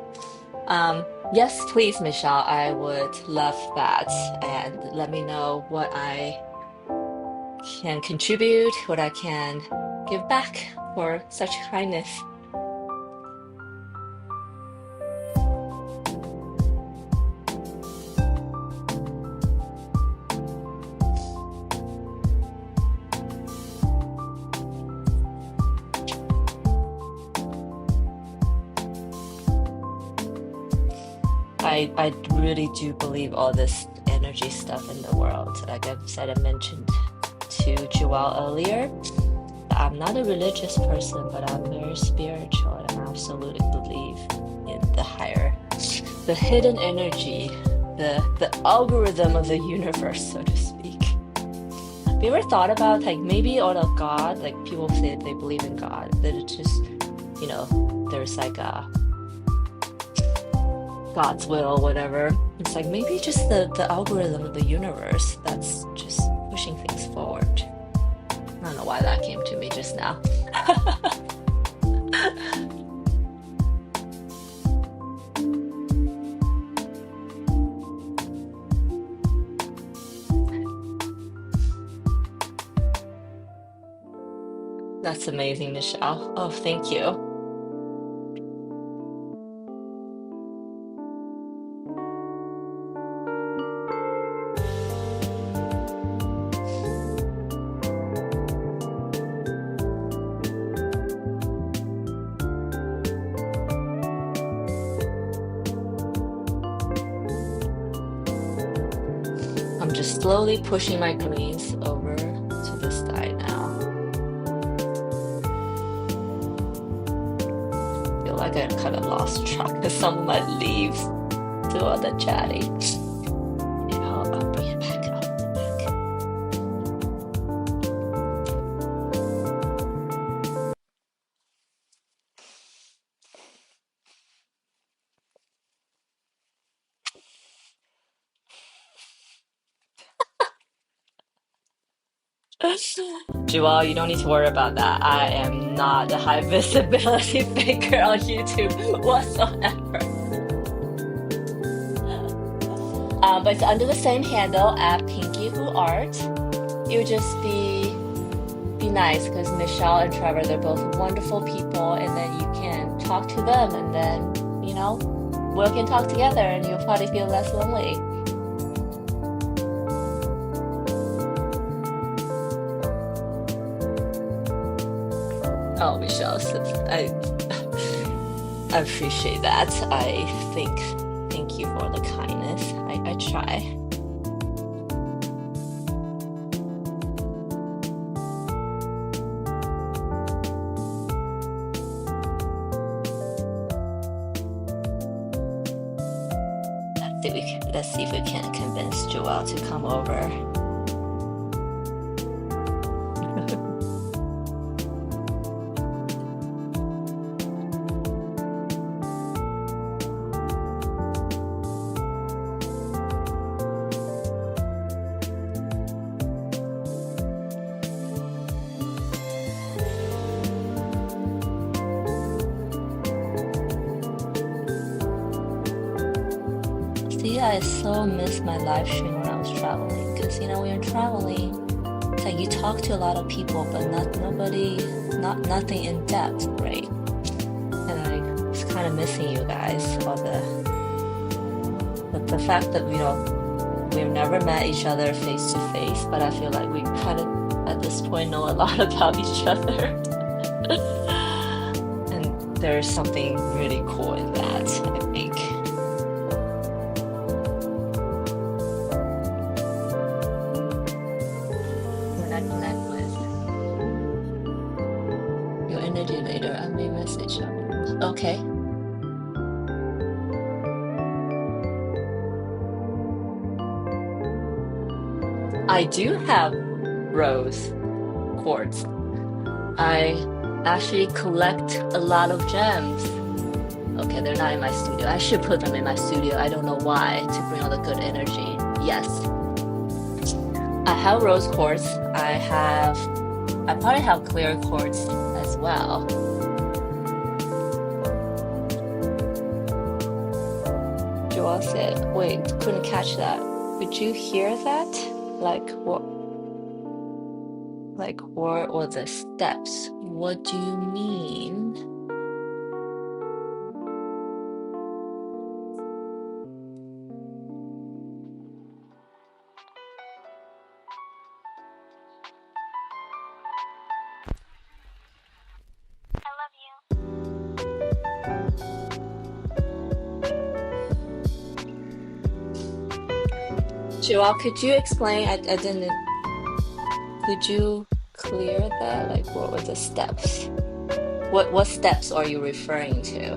Yes, please, Michelle. I would love that. And let me know what I can contribute, what I can give back for such kindness. I really do believe all this energy stuff in the world. Like I said, I mentioned to Joelle earlier, I'm not a religious person, but I'm very spiritual, and I absolutely believe in the hidden energy, the algorithm of the universe, so to speak. Have you ever thought about like maybe all of God, like people say they believe in God, that it's just, there's like a God's will, whatever. It's like maybe just the algorithm of the universe that's just pushing things forward. I don't know why that came to me just now. That's amazing, Michelle. Oh, thank you. I'm just slowly pushing my greens over to this side now. I feel like I kind of lost track of some of my leaves to all the chatting. I'll bring it back up. Joelle, you don't need to worry about that. I am not a high visibility figure on YouTube whatsoever. But it's under the same handle at PinkyhootArt. You just be be nice because Michelle and Trevor, they're both wonderful people, and then you can talk to them, and then, we can talk together, and you'll probably feel less lonely. Oh, Michelle, I appreciate that. Thank you for the kindness. I try. Let's see if we can convince Joelle to come over. See, I so miss my live stream when I was traveling, because when you're traveling, it's like you talk to a lot of people, but nothing in depth, right? And I was kind of missing you guys, the fact that we've never met each other face to face, but I feel like we kind of at this point know a lot about each other. And there's something really cool in that, I think. When I connect with your energy later, I may message you. Okay. I do have rose quartz. I actually collect a lot of gems. Okay, they're not in my studio. I should put them in my studio. I don't know why, to bring all the good energy. Yes. I have rose quartz. I probably have clear quartz as well. Joelle said, wait, couldn't catch that. Could you hear that? Like what were the steps? What do you mean? I love you. Joelle, could you explain? I didn't. Could you clear that? Like, what were the steps? What steps are you referring to?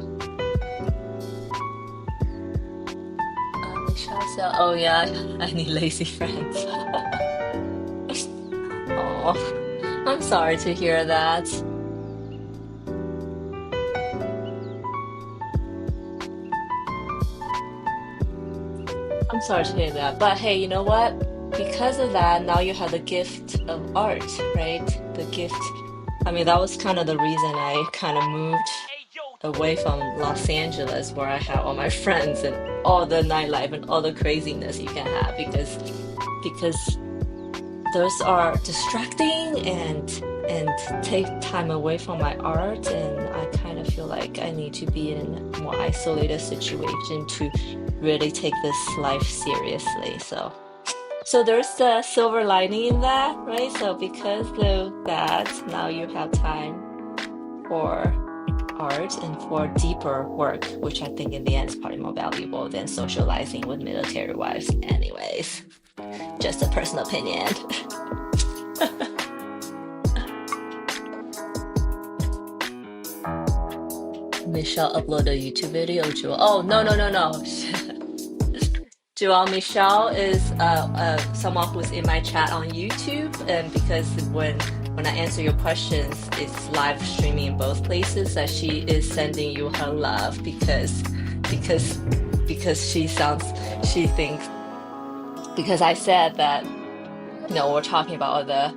Michelle said, "Oh yeah, I need lazy friends." Oh, I'm sorry to hear that. I'm sorry to hear that. But hey, you know what? Because of that, now you have the gift of art, right? The gift. I mean, that was kind of the reason I kind of moved away from Los Angeles, where I have all my friends and all the nightlife and all the craziness you can have, because those are distracting and take time away from my art, and I kind of feel like I need to be in a more isolated situation to really take this life seriously. So there's the silver lining in that, right? So because of that, now you have time for art and for deeper work, which I think in the end is probably more valuable than socializing with military wives anyways. Just a personal opinion. Michelle uploaded a YouTube video. Joelle. Oh, no. Joelle, Michelle is someone who's in my chat on YouTube, and because when I answer your questions, it's live streaming in both places, that she is sending you her love because she thinks, because I said that, we're talking about all the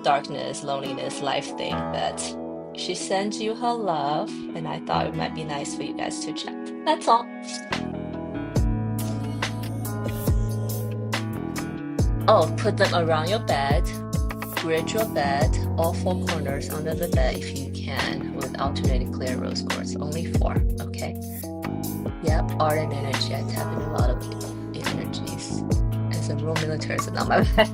darkness, loneliness, life thing, that she sends you her love, and I thought it might be nice for you guys to chat. That's all. Oh, put them around your bed. grid your bed, all four corners under the bed if you can, with alternating clear rose quartz. Only four, okay? Yep, art and energy. I tap in a lot of energies. And some real militaries on my bed.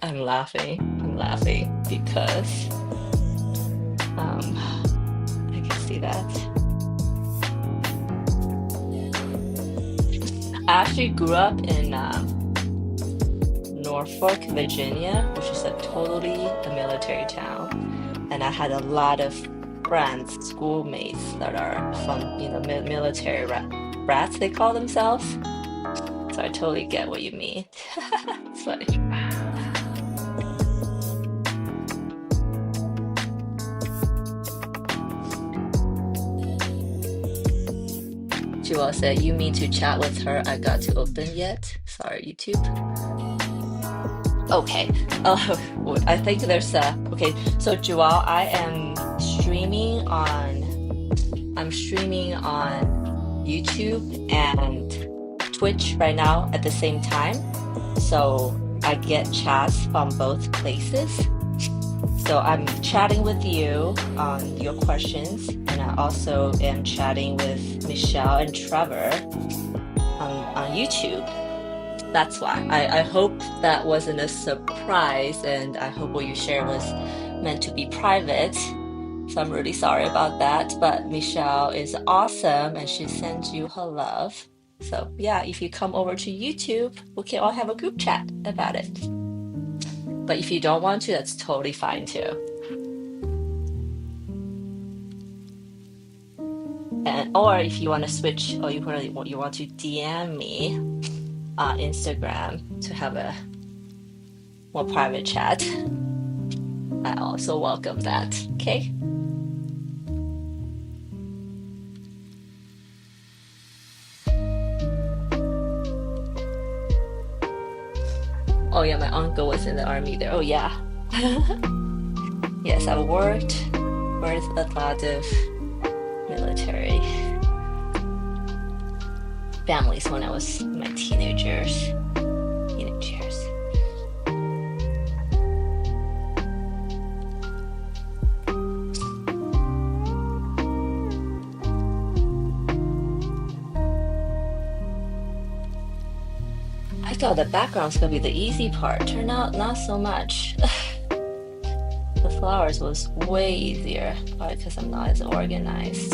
I'm laughing. I'm laughing because I can see that. I actually grew up in Norfolk, Virginia, which is a totally a military town, and I had a lot of friends, schoolmates that are from military brats they call themselves. So I totally get what you mean. It's funny. Jewel said, "You mean to chat with her? I got to open yet? Sorry, YouTube." Okay. I think there's a okay. So Jewel, I'm streaming on YouTube and Twitch right now at the same time. So I get chats from both places. So I'm chatting with you on your questions, and I also am chatting with Michelle and Trevor on YouTube. That's why. I hope that wasn't a surprise, and I hope what you shared was meant to be private. So I'm really sorry about that. But Michelle is awesome, and she sends you her love. So yeah, if you come over to YouTube, we can all have a group chat about it. But if you don't want to, that's totally fine too. Or if you want to switch, or you want to DM me on Instagram to have a more private chat, I also welcome that. Okay. Oh yeah, my uncle was in the army there. Oh yeah. Yes, I worked with a lot of military families when I was in my teenage years. I thought the background's gonna be the easy part. Turned out not so much. The flowers was way easier, probably because I'm not as organized.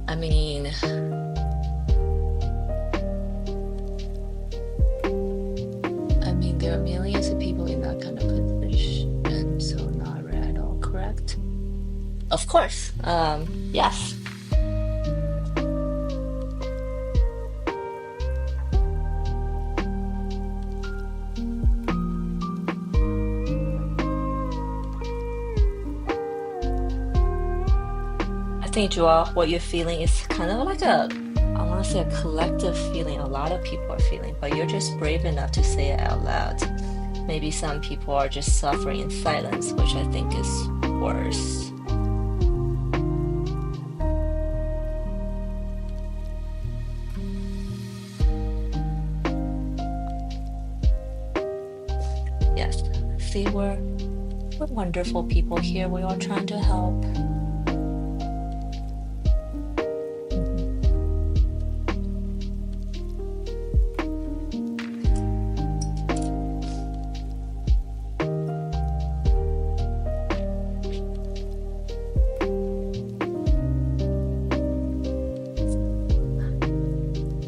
I mean, there are millions of people in that kind of position, so not rare at all, correct? Of course. Yes. I think, Joel, what you're feeling is kind of like I want to say a collective feeling a lot of people are feeling, but you're just brave enough to say it out loud. Maybe some people are just suffering in silence, which I think is worse. Yes. See, we're wonderful people here. We're all trying to help.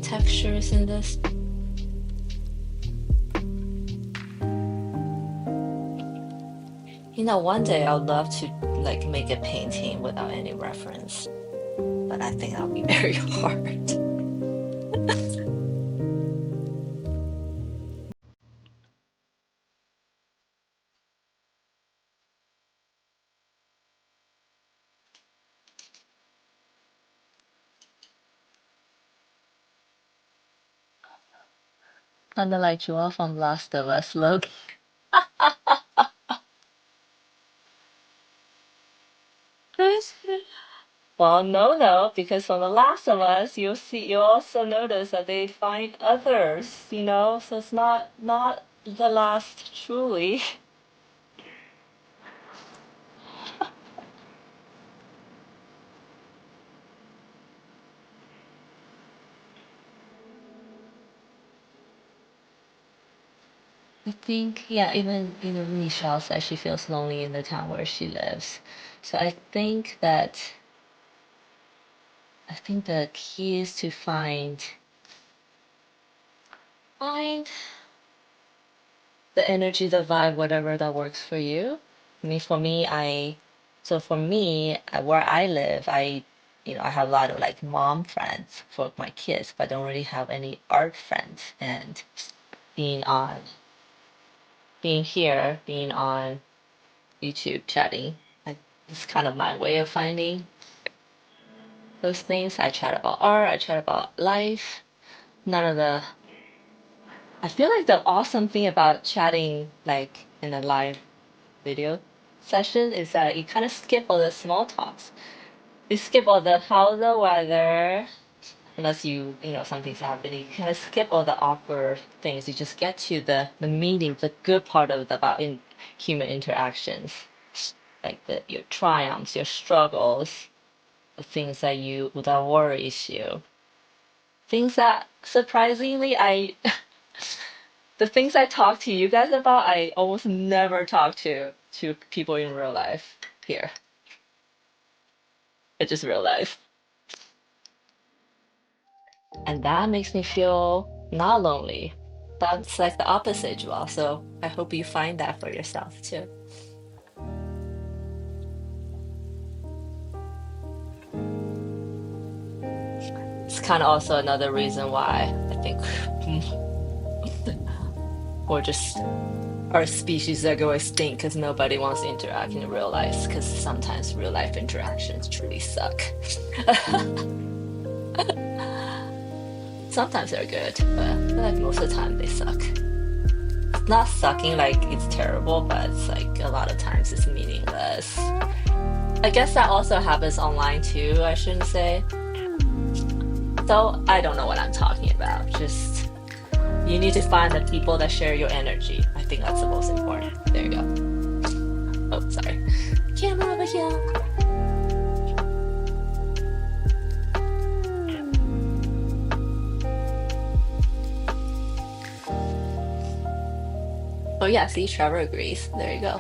Textures in this. One day I would love to like make a painting without any reference, but I think that'll be very hard. Kind of like Joel from Last of Us, look. Well, no, because on The Last of Us, you also notice that they find others, so it's not the last truly. I think, yeah, even Michelle says she feels lonely in the town where she lives. So I think the key is to find the energy, the vibe, whatever that works for you. I mean, for me, where I live, I have a lot of like mom friends for my kids, but I don't really have any art friends. And being on, being here, being on YouTube chatting, it's kind of my way of finding those things. I chat about art, I chat about life. None of the, I feel like the awesome thing about chatting like in a live video session is that you kind of skip all the small talks. You skip all the how's the weather, unless something's happening. You kind of skip all the awkward things. You just get to the meaning, the good part of about in human interactions, like your triumphs, your struggles, the things that worries you, things that surprisingly the things I talk to you guys about, I almost never talk to people in real life here. It's just real life. And that makes me feel not lonely. That's like the opposite, Joelle. So I hope you find that for yourself too. It's kind of also another reason why I think we're just our species are going extinct because nobody wants to interact in real life because sometimes real life interactions truly suck. Sometimes they're good, but I feel like most of the time they suck. Not sucking like it's terrible, but it's like a lot of times it's meaningless. I guess that also happens online too, I shouldn't say. So I don't know what I'm talking about. Just you need to find the people that share your energy. I think that's the most important. There you go. Oh, sorry. Camera over here. Oh yeah, see, Trevor agrees. There you go.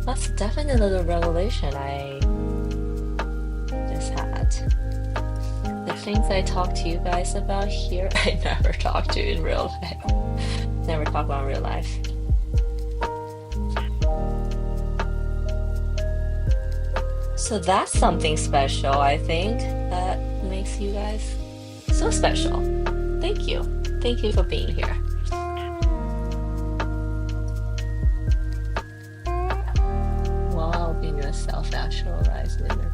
That's definitely the revelation I just had. The things I talk to you guys about here, I never talk to in real life. Never talk about real life. So that's something special, I think, that makes you guys so special. Thank you. Thank you for being here. While being a self-actualized living.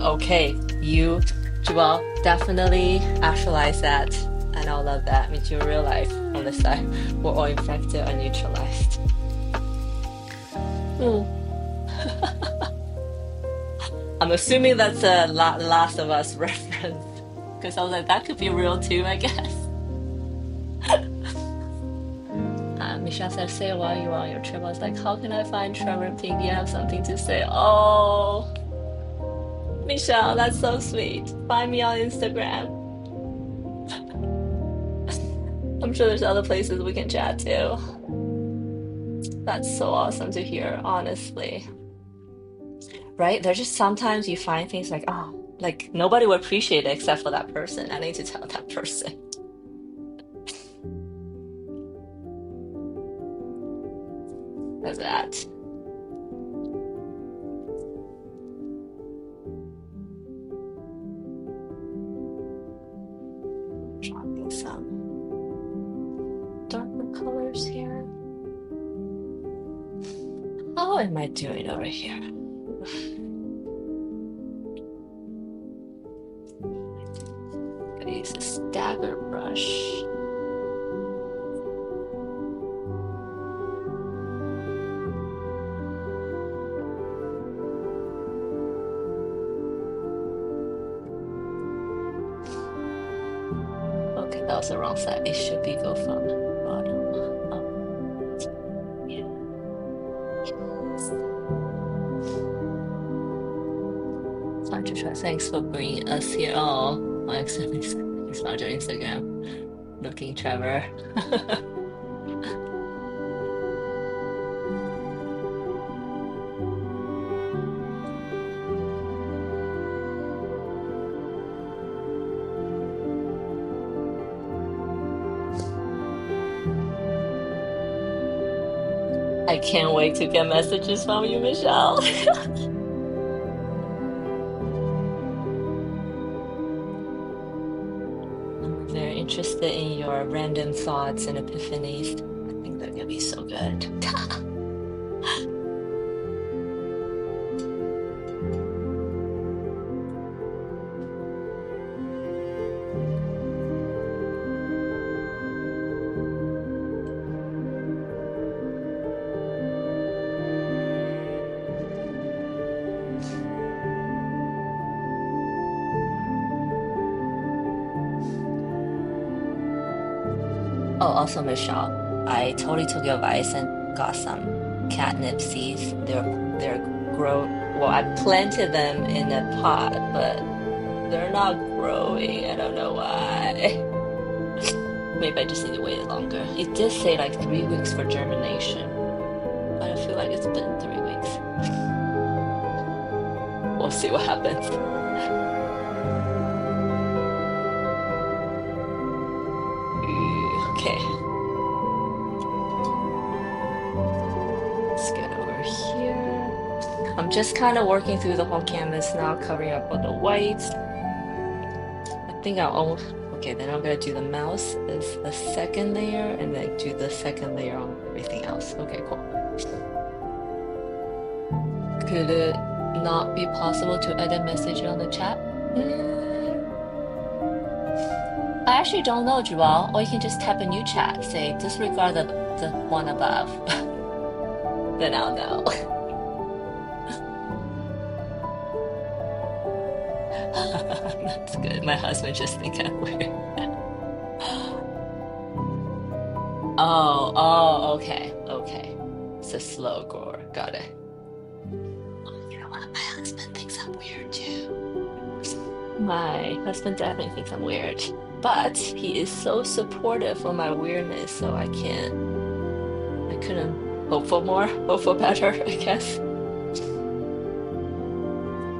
Okay, you, Joelle, definitely actualize that. And I'll love that. Means your real life on this side. We're all infected and neutralized. Hmm. I'm assuming that's a Last of Us reference. Because I was like, that could be real too, I guess. Michelle said, say while you're on your trip. I was like, how can I find Trevor and Pinky? I have something to say. Oh, Michelle, that's so sweet. Find me on Instagram. I'm sure there's other places we can chat too. That's so awesome to hear, honestly. Right? There's just sometimes you find things like, oh, like nobody would appreciate it except for that person. I need to tell that person. There's that. Dropping some darker colors here. How am I doing over here? use a stagger brush. Okay, that was the wrong side. It should be go from bottom up. Yeah. Time to try. Thanks for bringing us here. Oh, my accident is not your Instagram. Looking Trevor. I can't wait to get messages from you, Michelle. I'm very interested in your random thoughts and epiphanies. I think they're gonna be so good. Oh, also, Michelle, I totally took your advice and got some catnip seeds. They're grow. Well, I planted them in a pot, but they're not growing. I don't know why. Maybe I just need to wait longer. It did say like 3 weeks for germination, but I feel like it's been 3 weeks. We'll see what happens. Okay, let's get over here. I'm just kind of working through the whole canvas now, covering up all the whites. I think I'll almost, okay, then I'm gonna do the mouse as the second layer and then do the second layer on everything else. Okay, cool. Could it not be possible to edit message on the chat? I actually don't know, Joel. Or you can just type a new chat, say disregard the one above. Then I'll know. That's good. My husband just think I'm weird. Okay, okay. It's a slow grower. Got it. Oh, you know what? My husband thinks I'm weird too. My husband definitely thinks I'm weird, but he is so supportive of my weirdness, so I couldn't hope for more, hope for better, I guess.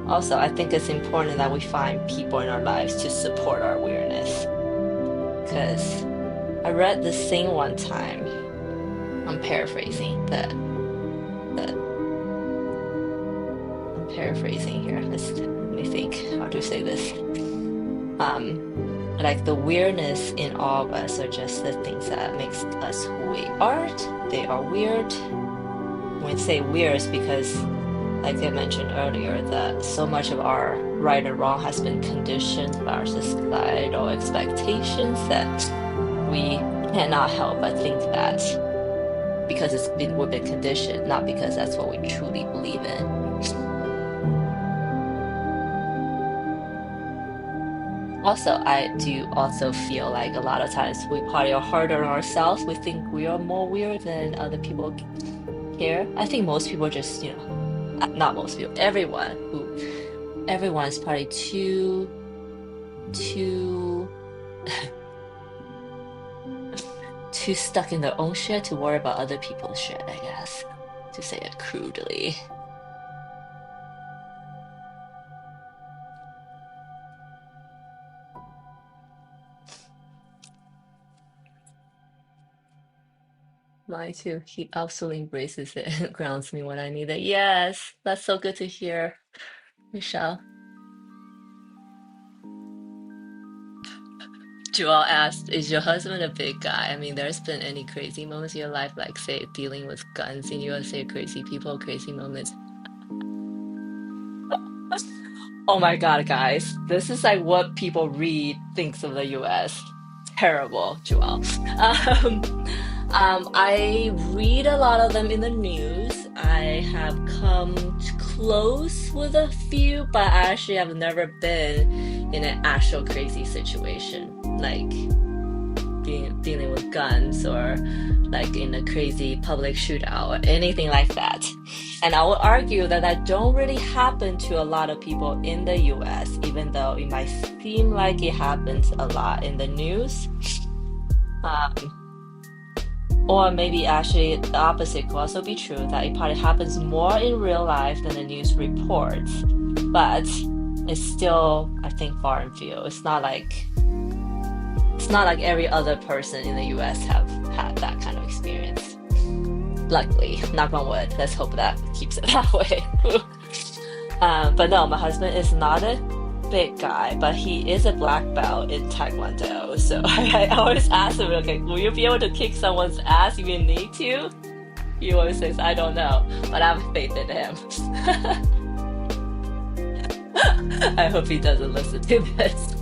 Also, I think it's important that we find people in our lives to support our weirdness. Because I read this thing one time, I'm paraphrasing I'm paraphrasing here. Let me think how to say this. Like the weirdness in all of us are just the things that makes us who we are. They are weird. When I say weird, it's because, like I mentioned earlier, that so much of our right and wrong has been conditioned by our societal expectations that we cannot help but think that because we've been conditioned, not because that's what we truly believe in. Also, I do also feel like a lot of times we party harder on ourselves. We think we are more weird than other people care. I think most people just, not most people, everyone's probably too too stuck in their own shit to worry about other people's shit, I guess, to say it crudely. Mine too. He absolutely embraces it and grounds me when I need it. Yes, that's so good to hear, Michelle. Joel asked, is your husband a big guy? I mean, there's been any crazy moments in your life, like say dealing with guns in USA, crazy people, crazy moments. Oh my God, guys. This is like what people read thinks of the US. Terrible, Joelle. Um, I read a lot of them in the news. I have come close with a few, but I actually have never been in an actual crazy situation, like dealing with guns or like in a crazy public shootout or anything like that. And I would argue that that don't really happen to a lot of people in the US, even though it might seem like it happens a lot in the news. Um, or maybe actually the opposite could also be true, that it probably happens more in real life than the news reports. But it's still, I think, far and few. It's not like every other person in the US have had that kind of experience. Luckily, knock on wood. Let's hope that keeps it that way. But no, my husband is not a big guy, but he is a black belt in Taekwondo. So I always ask him, okay, will you be able to kick someone's ass if you need to? He always says, I don't know, but I have faith in him. I hope he doesn't listen to this.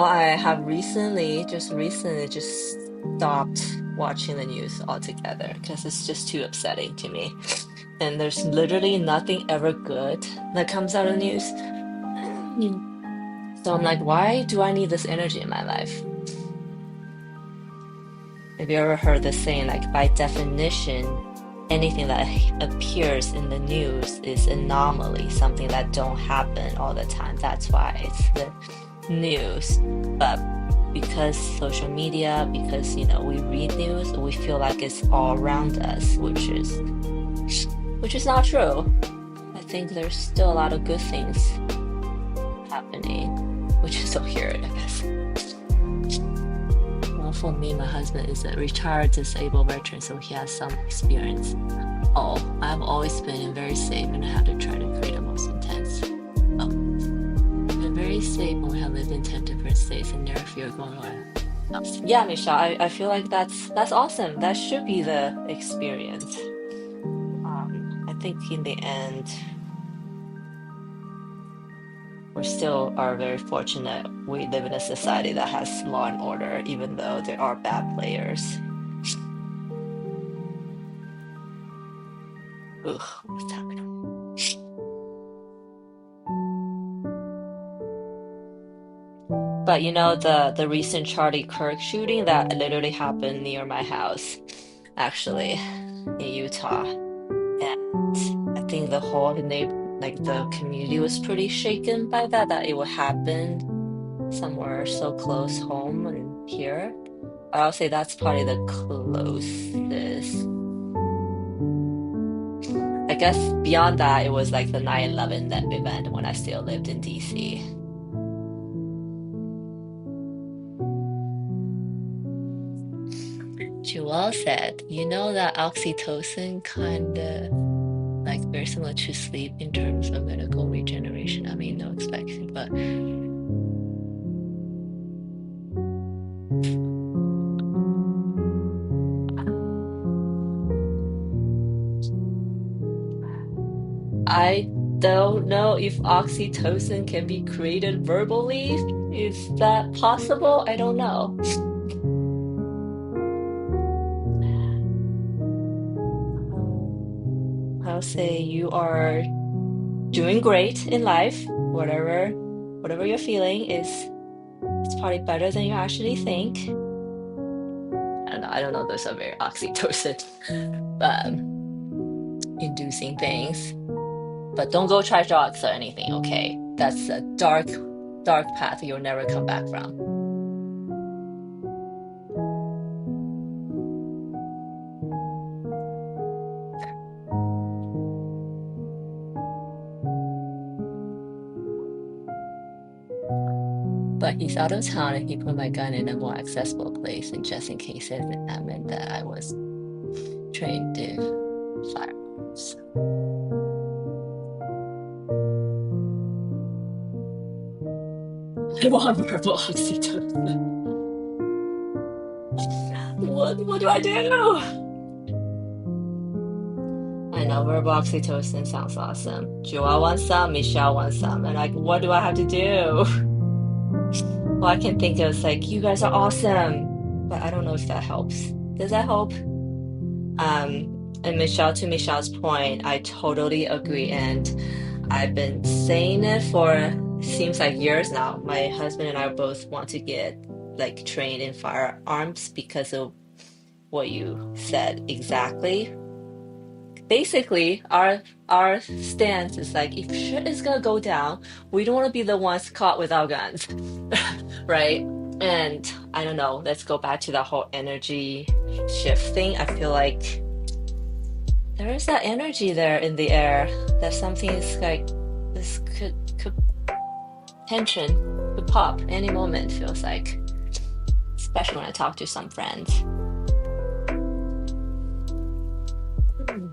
I have just stopped watching the news altogether because it's just too upsetting to me. And there's literally nothing ever good that comes out of the news. Mm. So I'm like, why do I need this energy in my life? Have you ever heard this saying, like, by definition, anything that appears in the news is anomaly, something that don't happen all the time. That's why it's the news. But because social media, because we read news, we feel like it's all around us, which is not true. I think there's still a lot of good things happening. We just don't hear it, I guess. Well, for me, my husband is a retired disabled veteran, so he has some experience. Oh, I've always been very safe and I had to try to create the most intense. Oh, I've been very safe when we have lived in 10 different states and never fear going away. Yeah, Michelle, I feel like that's awesome. That should be the experience. I think in the end, we still are very fortunate. We live in a society that has law and order, even though there are bad players. Ugh, what's happening? But the recent Charlie Kirk shooting that literally happened near my house, actually, in Utah. And I think the whole like the community was pretty shaken by that it would happen somewhere so close home and here. I'll say that's probably the closest. I guess beyond that, it was like the 9/11 that event when I still lived in DC. Joelle said, that oxytocin kind of like very similar to sleep in terms of medical regeneration. I mean, no expecting, but I don't know if oxytocin can be created verbally. Is that possible? I don't know. I'll say you are doing great in life. Whatever you're feeling it's probably better than you actually think. I don't know, those are very oxytocin um, inducing things. But don't go try drugs or anything, okay? That's a dark path you'll never come back from. But he's out of town and he put my gun in a more accessible place, and just in case that meant that I was trained to firearms. I want verbal oxytocin. What do I do? I know verbal oxytocin sounds awesome. Joelle wants some, Michelle wants some, and like, what do I have to do? All I can think of is like, you guys are awesome, but I don't know if that helps. Does that help? And Michelle, to Michelle's point, I totally agree, and I've been saying it for seems like years now. My husband and I both want to get like trained in firearms because of what you said exactly. Basically, our stance is like if shit is gonna go down, we don't want to be the ones caught without guns, right? And I don't know, let's go back to the whole energy shift thing. I feel like there is that energy there in the air that something is like this could tension could pop any moment, feels like, especially when I talk to some friends. Hmm.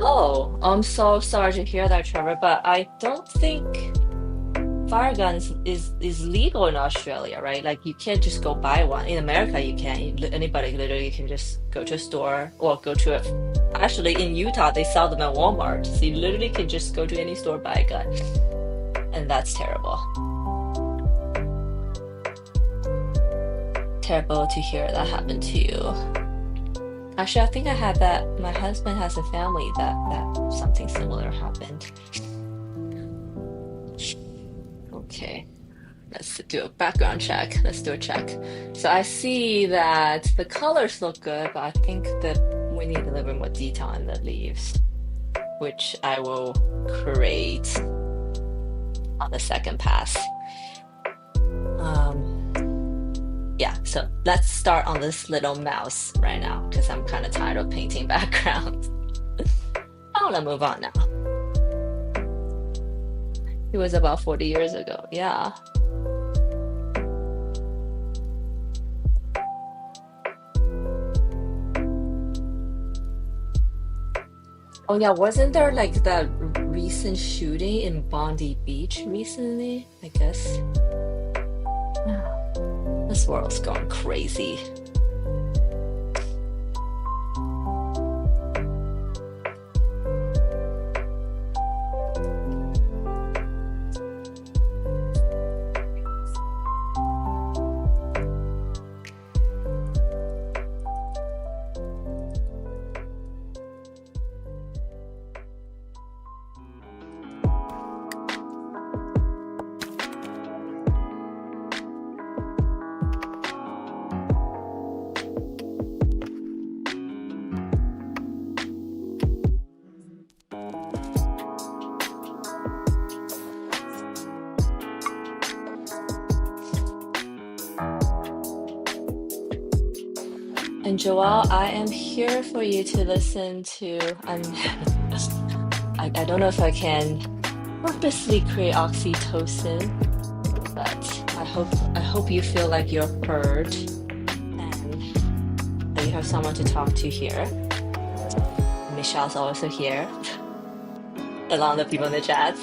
Oh, I'm so sorry to hear that, Trevor, but I don't think fire guns is legal in Australia, right? Like you can't just go buy one. In America, you can. Anybody literally can just go to a store or go to a. Actually, in Utah, they sell them at Walmart, so you literally can just go to any store buy a gun, and that's terrible. Terrible to hear that happened to you. Actually, I think I had that. My husband has a family that something similar happened. Okay. Let's do a background check. Let's do a check. So I see that the colors look good, but I think that we need a little bit more detail in the leaves, which I will create on the second pass. Yeah, so let's start on this little mouse right now because I'm kind of tired of painting backgrounds. I want to move on now. It was about 40 years ago. Yeah. Oh yeah, wasn't there like that recent shooting in Bondi Beach recently? I guess. This world's going crazy. And Joelle, I am here for you to listen to. I don't know if I can purposely create oxytocin, but I hope you feel like you're heard and that you have someone to talk to here. Michelle's also here, along with the people in the chat.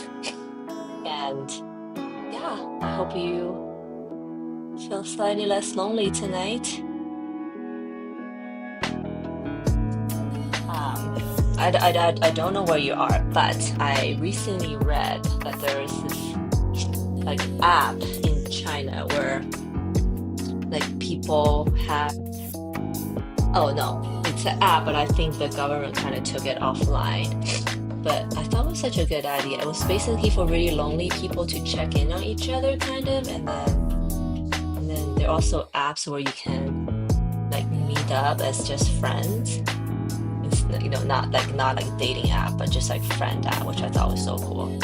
And yeah, I hope you feel slightly less lonely tonight. I don't know where you are, but I recently read that there is this like app in China where like people have. Oh no, it's an app, but I think the government kind of took it offline. But I thought it was such a good idea. It was basically for really lonely people to check in on each other, kind of, and then there are also apps where you can like meet up as just friends. It's not like dating app, but just like friend app, which I thought was so cool.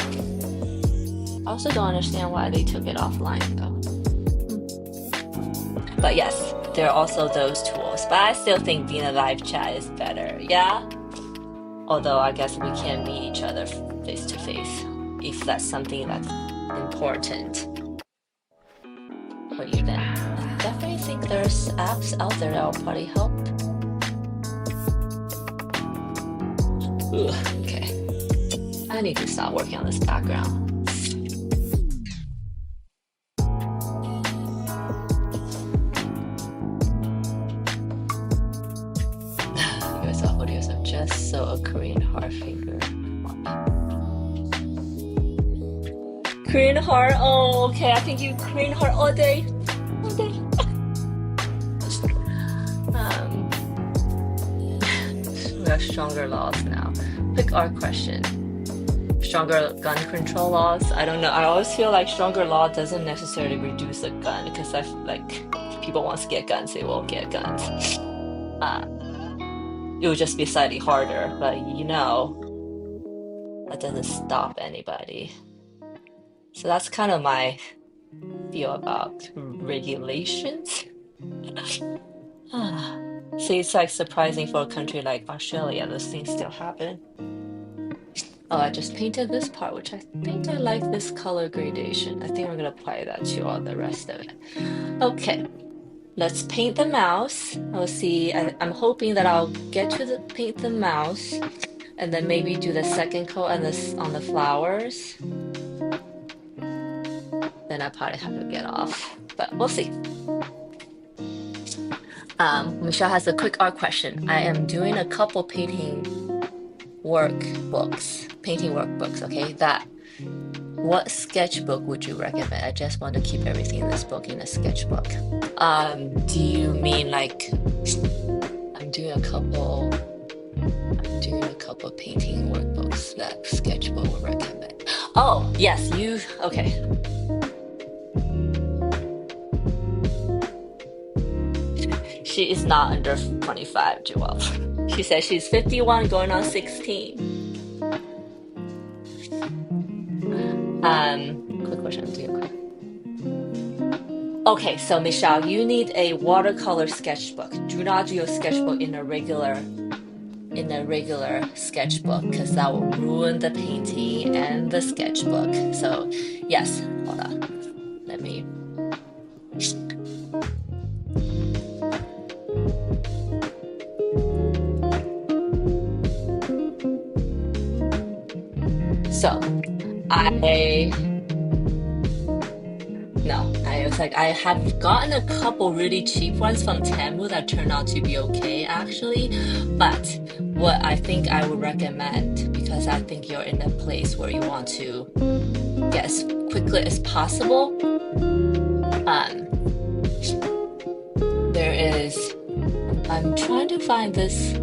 I also don't understand why they took it offline though. But yes, there are also those tools. But I still think being a live chat is better. Yeah. Although I guess we can't meet each other face to face if that's something that's important for you. Then I definitely think there's apps out there that will probably help. Ooh, okay. I need to start working on this background. US audios are just so a Korean heart finger. Korean heart. Oh, okay. I think you Korean heart all day. All day. Um, we have stronger laws now. Quick art question. Stronger gun control laws. I don't know. I always feel like stronger law doesn't necessarily reduce a gun because I feel like if people want to get guns, they will get guns. It would just be slightly harder, but that doesn't stop anybody. So that's kind of my feel about regulations. See, it's like surprising for a country like Australia, those things still happen. Oh, I just painted this part, which I think I like this color gradation. I think we're gonna apply that to all the rest of it. Okay, let's paint the mouse. We'll see. I'm hoping that I'll get to paint the mouse and then maybe do the second coat on the flowers. Then I probably have to get off, but we'll see. Michelle has a quick art question. I am doing a couple painting workbooks, okay? What sketchbook would you recommend? I just want to keep everything in this book in a sketchbook. Do you mean like I'm doing a couple painting workbooks that sketchbook would recommend? Oh, yes, okay. She is not under 25, Joelle. She says she's 51 going on 16. Quick question. Okay, so Michelle, you need a watercolor sketchbook. Do not do your sketchbook in a regular sketchbook because that will ruin the painting and the sketchbook. So yes, hold on. Let me. So I have gotten a couple really cheap ones from Temu that turned out to be okay actually. But what I think I would recommend, because I think you're in a place where you want to get as quickly as possible, I'm trying to find this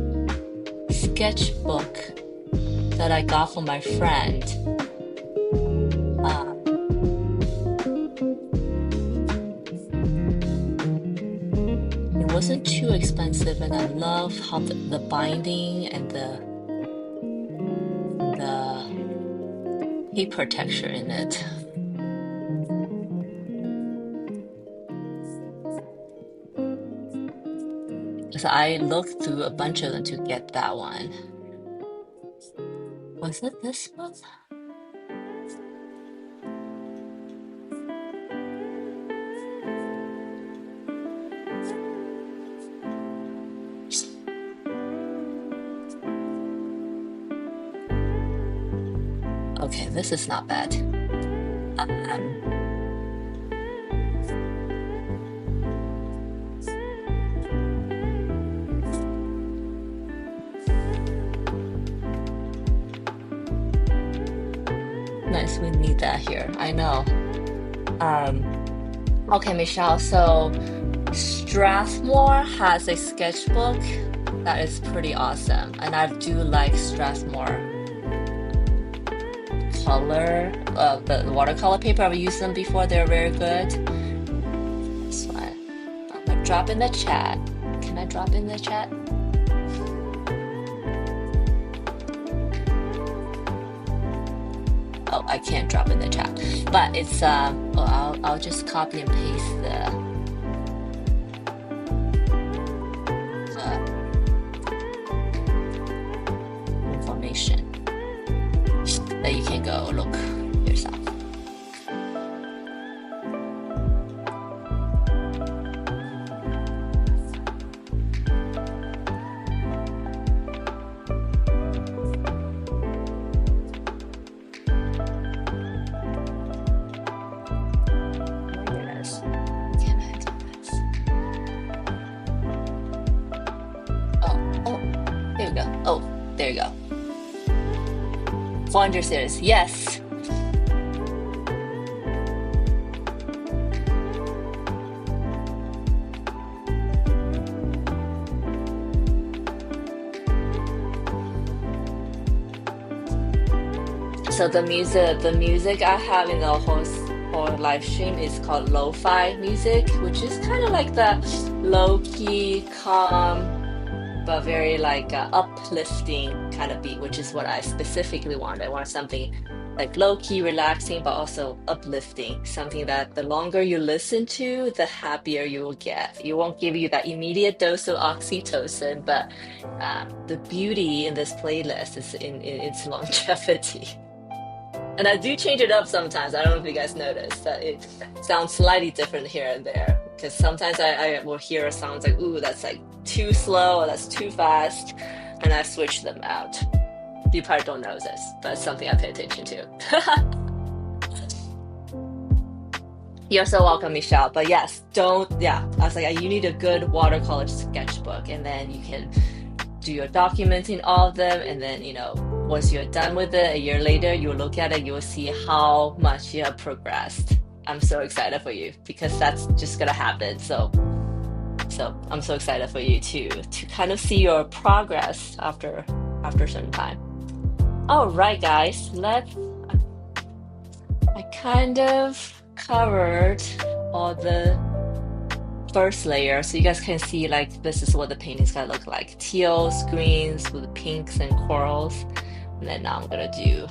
sketchbook that I got from my friend. It wasn't too expensive, and I love how the binding and the paper texture in it. So I looked through a bunch of them to get that one. Was it this one? Okay, this is not bad. Nice, we need that here. I know. Okay, Michelle, so Strathmore has a sketchbook that is pretty awesome, and I do like Strathmore color, the watercolor paper. I've used them before, they're very good. This one, I'm gonna drop in the chat. Can I drop in the chat? Oh, I can't drop in the chat, but it's I'll just copy and paste the information that you can go look yourself. Oh, there you go. Wonder series. Yes. So the music I have in the whole live stream is called lo-fi music, which is kind of like the low-key, calm, but very like uplifting kind of beat, which is what I specifically want. I want something like low-key, relaxing, but also uplifting. Something that the longer you listen to, the happier you will get. It won't give you that immediate dose of oxytocin, but the beauty in this playlist is in its longevity. And I do change it up sometimes. I don't know if you guys noticed that it sounds slightly different here and there. Because sometimes I will hear sounds like, ooh, that's like too slow or that's too fast. And I switch them out. You probably don't know this, but it's something I pay attention to. You're so welcome, Michelle. But yes, yeah. I was like, you need a good watercolor sketchbook. And then you can do your documenting all of them. And then, once you're done with it, a year later, you'll look at it, you'll see how much you have progressed. I'm so excited for you because that's just gonna happen. So I'm so excited for you to kind of see your progress after a certain time. All right, guys, I kind of covered all the first layer, so you guys can see like this is what the painting's gonna look like. Teals, greens with pinks and corals. And then now I'm gonna do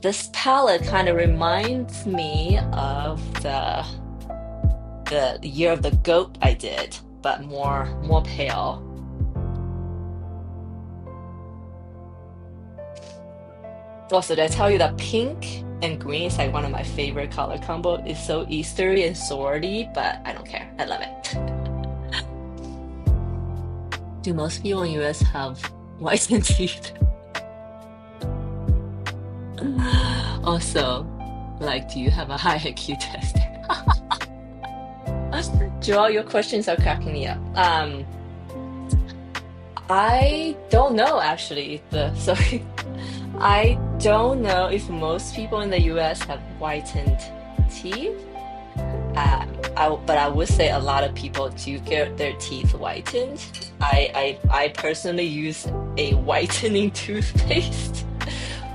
this palette. Kind of reminds me of the year of the goat I did, but more pale. Also, did I tell you that pink and green is like one of my favorite color combo? It's so Eastery and swordy, but I don't care. I love it. Do most people in US have whitened teeth? Also, like, do you have a high IQ test? Joel, your questions are cracking me up. I don't know actually. Sorry, I don't know if most people in the US have whitened teeth. But I would say a lot of people do get their teeth whitened. I personally use a whitening toothpaste,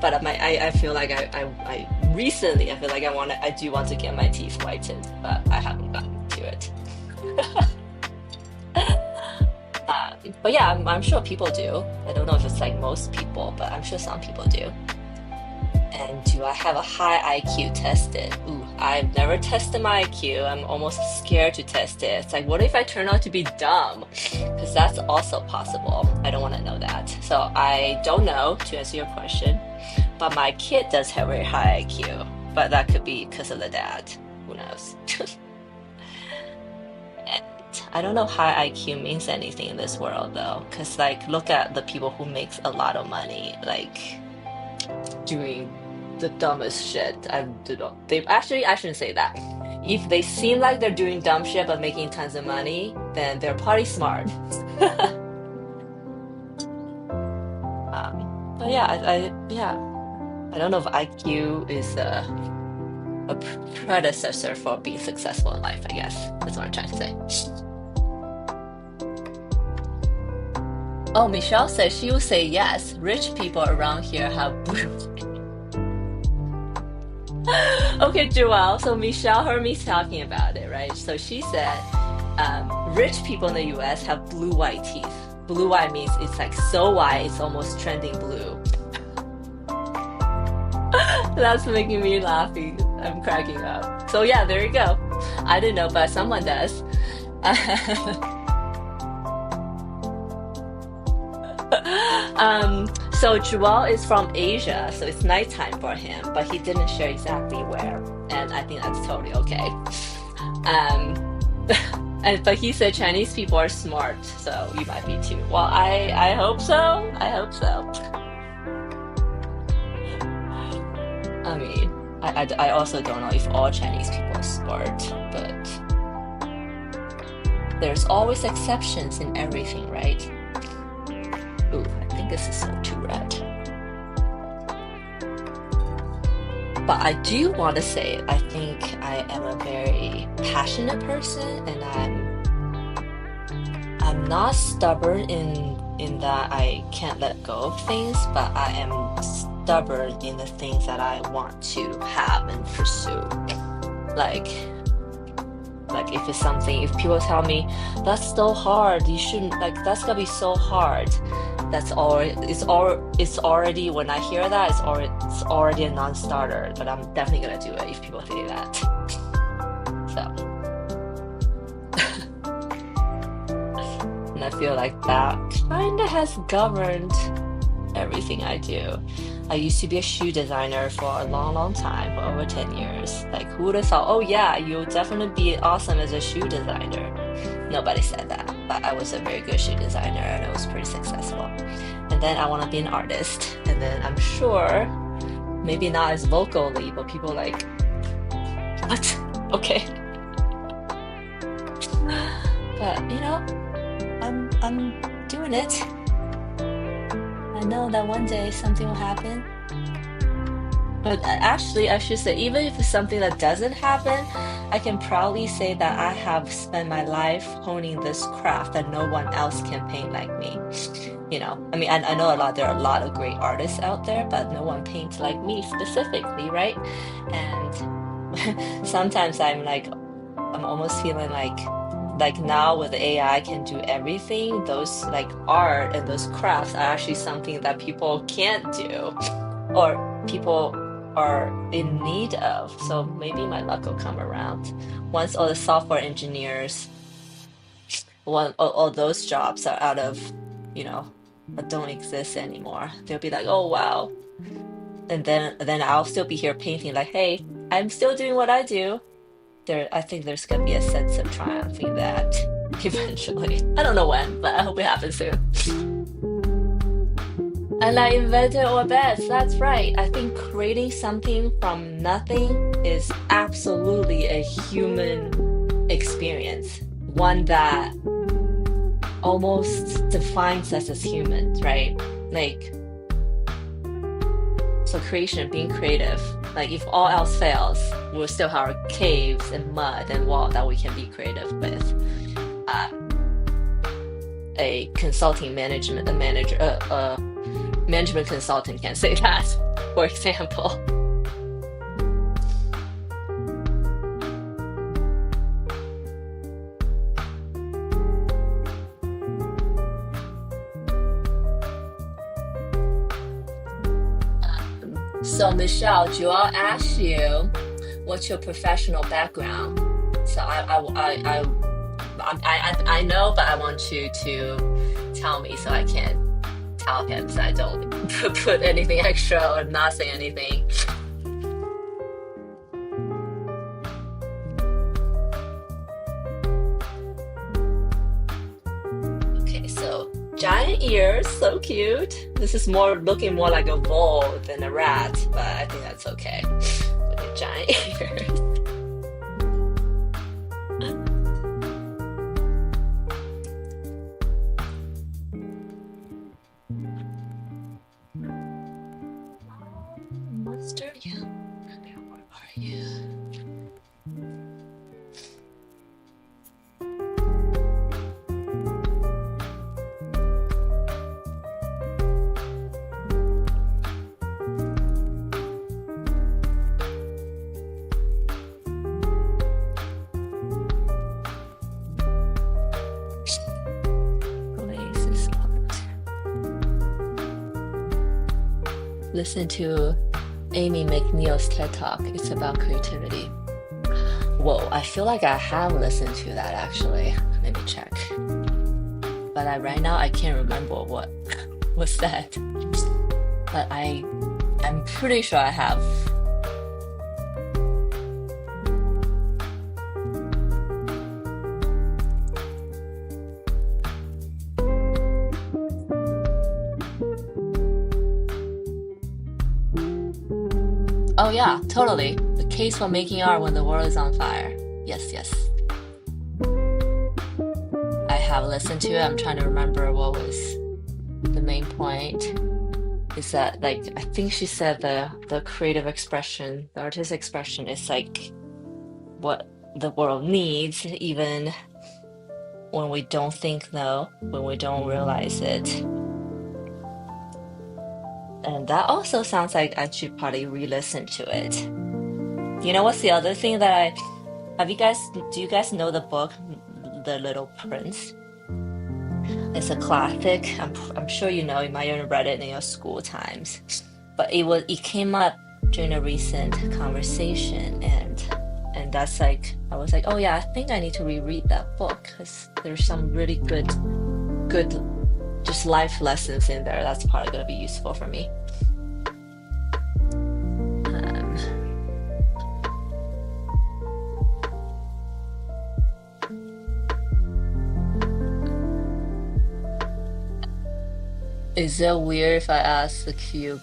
but I feel like I recently I feel like I do want to get my teeth whitened, but I haven't gotten to it. But yeah, I'm sure people do. I don't know if it's like most people, but I'm sure some people do. And do I have a high IQ tested? Ooh, I've never tested my IQ. I'm almost scared to test it. It's like, what if I turn out to be dumb? Because that's also possible. I don't want to know that. So I don't know, to answer your question. But my kid does have a very high IQ. But that could be because of the dad. Who knows? And I don't know high IQ means anything in this world though. Because like, look at the people who makes a lot of money. Like, doing the dumbest shit. I shouldn't say that. If they seem like they're doing dumb shit but making tons of money, then they're probably smart. But yeah, I don't know if IQ is a predecessor for being successful in life. I guess that's what I'm trying to say. Oh, Michelle says she will say yes. Rich people around here have blue. Okay, Joelle. So Michelle heard me talking about it, right? So she said rich people in the US have blue white teeth. Blue white means it's like so white, it's almost trending blue. That's making me laughing. I'm cracking up. So yeah, there you go. I didn't know, but someone does. So Joel is from Asia, so it's nighttime for him, but he didn't share exactly where, and I think that's totally okay. But he said Chinese people are smart, so you might be too. Well, I hope so. I hope so. I mean, I also don't know if all Chinese people are smart, but there's always exceptions in everything, right? think this is so too red. But I do want to say, I think I am a very passionate person, and I'm not stubborn in that I can't let go of things, but I am stubborn in the things that I want to have and pursue. Like if it's something, if people tell me that's so hard, you shouldn't, like, that's gonna be so hard. That's all. It's already, when I hear that, it's already a non-starter. But I'm definitely gonna do it if people say that. So, and I feel like that kind of has governed everything I do. I used to be a shoe designer for a long, long time, for over 10 years. Like, who would have thought, oh yeah, you'll definitely be awesome as a shoe designer. Nobody said that, but I was a very good shoe designer and I was pretty successful. And then I want to be an artist. And then I'm sure, maybe not as vocally, but people like, what? Okay. But I'm doing it. I know that one day something will happen. But actually, I should say, even if it's something that doesn't happen, I can proudly say that I have spent my life honing this craft that no one else can paint like me. I mean, I know there are a lot of great artists out there, but no one paints like me specifically, right? And sometimes I'm almost feeling like now with AI can do everything. Those like art and those crafts are actually something that people can't do, or people are in need of. So maybe my luck will come around once all the software engineers, all those jobs are out of, don't exist anymore. They'll be like, oh wow, and then I'll still be here painting. Like, hey, I'm still doing what I do. I think there's gonna be a sense of triumph in that eventually. I don't know when, but I hope it happens soon. And I invented our beds. That's right. I think creating something from nothing is absolutely a human experience, one that almost defines us as humans, right? Like, so creation, being creative, like if all else fails, we'll still have our caves and mud and wall that we can be creative with. A consulting management, management consultant can say that, for example. So Michelle, Joel asked you, what's your professional background? So I know, but I want you to tell me so I can tell him so I don't put anything extra or not say anything. Okay, so giant ears, so cute. This is looking more like a vole than a rat, but I think that's okay with the giant ears. Monster, yeah. Where are you? Oasis art. Listen to Amy McNeil's TED Talk. It's about creativity. Whoa, I feel like I have listened to that actually. Let me check. But right now I can't remember what was said. But I'm pretty sure I have. Oh yeah, totally. The case for making art when the world is on fire. Yes, yes. I have listened to it. I'm trying to remember what was the main point is that like I think she said the creative expression, the artistic expression is like what the world needs, even when we don't think no, when we don't realize it. And that also sounds like I should probably re-listen to it. You know what's the other thing that do you guys know the book The Little Prince? It's a classic. I'm sure you know, you might have read it in your school times. But it came up during a recent conversation, and that's like I was like, oh yeah, I think I need to reread that book because there's some really good just life lessons in there that's probably gonna be useful for me. Um, is it weird if I ask the cube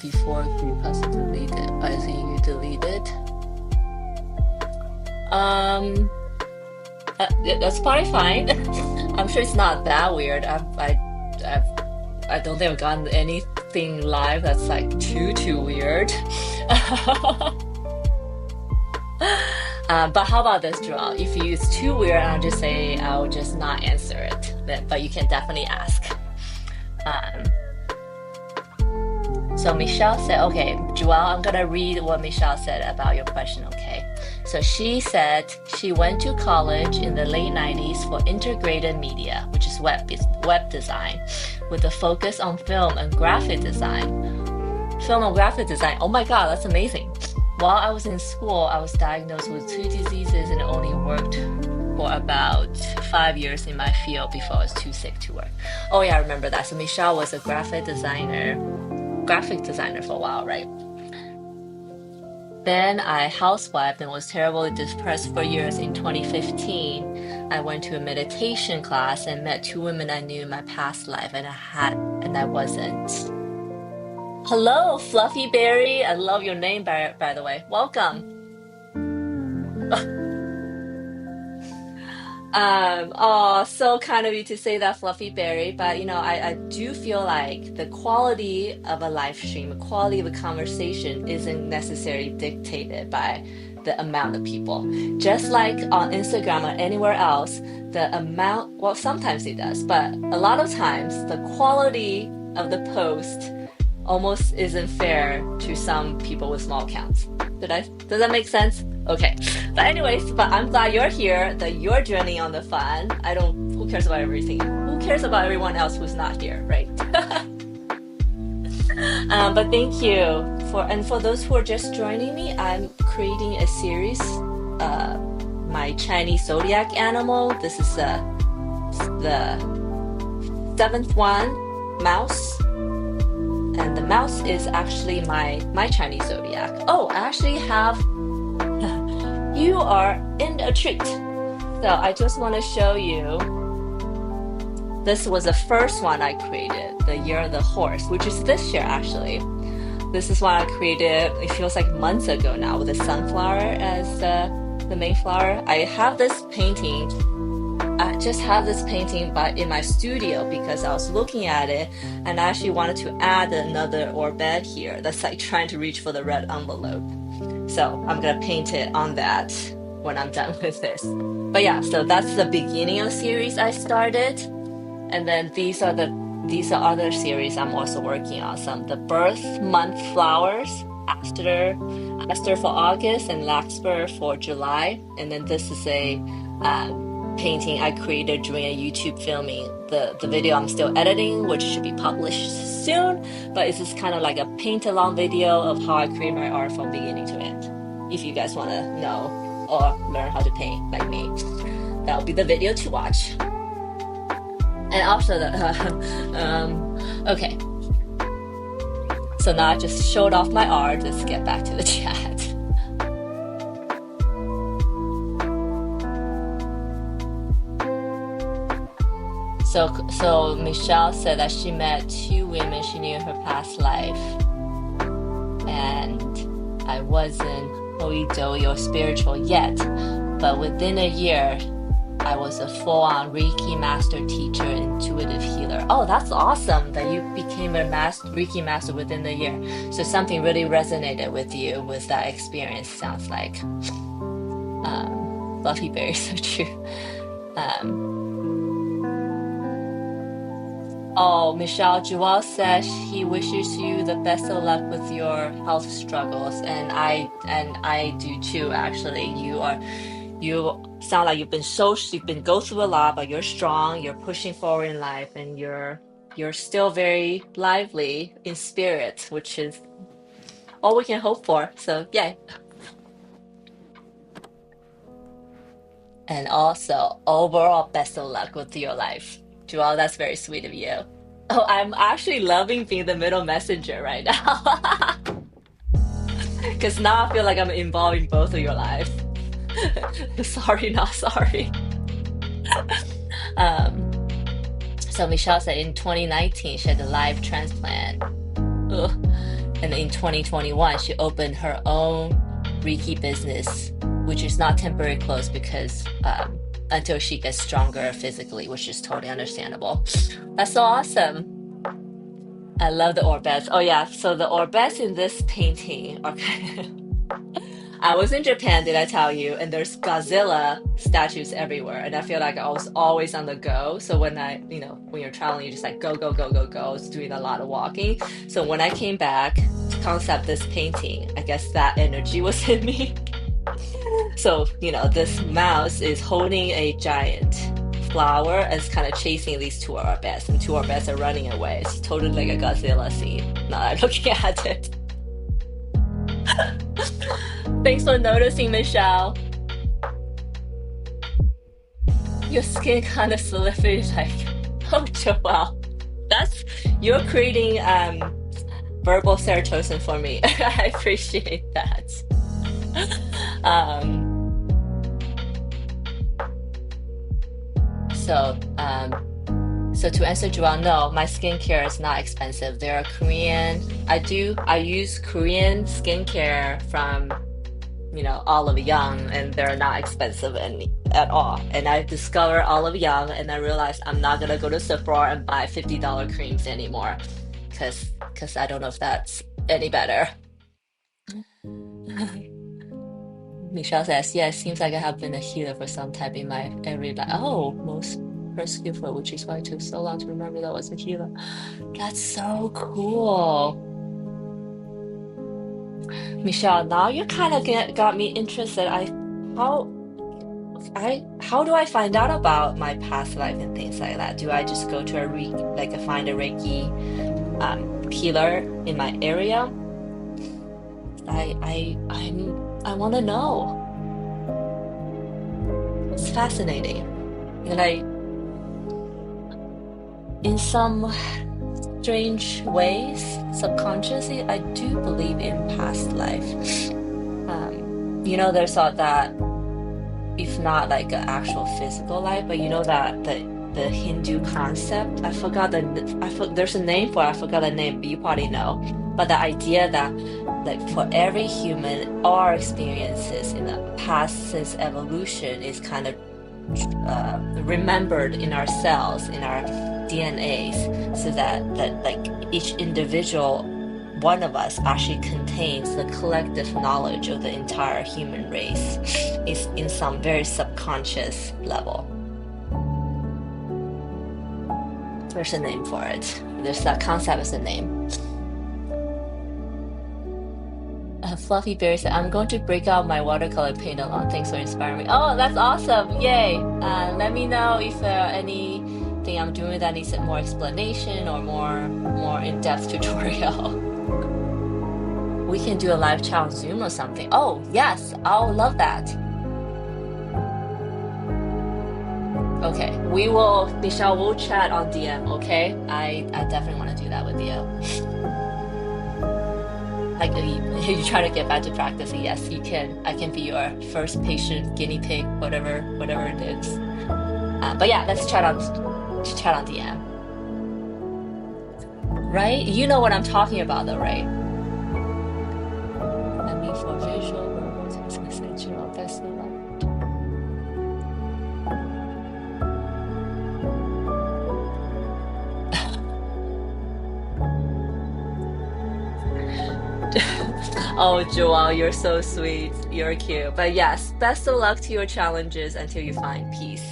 before group has deleted? I think you deleted. Um, that's probably fine. I'm sure it's not that weird. I've, I don't think I've gotten anything live that's like too weird. But how about this, Joel? If it's too weird, I'll just not answer it. But you can definitely ask. Um, so Michelle said, okay, Joelle, I'm gonna read what Michelle said about your question, okay? So she said she went to college in the late 90s for integrated media, which is web design, with a focus on film and graphic design. Film and graphic design, oh my God, that's amazing. While I was in school, I was diagnosed with 2 diseases and only worked for about 5 years in my field before I was too sick to work. Oh yeah, I remember that. So Michelle was a graphic designer for a while, right? Then I housewifed and was terribly depressed for years. In 2015, I went to a meditation class and met 2 women I knew in my past life, and I wasn't. Hello, Fluffy Berry. I love your name, by the way. Welcome. Oh, so kind of you to say that, Fluffy Berry. But I do feel like the quality of a live stream, the quality of a conversation isn't necessarily dictated by the amount of people. Just like on Instagram or anywhere else, the amount, well, sometimes it does, but a lot of times the quality of the post almost isn't fair to some people with small accounts. Does that make sense? Okay. But anyways, I'm glad you're here, that you're joining on the fun. Who cares about everything? Who cares about everyone else who's not here, right? But thank you. For those who are just joining me, I'm creating a series, my Chinese zodiac animal. This is the 7th one, mouse. And the mouse is actually my Chinese zodiac. Oh, I actually have, you are in a treat. So I just want to show you, this was the first one I created, the year of the horse, which is this year actually. This is one I created, it feels like months ago now, with the sunflower as the main flower. I just have this painting in my studio because I was looking at it and I actually wanted to add another orbed here that's like trying to reach for the red envelope. So I'm gonna paint it on that when I'm done with this. But yeah, so that's the beginning of the series I started. And then these are other series I'm also working on. Some the birth month flowers, Aster for August and Larkspur for July. And then this is a painting I created during a YouTube filming. The video I'm still editing, which should be published soon, but it's just kind of like a paint along video of how I create my art from beginning to end. If you guys want to know or learn how to paint like me, that'll be the video to watch. And also okay. So now I just showed off my art. Let's get back to the chat. So Michelle said that she met 2 women she knew in her past life, and I wasn't holy-doly or spiritual yet, but within a year, I was a full-on Reiki master teacher, intuitive healer. Oh, that's awesome that you became a Reiki master within a year. So something really resonated with you with that experience, sounds like. Fluffy berry, so true. Um, oh, Michelle, Joelle says he wishes you the best of luck with your health struggles, and I do too, actually. You sound like you've been go through a lot, but you're strong, you're pushing forward in life, and you're still very lively in spirit, which is all we can hope for. So yay. And also overall best of luck with your life. Joelle, that's very sweet of you. Oh, I'm actually loving being the middle messenger right now. Because now I feel like I'm involving both of your lives. Sorry, not sorry. Um, So Michelle said in 2019 she had a live transplant. Ugh. And in 2021 she opened her own Reiki business, which is not temporary closed because until she gets stronger physically, which is totally understandable. That's so awesome. I love the orbits. Oh yeah, so the orbits in this painting are I was in Japan, did I tell you? And there's Godzilla statues everywhere. And I feel like I was always on the go. So when when you're traveling, you're just like go, go, go, go, go. I was doing a lot of walking. So when I came back to concept this painting, I guess that energy was in me. So, this mouse is holding a giant flower and it's kind of chasing these two orbits, and two orbits are running away. It's totally like a Godzilla scene. Now I'm looking at it. Thanks for noticing, Michelle. Your skin kind of solidified like, oh, Joelle. You're creating verbal serotonin for me. I appreciate that. Um, so, so to answer Joelle, no, my skincare is not expensive. There are I use Korean skincare from Olive Young, and they're not expensive at all. And I discovered Olive Young, and I realized I'm not gonna go to Sephora and buy $50 creams anymore, because I don't know if that's any better. Michelle says, yeah, it seems like I have been a healer for some time in my every life. Oh, most skillful, which is why it took so long to remember that I was a healer. That's so cool. Michelle, now you kind of got me interested. How do I find out about my past life and things like that? Do I just go to find a Reiki healer in my area? I want to know. It's fascinating. And in some strange ways, subconsciously, I do believe in past life. There's thought that if not like an actual physical life, but that the Hindu concept, there's a name for it, I forgot the name, but you probably know. But the idea that like for every human, our experiences in the past since evolution is kind of remembered in our cells, in our DNAs, so that like each individual one of us actually contains the collective knowledge of the entire human race is in some very subconscious level. There's a name for it. There's that concept as a name. Fluffy Berry said, I'm going to break out my watercolor paint along. Thanks for inspiring me. Oh, that's awesome. Yay. Let me know if anything I'm doing that needs more explanation or more in-depth tutorial. We can do a live chat on Zoom or something. Oh, yes. I'll love that. Okay. Michelle, we'll chat on DM, okay? I definitely want to do that with you. Like, you try to get back to practicing, yes, you can. I can be your first patient, guinea pig, whatever it is. But yeah, let's chat on DM. Right? You know what I'm talking about, though, right? I mean, for visual, verbal, text message, best of luck. Oh, Joelle, you're so sweet. You're cute. But yes, best of luck to your challenges until you find peace.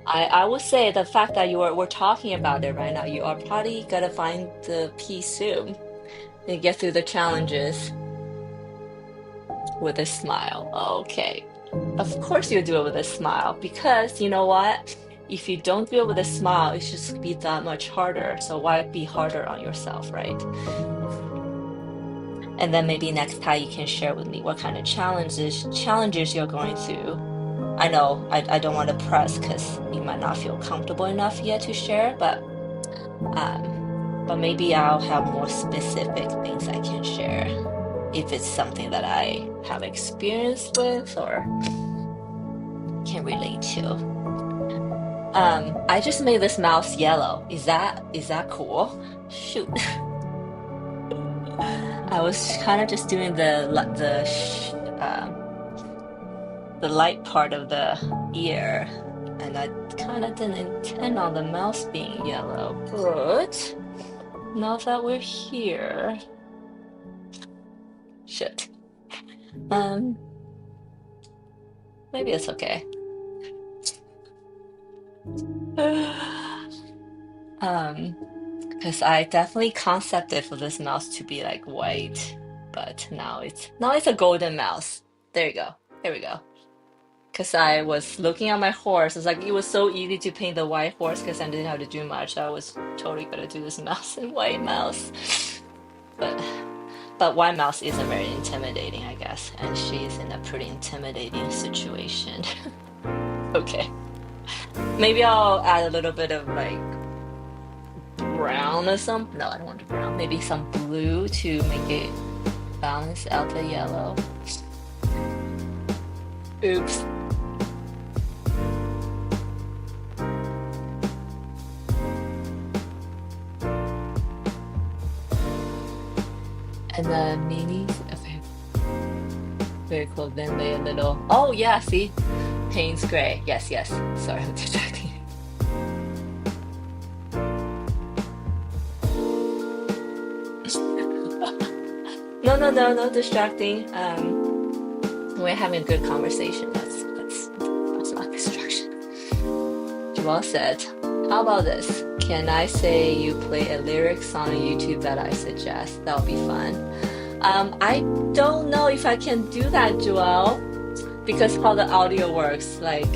I would say the fact that we're talking about it right now, you are probably gonna find the peace soon and get through the challenges with a smile. Okay. Of course you do it with a smile because you know what? If you don't do it with a smile, it's just be that much harder. So why be harder on yourself, right? And then maybe next time you can share with me what kind of challenges you're going through. I know I don't want to press because you might not feel comfortable enough yet to share, um, but maybe I'll have more specific things I can share if it's something that I have experience with or can relate to. I just made this mouse yellow. Is that cool? Shoot. I was kind of just doing the light part of the ear, and I kind of didn't intend on the mouse being yellow. But now that we're here, shit. Um, maybe it's okay. Um, because I definitely concepted for this mouse to be like white, but now it's a golden mouse. There you go. There we go. Because I was looking at my horse, it's like it was so easy to paint the white horse because I didn't have to do much. I was totally gonna do this mouse and white mouse, but white mouse isn't very intimidating, I guess, and she's in a pretty intimidating situation. Okay, maybe I'll add a little bit of like brown or some. No, I don't want the brown. Maybe some blue to make it balance out the yellow. Oops. And the minis. Okay, very cool. Then lay a little. Oh yeah, see, Payne's gray. Yes, yes. Sorry, I'm distracting. No, no, no, no distracting. We're having a good conversation. That's not distraction. Jamal said, "How about this? Can I say you play a lyric song on YouTube that I suggest? That'll be fun." I don't know if I can do that, Joel, because how the audio works. Like,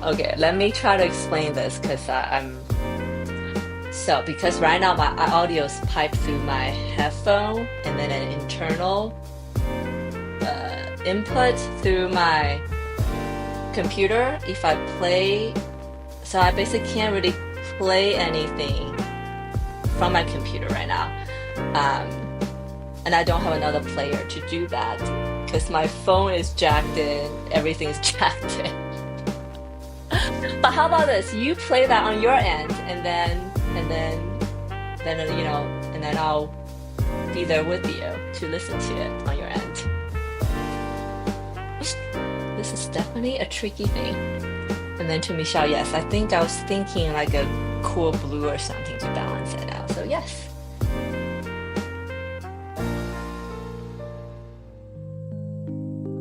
okay, let me try to explain this because I'm so because right now my audio is piped through my headphone and then an internal input through my computer. If I play, so I basically can't really play anything from my computer right now. Um, and I don't have another player to do that because my phone is jacked in, everything's jacked in. But how about this? You play that on your end, and then I'll be there with you to listen to it on your end. This is definitely a tricky thing. And then to Michelle, yes, I think I was thinking like a cool blue or something to balance it out. So yes.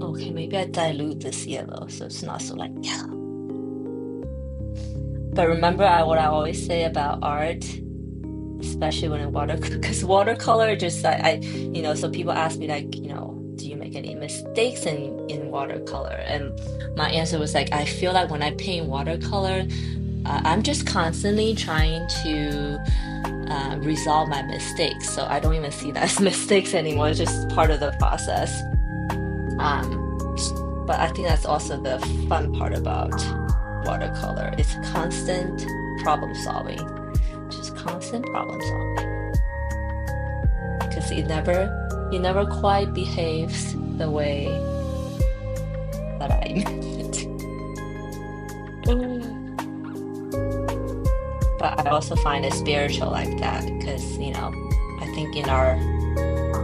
Okay, maybe I dilute this yellow so it's not so like yellow. But remember what I always say about art, especially when in watercolor, because watercolor just so people ask me like, do you make any mistakes in watercolor? And my answer was like, I feel like when I paint watercolor, I'm just constantly trying to resolve my mistakes. So I don't even see that as mistakes anymore. It's just part of the process. But I think that's also the fun part about watercolor. It's constant problem solving. Just constant problem solving. Because it never quite behaves the way that I meant it. But I also find it spiritual like that because, I think in our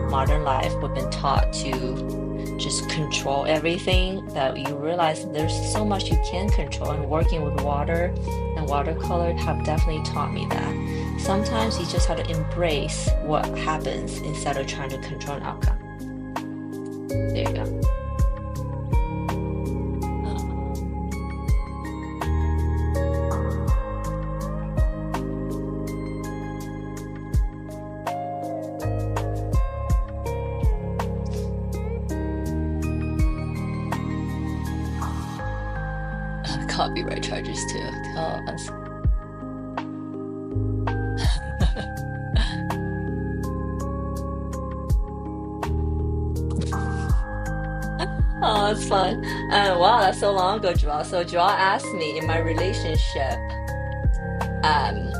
modern life we've been taught to just control everything, that you realize there's so much you can control. And working with water and watercolor have definitely taught me that. Sometimes you just have to embrace what happens instead of trying to control an outcome. There you go. Copyright charges too. Tell us. Oh, that's fun. Wow, that's so long ago, Joel. So Joel asked me in my relationship, um,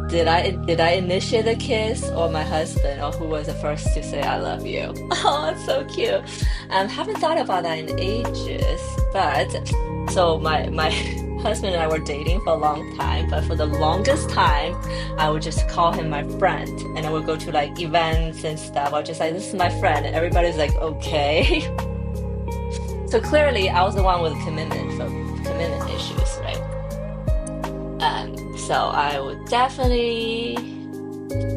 did I initiate the kiss or my husband, or who was the first to say I love you? Oh, it's so cute. Haven't thought about that in ages, but so my husband and I were dating for a long time, but for the longest time, I would just call him my friend, and I would go to like events and stuff. I would just like, this is my friend, and everybody's like, okay. So clearly, I was the one with commitment issues, right? So I would definitely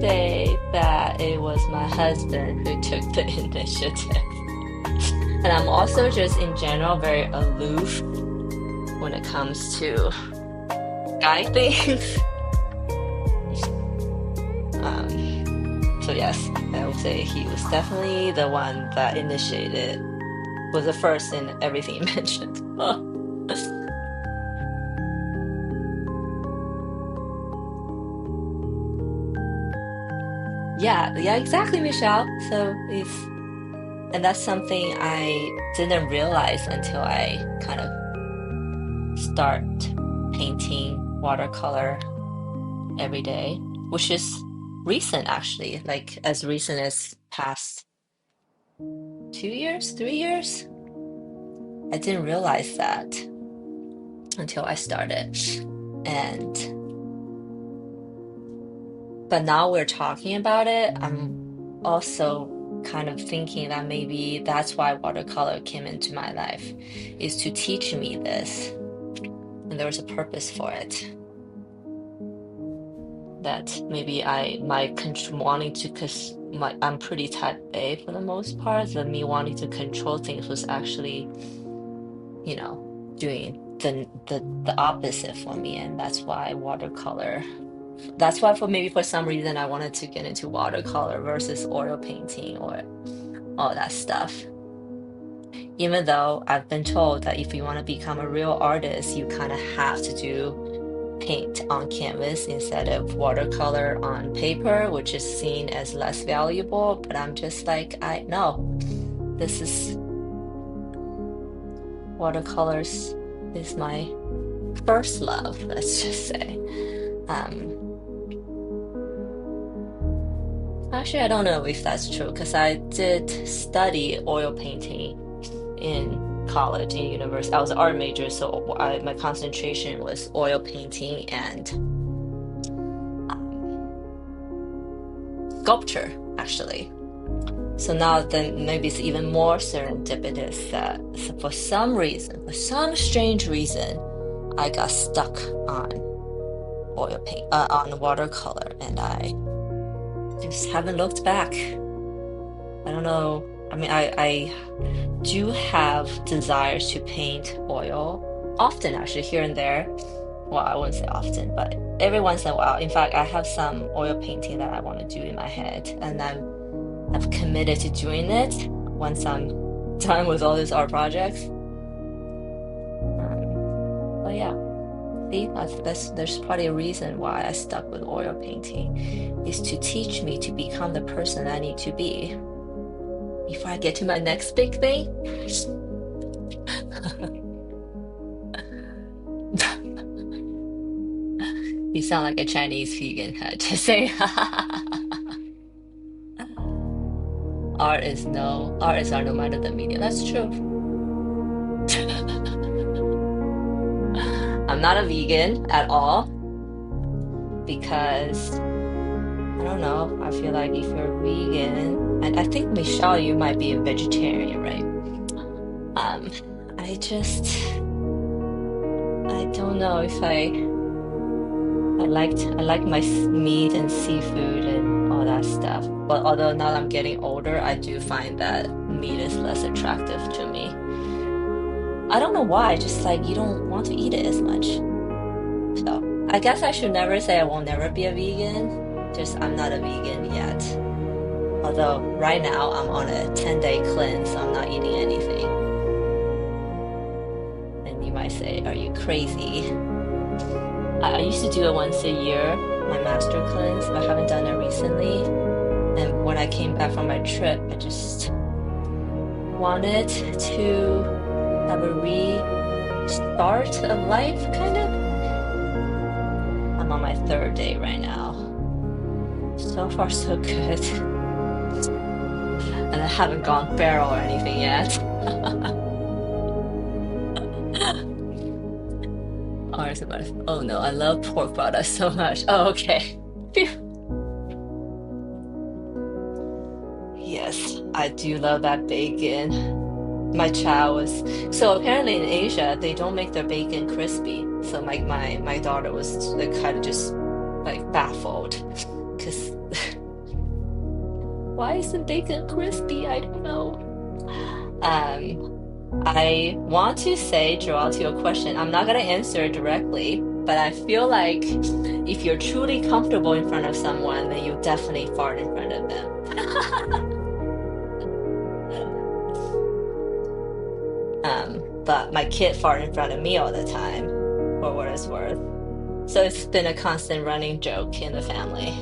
say that it was my husband who took the initiative. And I'm also just in general very aloof when it comes to guy things. So yes, I would say he was definitely the one that initiated, was the first in everything you mentioned. Yeah, yeah, exactly, Michelle. So it's, and that's something I didn't realize until I kind of start painting watercolor every day, which is recent actually, like as recent as past 2 years, 3 years. I didn't realize that until I started. And but now we're talking about it, I'm also kind of thinking that maybe that's why watercolor came into my life, is to teach me this. And there was a purpose for it. That maybe wanting to, because I'm pretty type A for the most part, that me wanting to control things was actually, doing the opposite for me, and that's why watercolor. That's why for some reason I wanted to get into watercolor versus oil painting or all that stuff. Even though I've been told that if you want to become a real artist, you kind of have to do paint on canvas instead of watercolor on paper, which is seen as less valuable. But I'm just like, I know this is watercolors is my first love, let's just say. Actually, I don't know if that's true because I did study oil painting in college, in university. I was an art major, so my concentration was oil painting and sculpture, actually. So now then maybe it's even more serendipitous that for some reason, for some strange reason, I got stuck on oil paint, on watercolor, and I just haven't looked back. I don't know. I mean, I do have desires to paint oil often, actually, here and there. Well, I wouldn't say often, but every once in a while. In fact, I have some oil painting that I want to do in my head, and I've committed to doing it once I'm done with all these art projects. But yeah, see, there's probably a reason why I stuck with oil painting, is to teach me to become the person I need to be before I get to my next big thing. You sound like a Chinese vegan, to say. Artists are no matter the medium. That's true. I'm not a vegan at all because I don't know. I feel like if you're vegan, and I think Michelle, you might be a vegetarian, right? Um, I just I don't know if I like my meat and seafood and all that stuff. But although now I'm getting older, I do find that meat is less attractive to me. I don't know why, just like you don't want to eat it as much. So I guess I should never say I will never be a vegan. Just I'm not a vegan yet. Although right now I'm on a 10-day cleanse, so I'm not eating anything. And you might say, are you crazy? I used to do it once a year, my master cleanse, but I haven't done it recently. And when I came back from my trip, I just wanted to have a restart of life, kind of. I'm on my third day right now. So far, so good. And I haven't gone feral or anything yet. Oh no, I love pork products so much. Oh, okay. Phew. Yes, I do love that bacon. My child was so apparently in Asia they don't make their bacon crispy. So my daughter was like kind of just like baffled because why isn't bacon crispy? I don't know. I want to say, Joelle, to your question, I'm not gonna answer it directly, but I feel like if you're truly comfortable in front of someone, then you definitely fart in front of them. But my kid fart in front of me all the time, for what it's worth. So it's been a constant running joke in the family.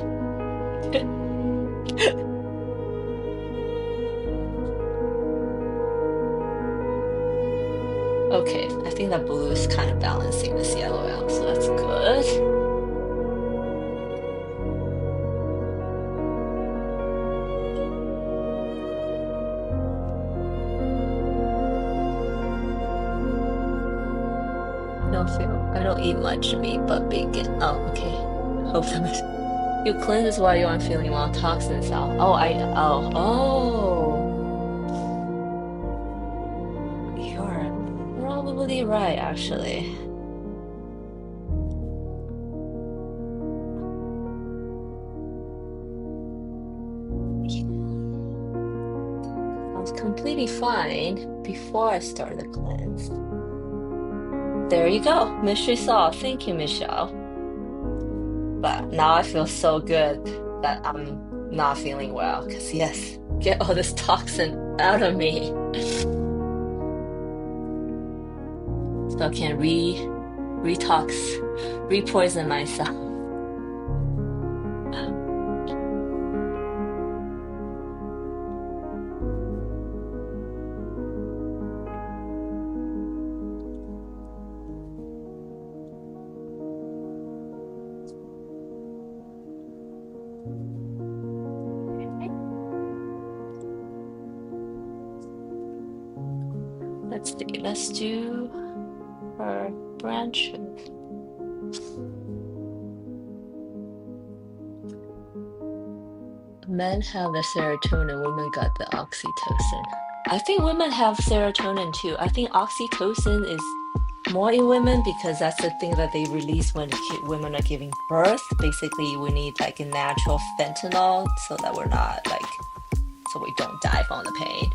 Okay, I think that blue is kind of balancing this yellow out, so that's good. I don't eat much meat but bacon. Oh, okay. Hope that makes you cleanse while you aren't feeling well, toxins out. You're probably right, actually. I was completely fine before I started the cleanse. There you go, mystery solved. Thank you, Michelle. But now I feel so good that I'm not feeling well. Because, yes, get all this toxin out of me. So I can retox, repoison myself. Let's see, let's do her branches. Men have the serotonin, women got the oxytocin. I think women have serotonin too. I think oxytocin is more in women because that's the thing that they release when women are giving birth. Basically, we need like a natural fentanyl so that we're not like, so we don't die from the pain.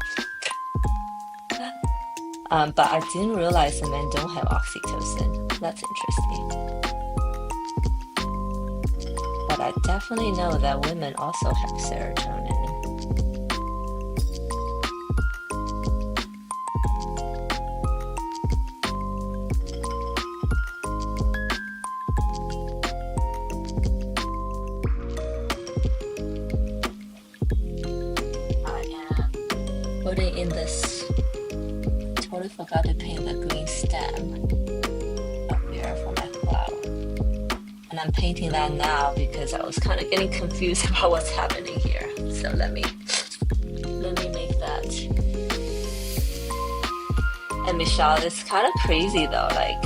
But I didn't realize that men don't have oxytocin. That's interesting. But I definitely know that women also have serotonin. I am putting in this. Totally forgot to paint the green stem up there for my flower. And I'm painting that now because I was kind of getting confused about what's happening here. So let me make that. And Michelle, it's kind of crazy though. Like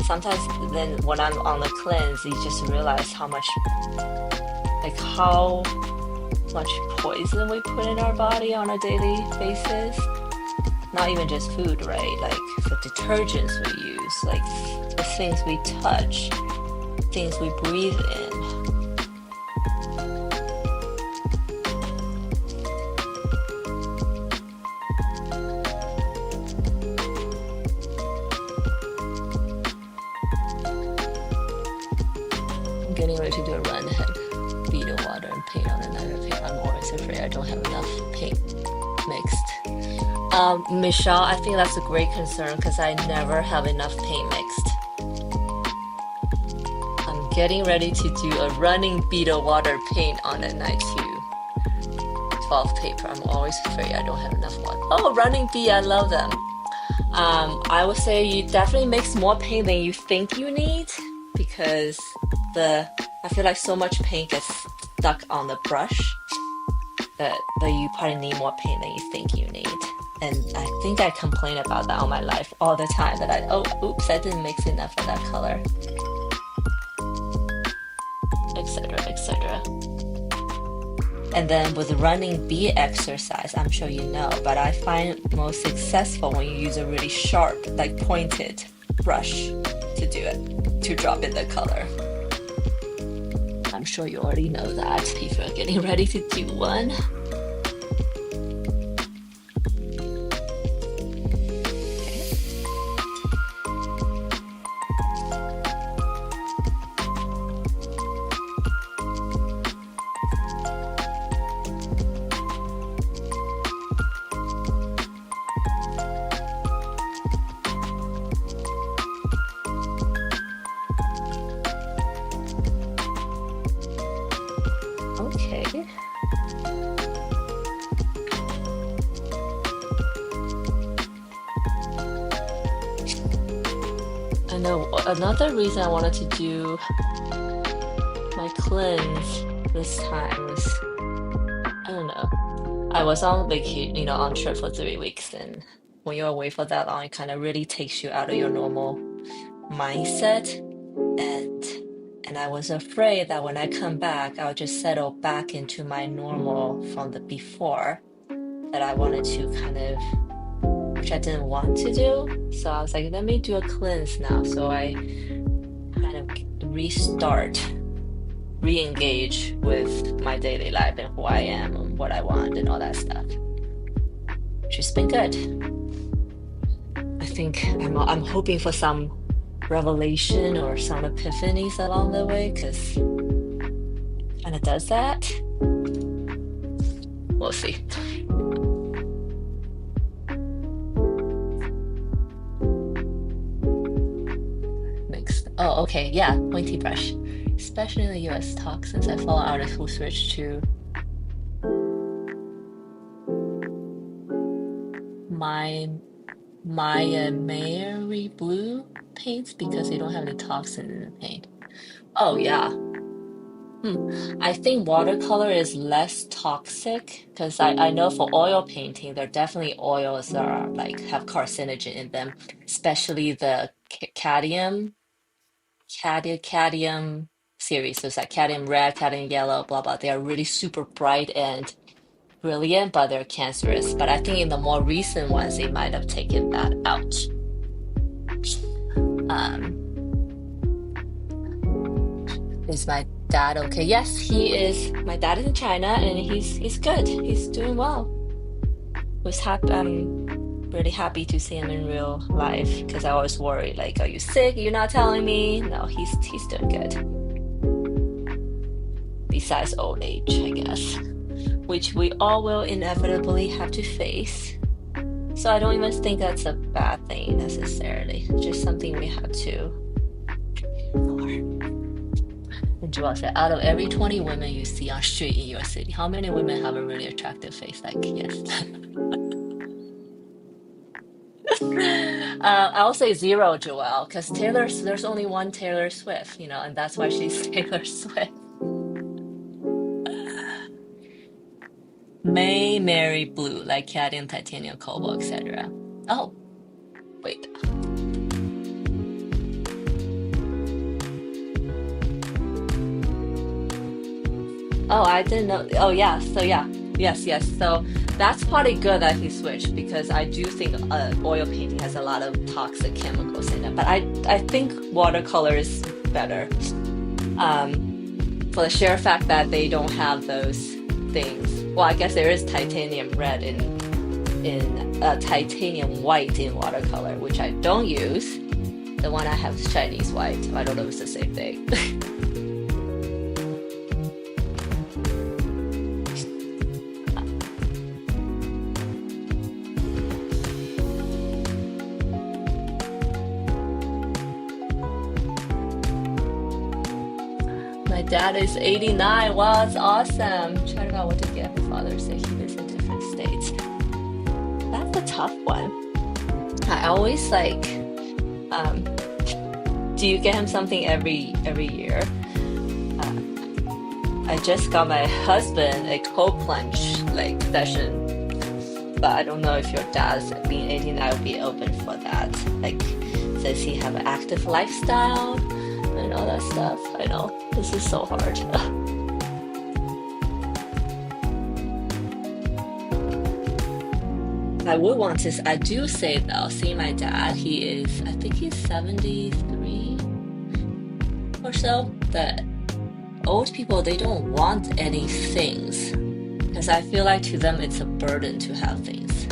sometimes then when I'm on the cleanse, you just realize how much like how much poison we put in our body on a daily basis. Not even just food, right? Like the detergents we use, like the things we touch, things we breathe in. I'm getting ready to do a run ahead, beat the water and paint on another paint. I'm always afraid I don't have enough paint mixed. Michelle, I think that's a great concern because I never have enough paint mixed. I'm getting ready to do a running bead of water paint on a 9-12 paper. I'm always afraid I don't have enough water. Oh, running bead, I love them. I would say you definitely mix more paint than you think you need because I feel like so much paint gets stuck on the brush that you probably need more paint than you think you need. And I think I complain about that all my life all the time that oops, I didn't mix enough of that color, etc., etc. And then with running bee exercise, I'm sure you know, but I find most successful when you use a really sharp, like pointed brush to do it, to drop in the color. I'm sure you already know that. People are getting ready to do one. Okay. I know another reason I wanted to do my cleanse this time was, I don't know. I was on vacation, on trip for 3 weeks, and when you're away for that long, it kind of really takes you out of your normal mindset. And I was afraid that when I come back, I'll just settle back into my normal from the before that I wanted to kind of, which I didn't want to do. So I was like, let me do a cleanse now. So I kind of re-engage with my daily life and who I am and what I want and all that stuff, which has been good. I think I'm hoping for some revelation or some epiphanies along the way because kind of does that. We'll see. Mixed. Oh, okay. Yeah, pointy brush. Especially in the US talk since I follow artists who switch to my Mary blue paints because they don't have any toxin in the paint. Oh yeah. I think watercolor is less toxic because I know for oil painting there are definitely oils that are like have carcinogen in them, especially the cadmium series. So it's like cadmium red, cadmium yellow, blah blah. They are really super bright and brilliant, but they're cancerous. But I think in the more recent ones, they might have taken that out. Is my dad okay? Yes, he is. My dad is in China, and he's good. He's doing well. Was happy. I'm really happy to see him in real life because I always worry, like, are you sick? You're not telling me? No, he's doing good. Besides old age, I guess, which we all will inevitably have to face. So I don't even think that's a bad thing necessarily. It's just something we have to ignore. And Joel said, out of every 20 women you see on street in your city, how many women have a really attractive face? Like, yes. I'll say 0, Joelle, because there's only one Taylor Swift, and that's why she's Taylor Swift. May, Mary, Blue, like cadmium, titanium, cobalt, etc. Oh, wait. Oh, I didn't know. Oh, yeah. So yeah, yes, yes. So that's probably good that he switched because I do think oil painting has a lot of toxic chemicals in it. But I think watercolor is better. For the sheer fact that they don't have those things. Well, I guess there is titanium red in titanium white in watercolor, which I don't use. The one I have is Chinese white. I don't know if it's the same thing. My dad is 89. Wow, that's awesome. Trying to figure out what to get for Father's Day. He lives in different states. That's a tough one. I always like, um, do you get him something every year? Uh, I just got my husband a cold plunge like session, but I don't know if your dad's being 89 will be open for that. Like, does he have an active lifestyle and all that stuff? I know this is so hard. I would want to. I do say though, see my dad. He is. I think he's 73 or so. That old people they don't want any things because I feel like to them it's a burden to have things.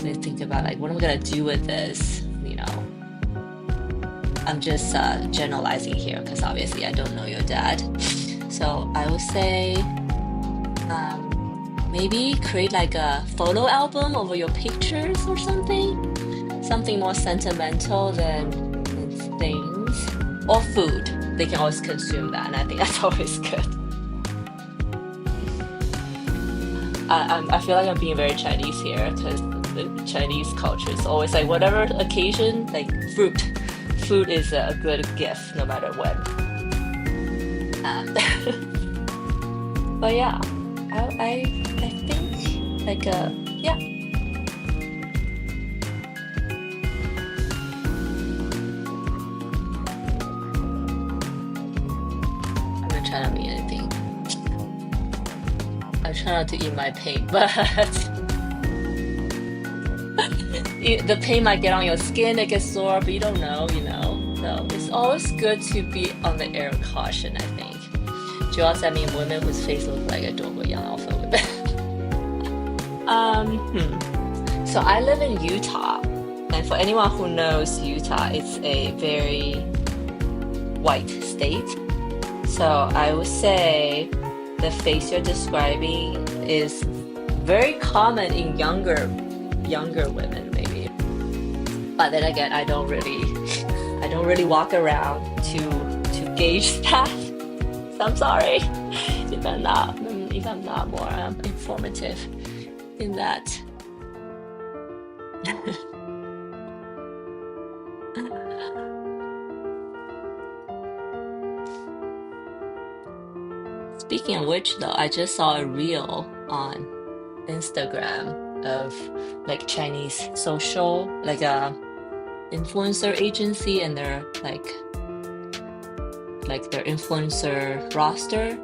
They think about like, what am I gonna do with this? You know, I'm just generalizing here because obviously I don't know your dad. So I would say maybe create like a photo album over your pictures or something. Something more sentimental than things. Or food. They can always consume that, and I think that's always good. I feel like I'm being very Chinese here because the Chinese culture is always like whatever occasion, like fruit. Food is a good gift no matter when. But yeah, I think like yeah. I'm not trying to be anything. I try not to eat my paint, but the paint might get on your skin, it gets sore, but you don't know, you know. So it's always good to be on the air of caution, I think. 主要是 I mean women whose face look like a 中国洋老粉 So I live in Utah, and for anyone who knows Utah, it's a very white state. So I would say the face you're describing is very common in younger women maybe. But then again, I don't really walk around to gauge that. So I'm sorry if I'm not more informative in that. Speaking of which, though, I just saw a reel on Instagram of like Chinese social, like a influencer agency, and their like their influencer roster,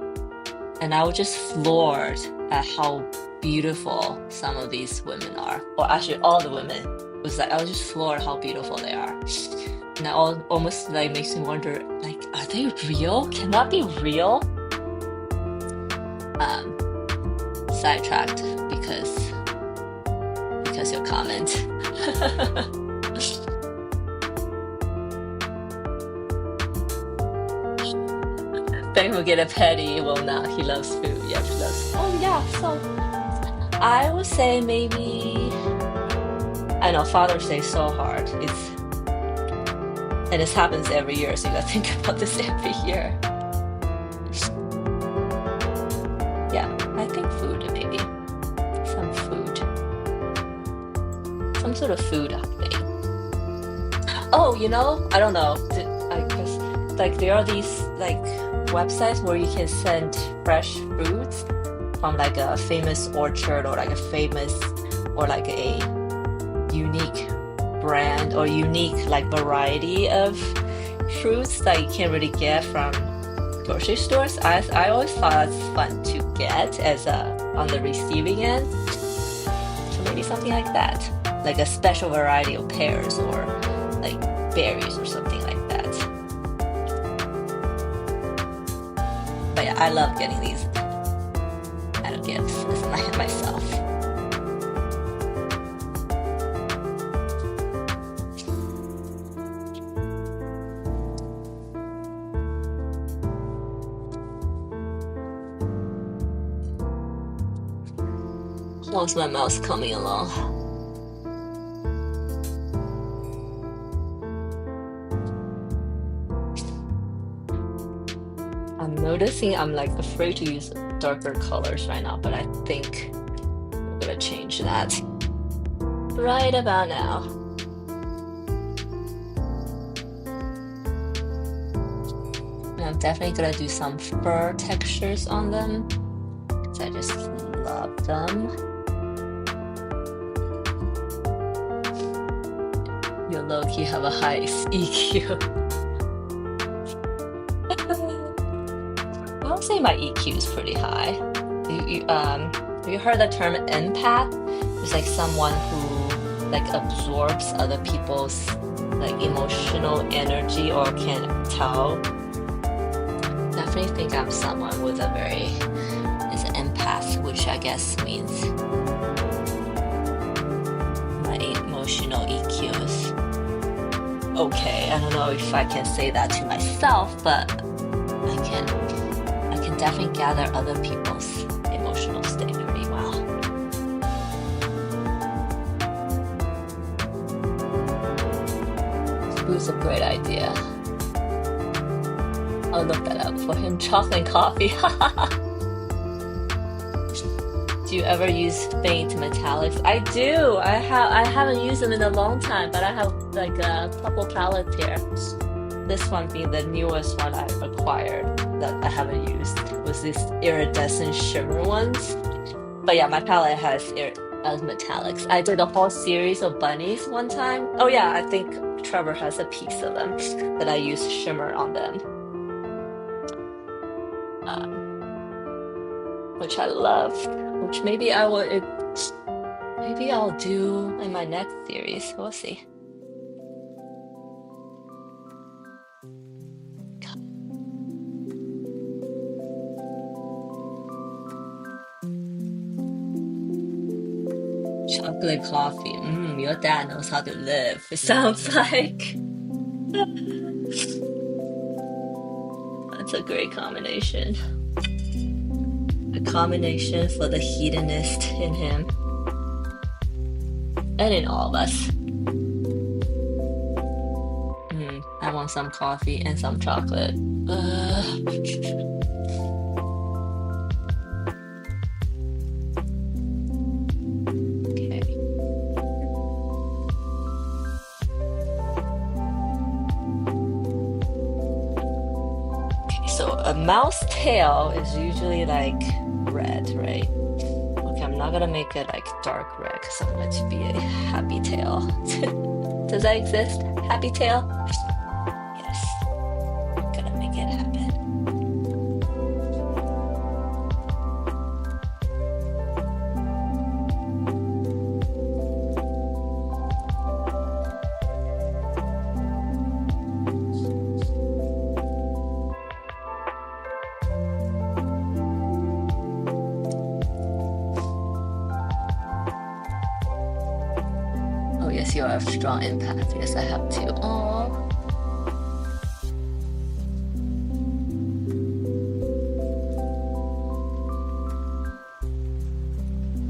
and I was just floored at how beautiful some of these women are, or actually all the women. It was like I was just floored how beautiful they are, and that almost like makes me wonder, like, are they real? Can that be real? Sidetracked because your comment. Ben will get a petty. Well, not. He loves food. Yeah, he loves. Oh yeah. So I would say maybe. I know Father's Day is so hard. And this happens every year, so you gotta think about this every year. Yeah, I think food maybe. Some food. Some sort of food thing. Oh, you know, I don't know. Because like there are these like websites where you can send fresh fruits from like a famous orchard or like a famous or like a unique brand or unique like variety of fruits that you can't really get from grocery stores. I always thought that's fun to get as a on the receiving end. So maybe something like that, like a special variety of pears or like berries or something like that. But yeah, I love getting these kind of gifts as myself. How's my mouse coming along? I'm noticing I'm like afraid to use darker colors right now, but I think I'm gonna change that right about now. And I'm definitely gonna do some fur textures on them because I just love them. You low-key have a high EQ. I would say my EQ is pretty high. Have you heard the term empath? It's like someone who like absorbs other people's like emotional energy or can tell. Definitely think I'm someone with a very is an empath, which I guess means my emotional EQ is okay. I don't know if I can say that to myself, but I can definitely gather other people's emotional state pretty well. Food's a great idea. I'll look that up for him. Chocolate and coffee. Do you ever use faint metallics? I do. I haven't used them in a long time, but I have like a couple palettes here. This one being the newest one I acquired that I haven't used. It was these iridescent shimmer ones. But yeah, my palette has metallics. I did a whole series of bunnies one time. Oh yeah, I think Trevor has a piece of them that I use shimmer on them. Which I love. Which maybe I'll do in my next series. We'll see. Chocolate coffee. Your dad knows how to live. It sounds like. That's a great combination. A combination for the hedonist in him. And in all of us. I want some coffee and some chocolate. A mouse tail is usually like red, right? Okay, I'm not gonna make it like dark red because I want it to be a happy tail. Does that exist? Happy tail? Yes. Gonna make it happen. Yes, you have strong empath. Yes, I have too. Aww.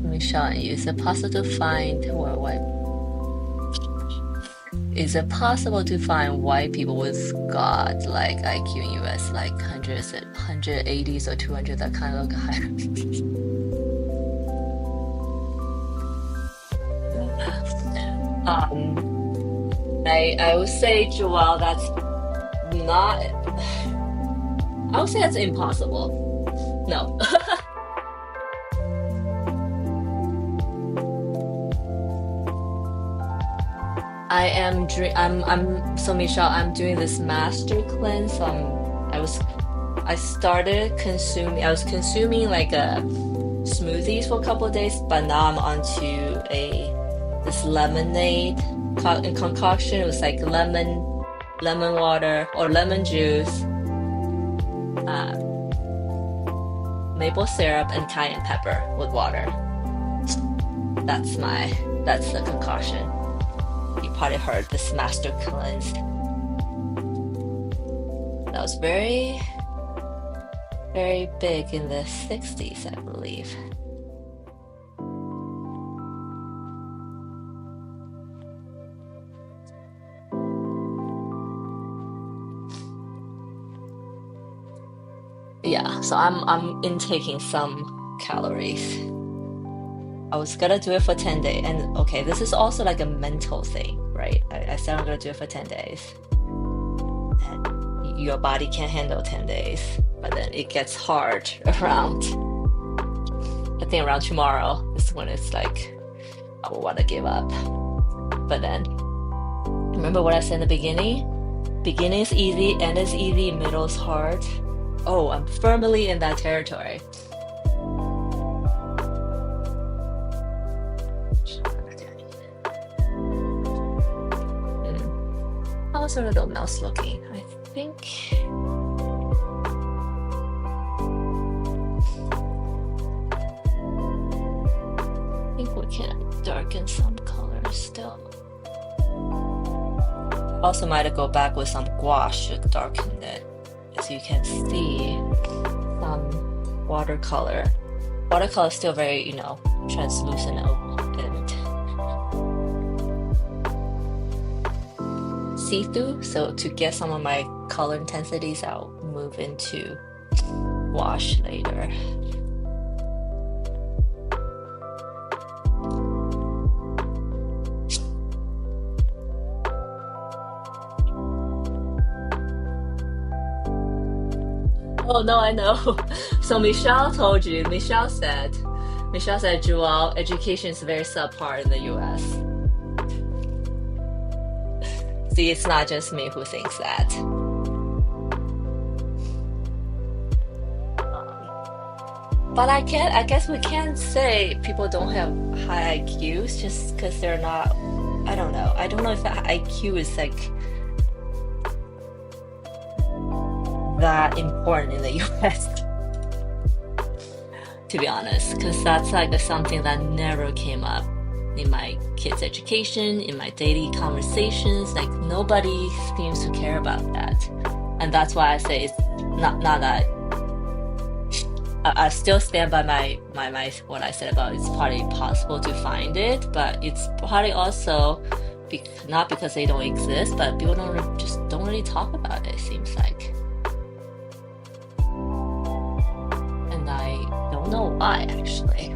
Michelle, is it possible to find Is it possible to find white people with God-like IQ in US, like 180s or 200 that kind of look higher? I would say, Joelle, that's not. I would say that's impossible. No. So Michelle, I'm doing this master cleanse. I started consuming, I was consuming like smoothies for a couple of days, but now I'm onto this lemonade concoction. It was like lemon water or lemon juice, uh, maple syrup, and cayenne pepper with water. That's the concoction. You probably heard this master cleanse. That was very, very big in the 60s, I believe. Yeah, so I'm intaking some calories. I was gonna do it for 10 days, and okay, this is also like a mental thing, right? I said I'm gonna do it for 10 days. And your body can't handle 10 days, but then it gets hard around, I think around tomorrow is when it's like, I will want to give up. But then, remember what I said in the beginning? Beginning is easy, end is easy, middle is hard. Oh, I'm firmly in that territory. How's our little mouse looking? I think we can darken some colors still. Also might go back with some gouache to darken it. As you can see, some watercolor. Watercolor is still very, translucent and see-through. So to get some of my color intensities, I'll move into gouache later. Oh no, I know. So Michelle said, Joelle, education is very subpar in the US. See, it's not just me who thinks that. But I guess we can't say people don't have high IQs just because they're not, I don't know. I don't know if IQ is like that important in the US, to be honest, because that's like something that never came up in my kids' education, in my daily conversations. Like nobody seems to care about that, and that's why I say it's not that. I still stand by my what I said about it's probably possible to find it, but it's probably also not because they don't exist, but people don't really talk about it. It seems like. Know why actually.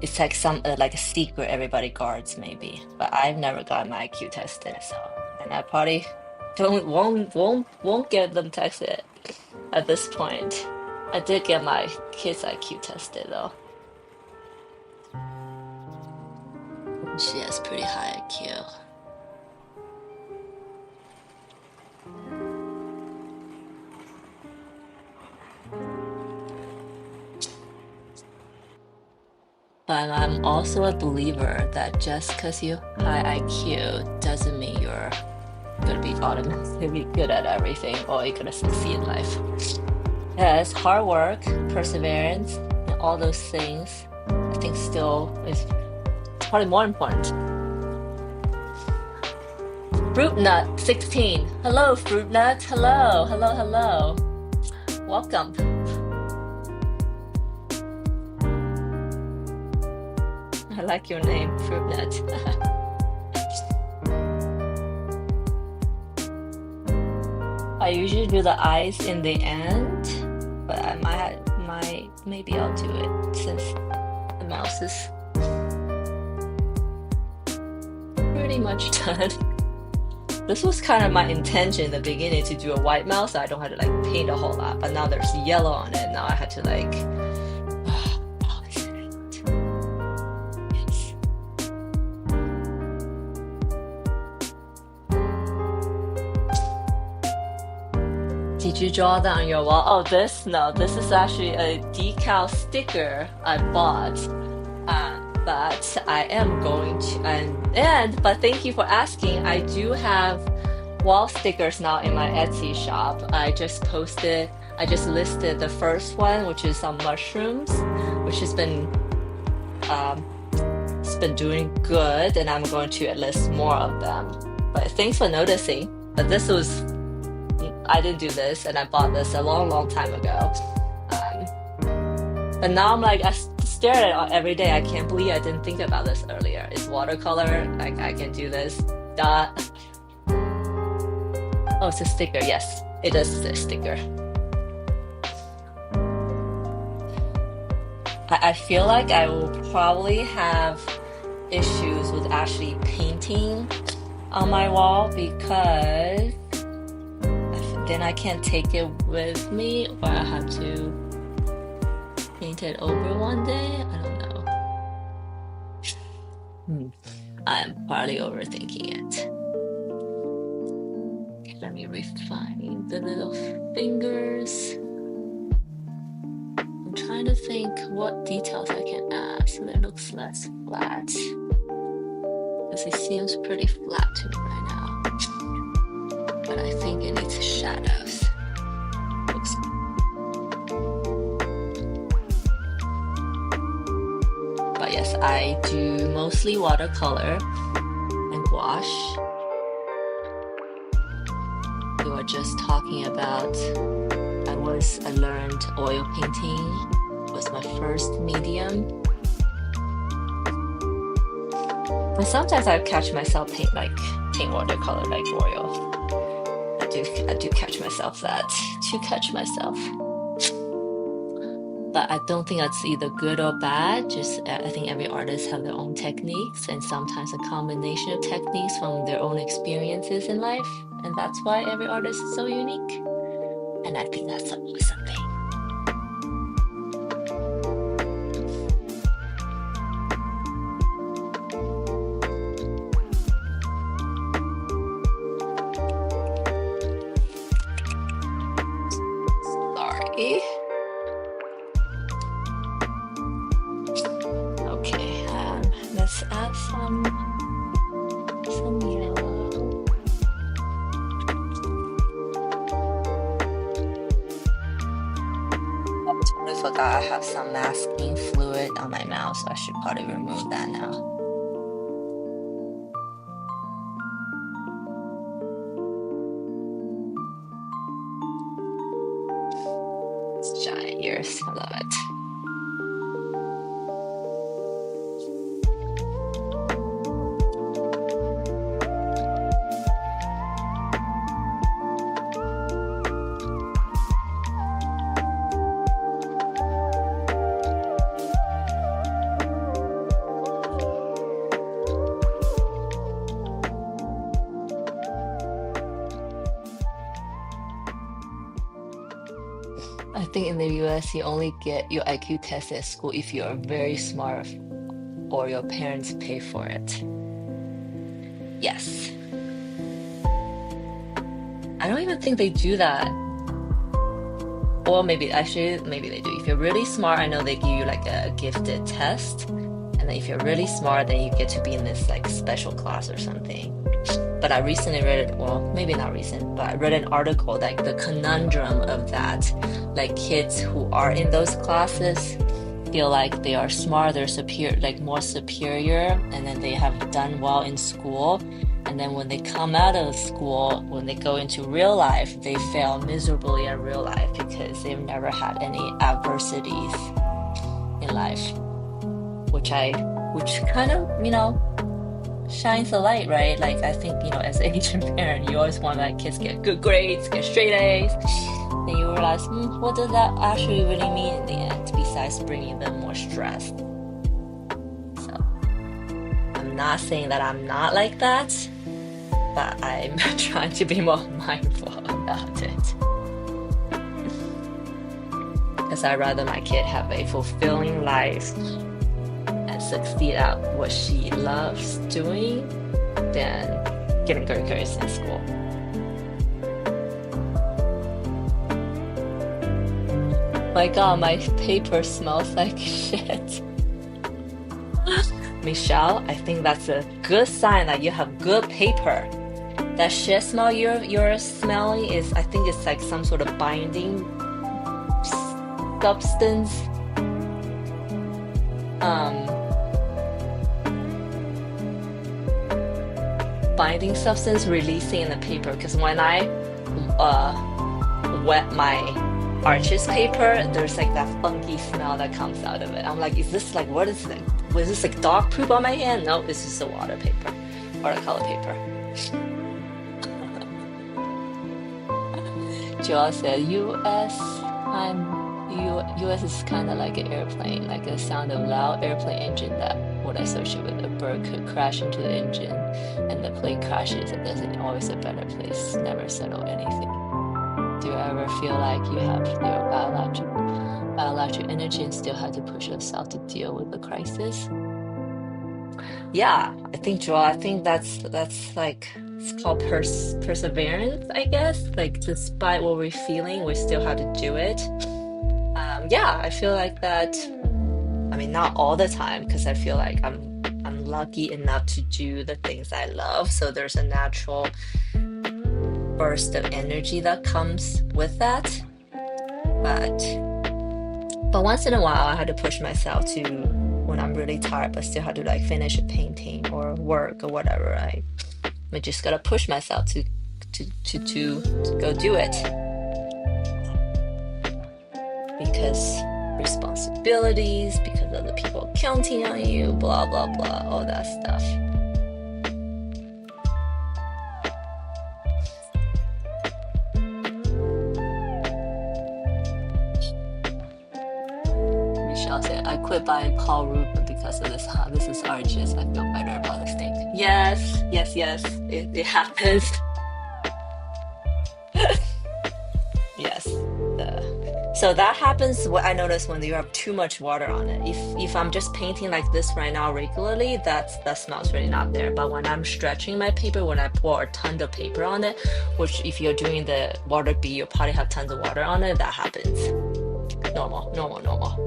It's like like a secret everybody guards maybe, but I've never got my IQ tested, so, and I probably won't get them tested at this point. I did get my kids' IQ tested though. She has pretty high IQ. But I'm also a believer that just because you high IQ doesn't mean you're gonna be automatically good at everything or you're gonna succeed in life. Yes, hard work, perseverance, and all those things, I think still is probably more important. Fruit Nut 16. Hello, Fruit Nut. Hello. Welcome. I like your name, Fruit Nut. I usually do the eyes in the end, but maybe I'll do it since the mouse is pretty much done. This was kind of my intention in the beginning to do a white mouse, so I don't have to like paint a whole lot, but now there's yellow on it. Now I had to like Did you draw that on your wall? Oh, this? No, this is actually a decal sticker I bought. But I am going to, but thank you for asking. I do have wall stickers now in my Etsy shop. I just listed the first one, which is on mushrooms, which has been, um, it's been doing good, and I'm going to list more of them. But thanks for noticing. But I didn't do this, and I bought this a long, long time ago. But now I'm like, I stare at it every day. I can't believe I didn't think about this earlier. It's watercolor. Like I can do this. Dot. Oh, it's a sticker. Yes, it is a sticker. I feel like I will probably have issues with actually painting on my wall because then I can't take it with me, or I have to paint it over one day. I don't know. I'm probably overthinking it. Okay, let me refine the little fingers. I'm trying to think what details I can add so that it looks less flat. Because it seems pretty flat to me right now. But I think it needs shadows. Oops. But yes, I do mostly watercolor and gouache. We were just talking about I learned oil painting was my first medium. But sometimes I catch myself paint watercolor like oil. I do catch myself that. But I don't think that's either good or bad. Just I think every artist have their own techniques, and sometimes a combination of techniques from their own experiences in life, and that's why every artist is so unique. And I think that's an awesome thing. Sorry. Okay, let's add some yellow. I totally forgot I have some masking fluid on my mouth, so I should probably remove that now. It's giant ears, I love it. I think in the US, you only get your IQ test at school if you are very smart or your parents pay for it. Yes. I don't even think they do that. Or maybe they do. If you're really smart, I know they give you like a gifted test. And then if you're really smart, then you get to be in this like special class or something. But I recently read, well, maybe not recent, but I read an article like the conundrum of that. Like kids who are in those classes feel like they are smart, they're superior, like more superior, and then they have done well in school. And then when they come out of school, when they go into real life, they fail miserably at real life because they've never had any adversities in life, which kind of, shines a light, right? Like I think, as an Asian parent, you always want like kids get good grades, get straight A's. Then you realize, what does that actually really mean in the end, besides bringing them more stress? So I'm not saying that I'm not like that, but I'm trying to be more mindful about it. Because I'd rather my kid have a fulfilling life and succeed at what she loves doing than getting good grades in school. My God, my paper smells like shit. Michelle, I think that's a good sign that you have good paper. That shit smell you're smelling is, I think it's like some sort of binding substance. Um, Binding substance releasing in the paper. Because when I wet my arches paper, there's like that funky smell that comes out of it. I'm like, is this like, what is it? Was this like dog poop on my hand? No, this is a watercolor paper. Joel said, US is kind of like an airplane, like a sound of loud airplane engine that would associate with a bird could crash into the engine and the plane crashes and there's always a better place, never settle anything. Do you ever feel like you have your biological energy and still have to push yourself to deal with the crisis? Yeah, I think Joel, I think that's like it's called perseverance, I guess. Like despite what we're feeling, we still have to do it. Yeah, I feel like that. I mean, not all the time, because I feel like I'm lucky enough to do the things I love. So there's a natural burst of energy that comes with that. But once in a while, I had to push myself to when I'm really tired, but still had to like finish a painting or work or whatever. I just gotta push myself to go do it because responsibilities, because other people counting on you, blah blah blah, all that stuff. Michelle said, I quit buying Paul Rubin because of this. This is arches. I feel better about this thing. Yes, yes, yes. It happens. Yes. So that happens. What I notice when you have too much water on it. If I'm just painting like this right now regularly, that smell's really not there. But when I'm stretching my paper, when I pour a ton of paper on it, which if you're doing the water bee, you'll probably have tons of water on it. That happens. Normal, normal, normal.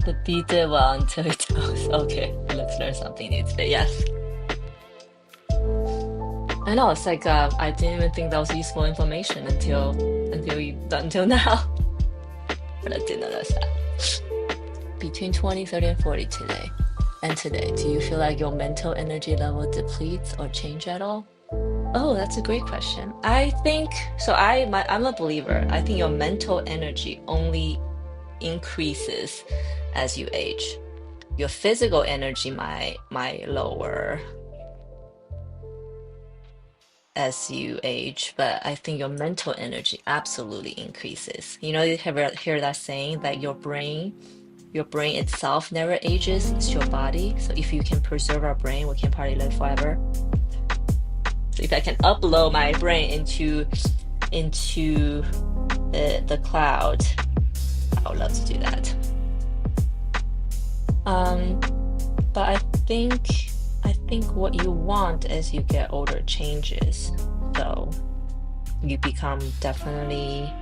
The bee did well until it goes. Okay, let's learn something new today. Yes. I know, it's like I didn't even think that was useful information until now. But I didn't notice that. Between 20, 30, and 40 today. And today, do you feel like your mental energy level depletes or change at all? Oh, that's a great question. I think so. I'm a believer. I think your mental energy only increases as you age. Your physical energy might lower as you age, but I think your mental energy absolutely increases. You know, you ever hear that saying that your brain itself never ages, it's your body. So if you can preserve our brain, we can probably live forever. So if I can upload my brain into the cloud, I would love to do that. But I think what you want as you get older changes. So you become definitely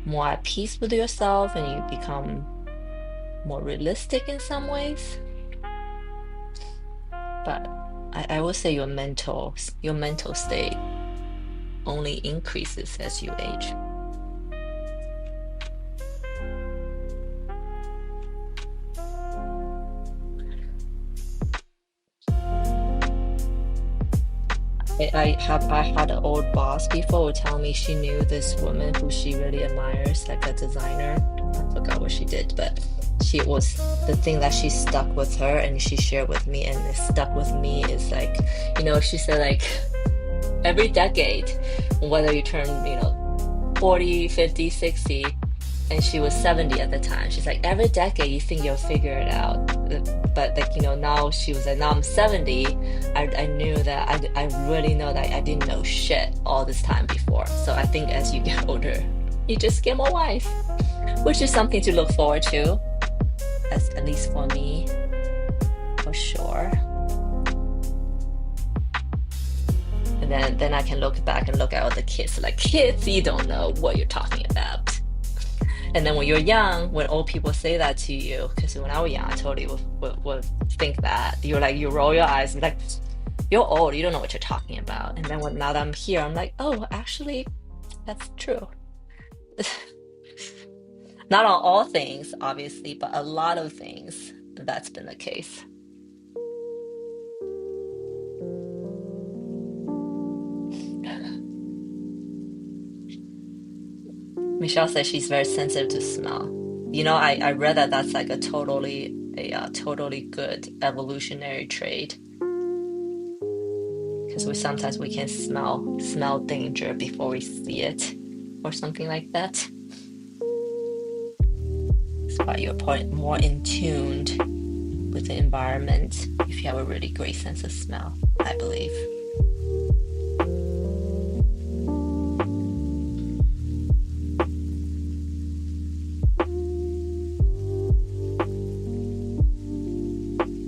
more at peace with yourself and you become more realistic in some ways. But I would say your mental state only increases as you age. I had an old boss before who tell me she knew this woman who she really admires, like a designer. I forgot what she did, but she was the thing that she stuck with her and she shared with me and it stuck with me is like, she said like every decade, whether you turn, 40, 50, 60, and she was 70 at the time. She's like, every decade you think you'll figure it out. But like, now she was like, now I'm 70. I knew that I really know that I didn't know shit all this time before. So I think as you get older, you just get more wise, which is something to look forward to, as at least for me, for sure. And then I can look back and look at all the kids, like, kids, you don't know what you're talking about. And then when you're young, when old people say that to you, because when I was young, I totally would think that. You're like, you roll your eyes and be like, you're old, you don't know what you're talking about. And then now that I'm here, I'm like, oh, actually, that's true. Not on all things, obviously, but a lot of things, that's been the case. Michelle says she's very sensitive to smell. I read that that's like a totally good evolutionary trait because sometimes we can smell danger before we see it or something like that. It's why you're more in tuned with the environment if you have a really great sense of smell, I believe.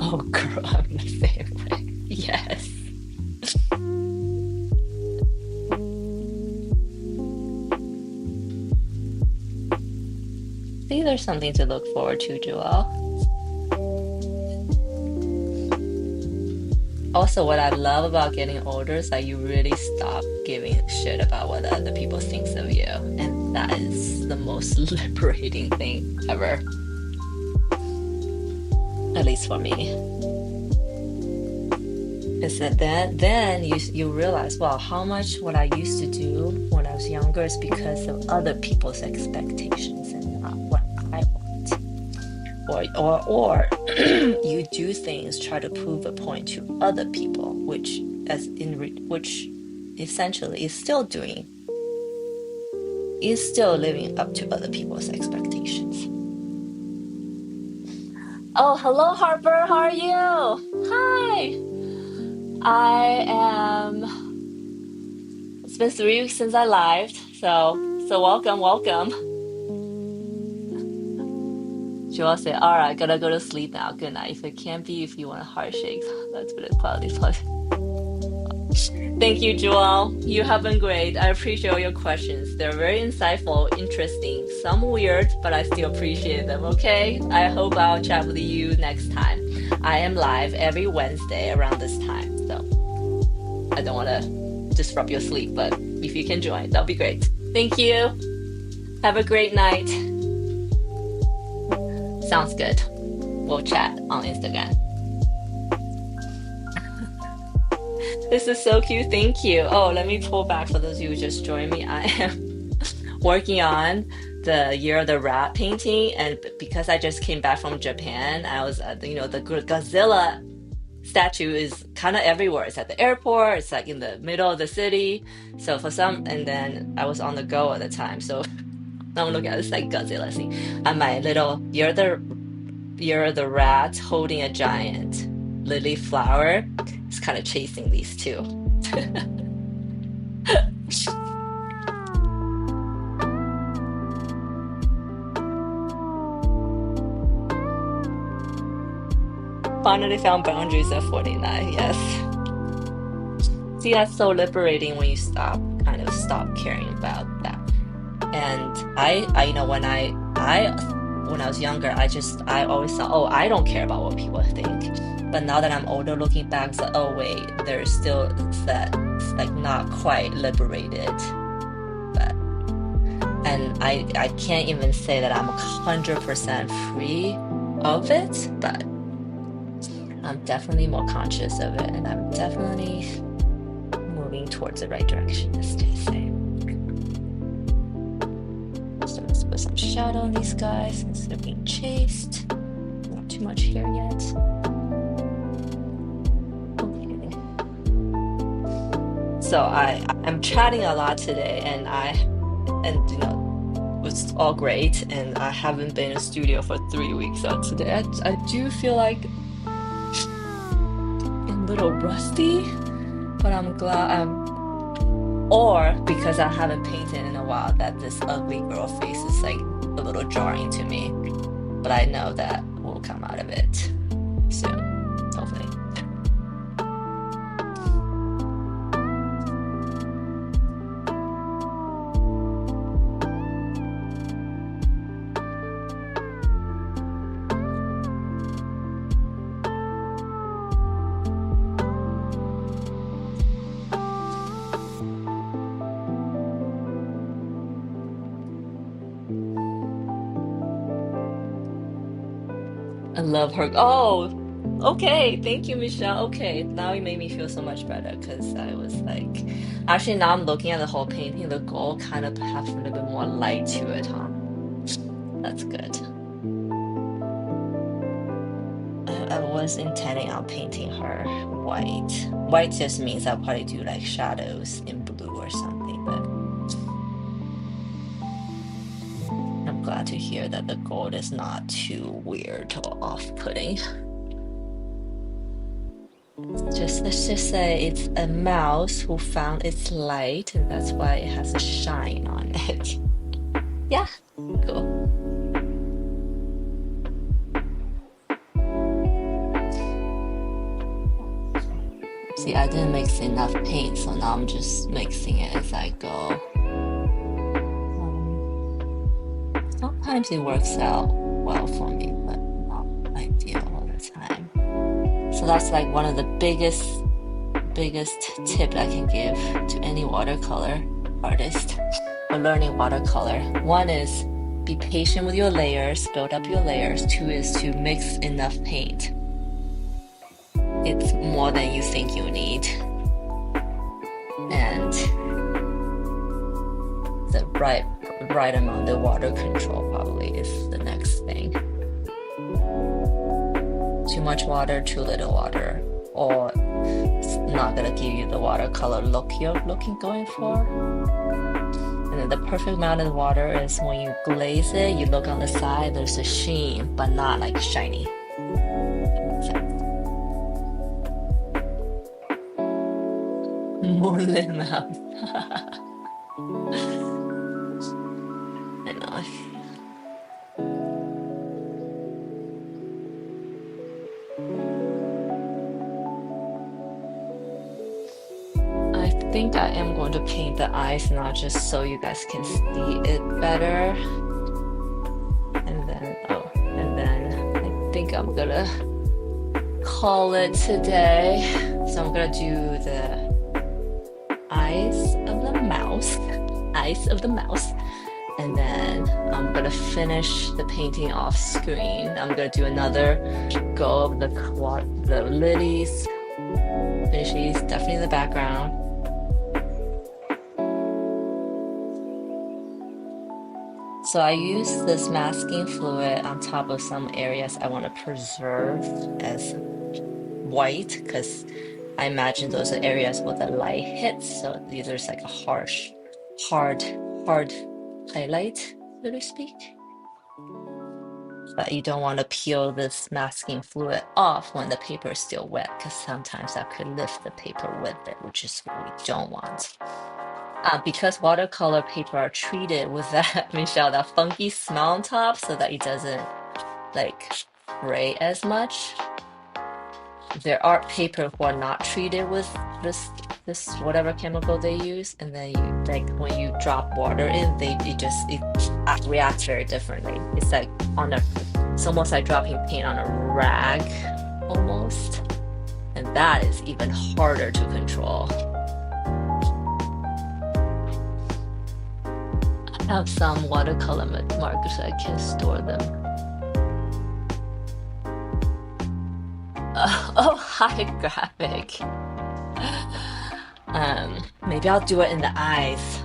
Oh, girl, I'm the same way. Yes. See, there's something to look forward to, Joelle. Also, what I love about getting older is that you really stop giving a shit about what other people think of you. And that is the most liberating thing ever. At least for me. Is that then you realize, well, how much what I used to do when I was younger is because of other people's expectations and not what I want. Or you do things, try to prove a point to other people, which essentially is still living up to other people's expectations. Oh, hello, Harper. How are you? Hi. It's been 3 weeks since I lived, so welcome. Joel said, all right, gotta go to sleep now. Good night. If you want a heart shake, that's been a quality plus. Thank you, Joel. You have been great. I appreciate all your questions. They're very insightful, interesting, some weird, but I still appreciate them, okay? I hope I'll chat with you next time. I am live every Wednesday around this time, so I don't want to disrupt your sleep, but if you can join, that'll be great. Thank you. Have a great night. Sounds good. We'll chat on Instagram. This is so cute. Thank you. Oh, let me pull back for those of you who just joined me. I am working on the Year of the Rat painting, and because I just came back from Japan, I was the Godzilla statue is kind of everywhere. It's at the airport. It's like in the middle of the city. So and then I was on the go at the time. So now I'm looking at this like Godzilla scene. And my little Year of the Rat holding a giant lily flower is kind of chasing these two. Finally found boundaries at 49, yes. See, that's so liberating when you stop caring about that. And when I was younger, I always thought, oh, I don't care about what people think. But now that I'm older, looking back, it's like, oh wait, there's still that like not quite liberated. And I can't even say that I'm 100% free of it, but I'm definitely more conscious of it, and I'm definitely moving towards the right direction, as they say. So let's put some shadow on these guys since they're being chased. Not too much here yet. Okay. So I'm chatting a lot today, and you know, it's all great, and I haven't been in the studio for 3 weeks. So today I do feel like a little rusty, but I'm glad or because I haven't painted in a while that this ugly girl face is like a little jarring to me. But I know that we'll come out of it soon, hopefully. I love her. Oh, okay. Thank you, Michelle. Okay, now it made me feel so much better because I was like, actually, now I'm looking at the whole painting. The gold kind of has a little bit more light to it, huh? That's good. I was intending on painting her white. White just means I'll probably do like shadows in blue or something, but I'm glad to hear that the gold is not too weird or off-putting. Let's just say it's a mouse who found its light, and that's why it has a shine on it. Yeah, cool. See, I didn't mix enough paint, so now I'm just mixing it as I go. Sometimes it works out well for me, but not ideal all the time. So that's like one of the biggest tip I can give to any watercolor artist or learning watercolor. One is be patient with your layers, build up your layers. Two is to mix enough paint. It's more than you think you need. And the right amount of water control probably is the next thing. Too much water, too little water, or it's not gonna give you the watercolor look you're going for. And then the perfect amount of water is when you glaze it, you look on the side, there's a sheen, but not like shiny. More than mouth. I know. I think I am going to paint the eyes now just so you guys can see it better. And then I think I'm gonna call it today. So I'm gonna do the eyes of the mouse, and then I'm gonna finish the painting off screen. I'm gonna do another go of the lilies, finish these definitely in the background. So I use this masking fluid on top of some areas I want to preserve as white, because I imagine those are areas where the light hits, so there's like a hard highlight, so to speak. But you don't want to peel this masking fluid off when the paper is still wet, because sometimes that could lift the paper with it, which is what we don't want. Because watercolor paper are treated with that, Michelle, that funky smell on top, so that it doesn't like fray as much. There are paper who are not treated with this whatever chemical they use, and then you like when you drop water in, it reacts very differently. It's like it's almost like dropping paint on a rag almost, and that is even harder to control. I have some watercolor markers, I can store them. Oh, hi, graphic. Maybe I'll do it in the eyes.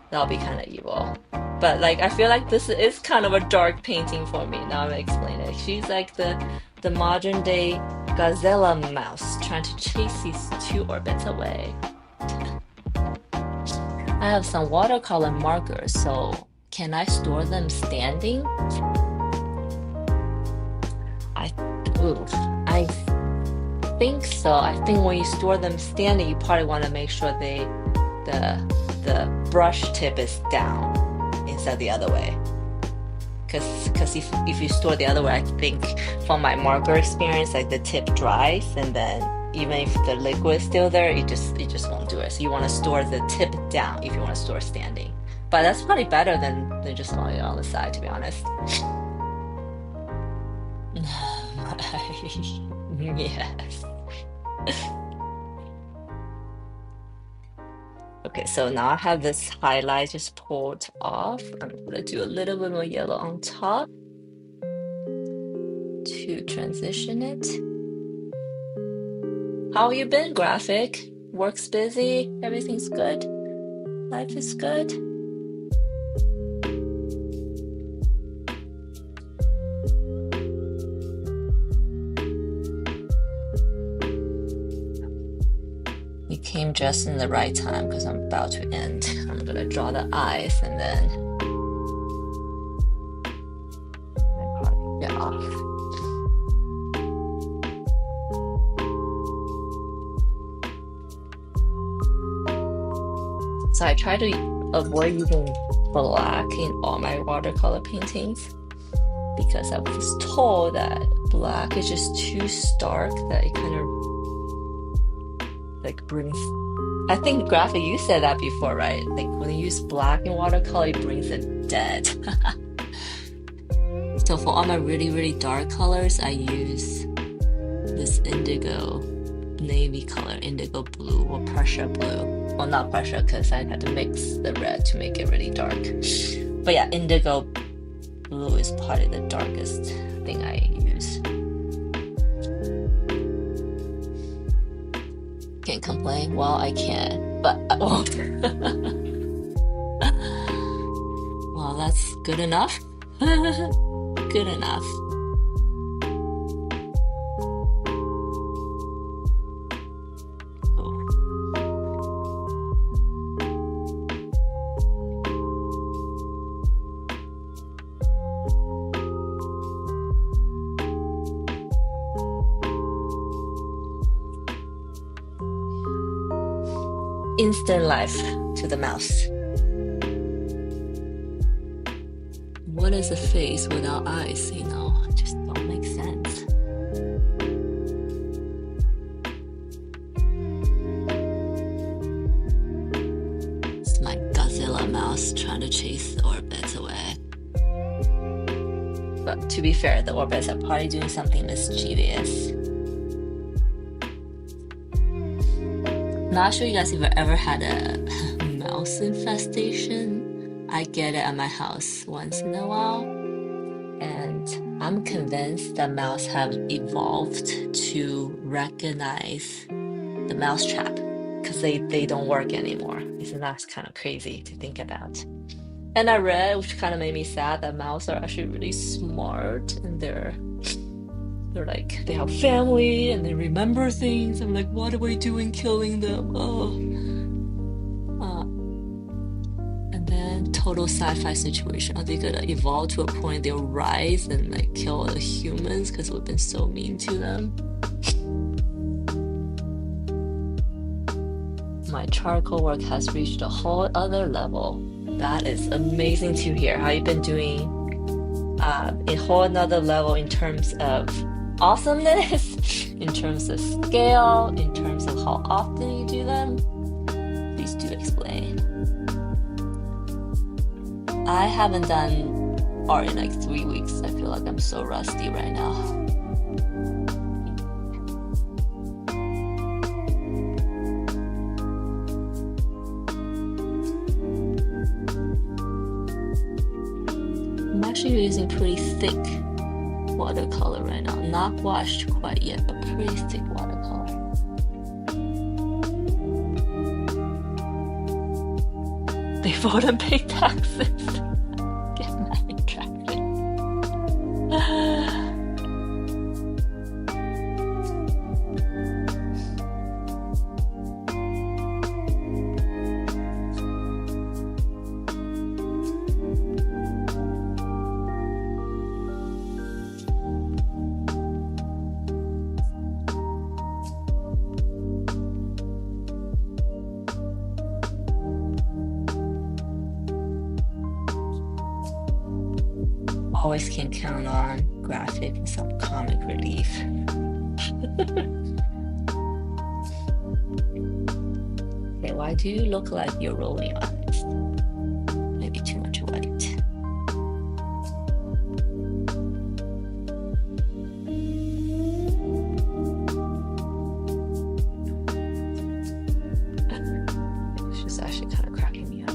That'll be kind of evil. But like I feel like this is kind of a dark painting for me. Now I'm explaining it. She's like the modern day gazelle mouse trying to chase these two orbits away. I have some watercolor markers, so can I store them standing? I ooh, I think so. I think when you store them standing, you probably want to make sure the brush tip is down instead of the other way. Because if you store the other way, I think from my marker experience, like the tip dries, and then even if the liquid is still there, it just won't do it. So you want to store the tip down if you want to store standing. But that's probably better than just throwing it on the side, to be honest. Yes. Okay, so now I have this highlight just pulled off. I'm gonna do a little bit more yellow on top to transition it. How you been, graphic? Work's busy? Everything's good? Life is good? You came just in the right time because I'm about to end. I'm gonna draw the eyes and then get off. So I try to avoid using black in all my watercolor paintings because I was told that black is just too stark, that it kind of like brings, I think graphic, you said that before, right? Like when you use black in watercolor, it brings it dead. So for all my really dark colors, I use this indigo navy color, indigo blue or pressure blue. Well, not pressure because I had to mix the red to make it really dark. But yeah, indigo blue is probably the darkest thing I use. Can't complain. Well, I can, but I won't. Well, that's good enough. Good enough. Instant life to the mouse. What is a face without eyes? You know, it just don't make sense. It's my Godzilla mouse trying to chase the orbits away. But to be fair, the orbits are probably doing something mischievous. Not sure you guys have ever had a mouse infestation. I get it at my house once in a while, and I'm convinced that mouse have evolved to recognize the mousetrap because they don't work anymore. Isn't that kind of crazy to think about? And I read, which kind of made me sad, that mouse are actually really smart and they're like, they have family and they remember things. I'm like, what are we doing killing them? Oh. And then total sci-fi situation. Are they gonna evolve to a point they'll rise and like kill the humans because we've been so mean to them? My charcoal work has reached a whole other level. That is amazing to hear. How you've been doing a whole another level in terms of awesomeness, in terms of scale, in terms of how often you do them. Please do explain. I haven't done art in like 3 weeks. I feel like I'm so rusty right now. I'm actually using pretty thick watercolor right now. Not washed quite yet, but pretty thick watercolor. vote and pay taxes. Get married, traffic. Always can count on graphic and some comic relief. Okay, why do you look like you're rolling eyes? Maybe too much white. She's actually kind of cracking me up.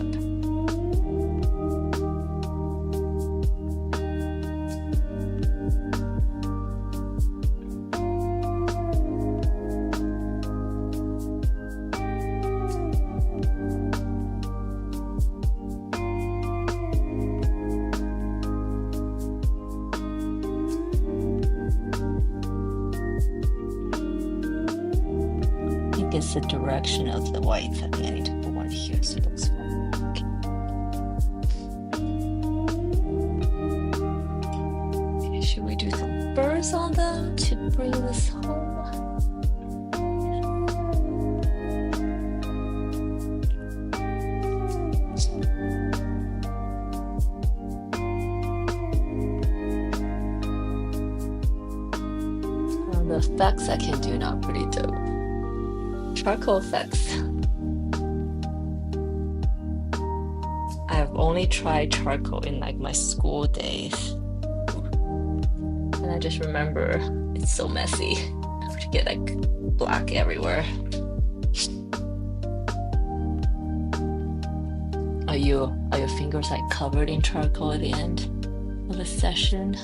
It's the direction of the white. I think I need to put one here so it looks more. Okay, should we do some birds on them to bring this home? The effects I can do now pretty dope. Charcoal effects. I've only tried charcoal in like my school days, and I just remember it's so messy. I would get like black everywhere. Are your fingers like covered in charcoal at the end of the session?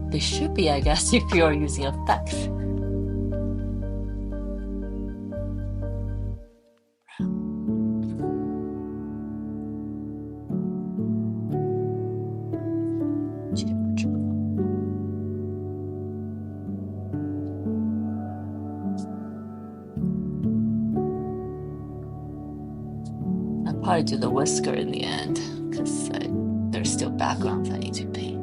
They should be, I guess, if you're using effects. I'll probably do the whisker in the end because there's still backgrounds I need to paint.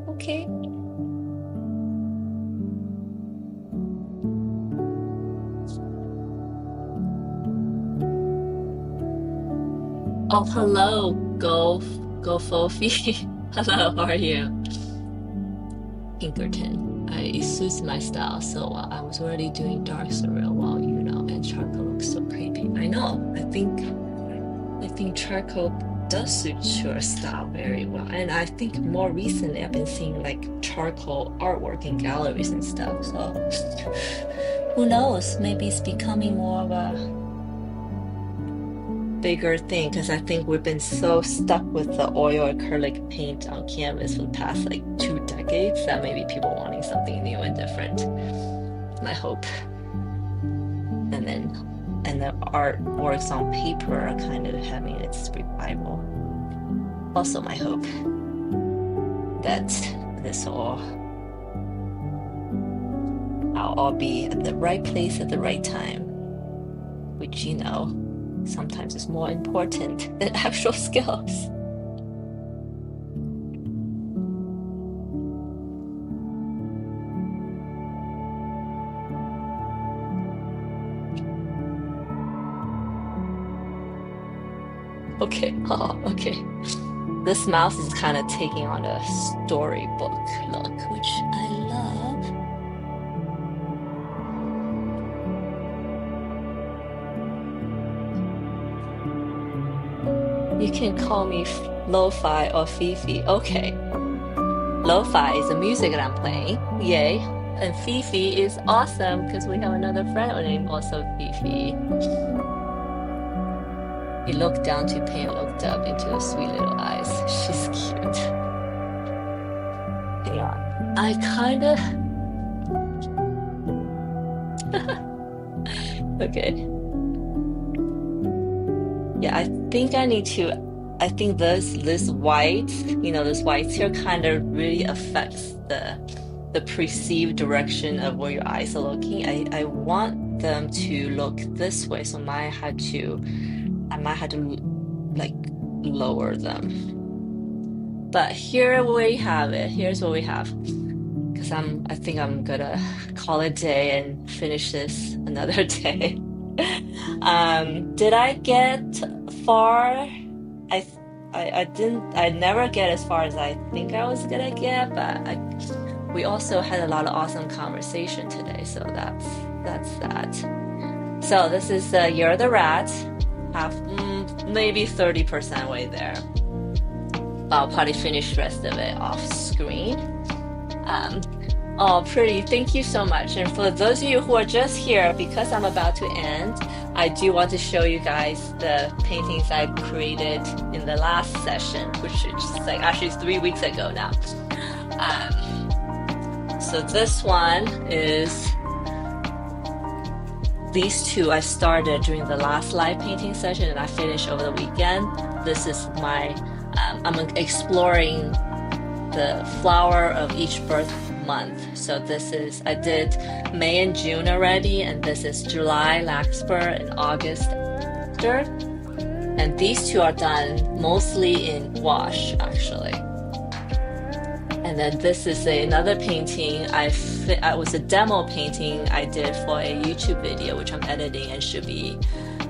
Okay. Oh, hello, Go Fofi. Hello, how are you? Pinkerton. It suits my style, so I was already doing dark surreal while and charcoal looks so creepy. I know. I think charcoal does suit your style very well, and I think more recently I've been seeing like charcoal artwork in galleries and stuff. So who knows? Maybe it's becoming more of a bigger thing because I think we've been so stuck with the oil acrylic paint on canvas for the past like 2 decades that maybe people wanting something new and different. My hope. And the artworks on paper are kind of having its revival. Also my hope that I'll all be at the right place at the right time, which sometimes is more important than actual skills. Okay, okay. This mouse is kind of taking on a storybook look, which I love. You can call me Lo-fi or Fifi. Okay. Lo-fi is the music that I'm playing. Yay. And Fifi is awesome because we have another friend named also Fifi. He looked down to paint, looked up into her sweet little eyes. She's cute. Hang on. I kind of... Okay. Yeah, I think this white, this white here kind of really affects the perceived direction of where your eyes are looking. I want them to look this way, so I might have to like lower them. But here we have it. Here's what we have. Because I think I'm gonna call it a day and finish this another day. Did I get far? I never get as far as I think I was gonna get, but we also had a lot of awesome conversation today, so that's that. So this is You're the Rat, maybe 30% way there. I'll probably finish the rest of it off screen. Oh, pretty. Thank you so much. And for those of you who are just here, because I'm about to end, I do want to show you guys the paintings I created in the last session, which is like actually 3 weeks ago now. So this one is these two I started during the last live painting session and I finished over the weekend. This is my, I'm exploring the flower of each birth month. So this is, I did May and June already, and this is July, Larkspur, and August, and these two are done mostly in gouache actually. And then this is another painting I was a demo painting I did for a YouTube video which I'm editing and should be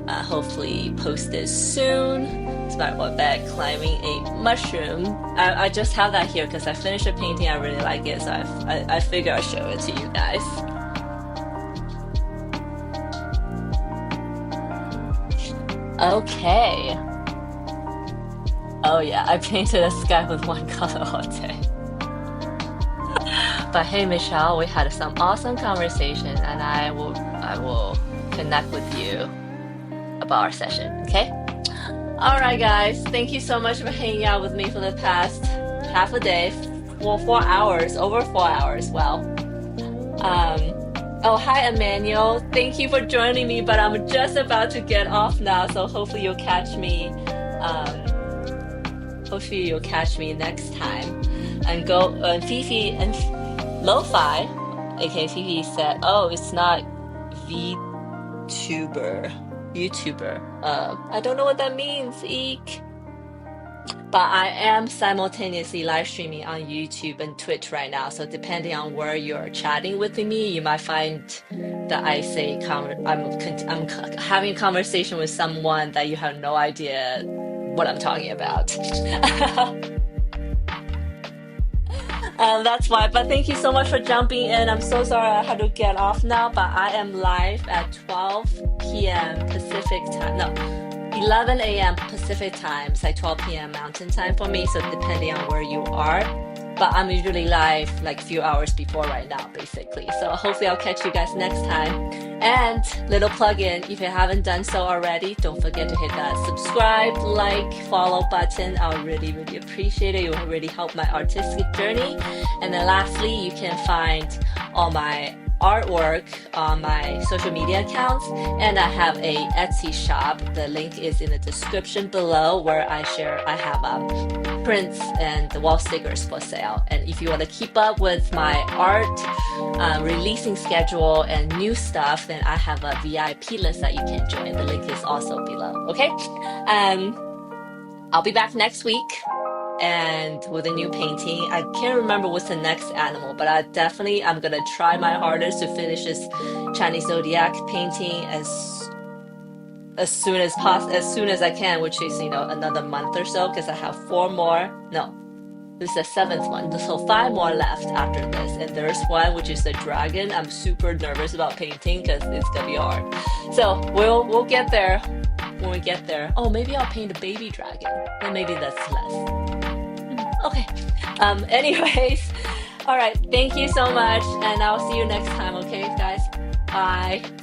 hopefully posted soon. It's about a bat climbing a mushroom. I just have that here because I finished a painting, I really like it, so I figure I'll show it to you guys. Okay. Oh yeah, I painted a sky with one color all day. But hey Michelle, we had some awesome conversation and I will connect with you about our session, okay? All right, guys. Thank you so much for hanging out with me for the past half a day, 4 hours, over 4 hours. Wow. Oh, hi, Emmanuel. Thank you for joining me, but I'm just about to get off now, so hopefully you'll catch me. Hopefully you'll catch me next time. And Fifi and Lo-Fi, aka Fifi said, "Oh, it's not YouTuber. I don't know what that means, eek. But I am simultaneously live streaming on YouTube and Twitch right now. So depending on where you're chatting with me, you might find that I say I'm having a conversation with someone that you have no idea what I'm talking about. That's why. But thank you so much for jumping in. I'm so sorry I had to get off now, but I am live at 12 p.m. Pacific time. No, 11 a.m. Pacific time. It's like 12 p.m. Mountain time for me. So depending on where you are. But I'm usually live like a few hours before right now, basically. So hopefully I'll catch you guys next time. And little plug-in, if you haven't done so already, don't forget to hit that subscribe, like, follow button. I'll really, really appreciate it. It will really help my artistic journey. And then lastly, you can find all my artwork on my social media accounts, and I have a Etsy shop. The link is in the description below, where I have prints and wall stickers for sale. And if you want to keep up with my art releasing schedule and new stuff, then I have a VIP list that you can join. The link is also below. Okay, I'll be back next week and with a new painting. I can't remember what's the next animal, but I'm gonna try my hardest to finish this Chinese zodiac painting as soon as I can, which is another month or so, because I have 4 more. No, this is the 7th one, so 5 more left after this. And there's one which is the dragon. I'm super nervous about painting because it's gonna be hard. So we'll get there when we get there. Oh, maybe I'll paint a baby dragon. Then maybe that's less. Okay. Anyways, all right. Thank you so much, and I'll see you next time. Okay, guys. Bye.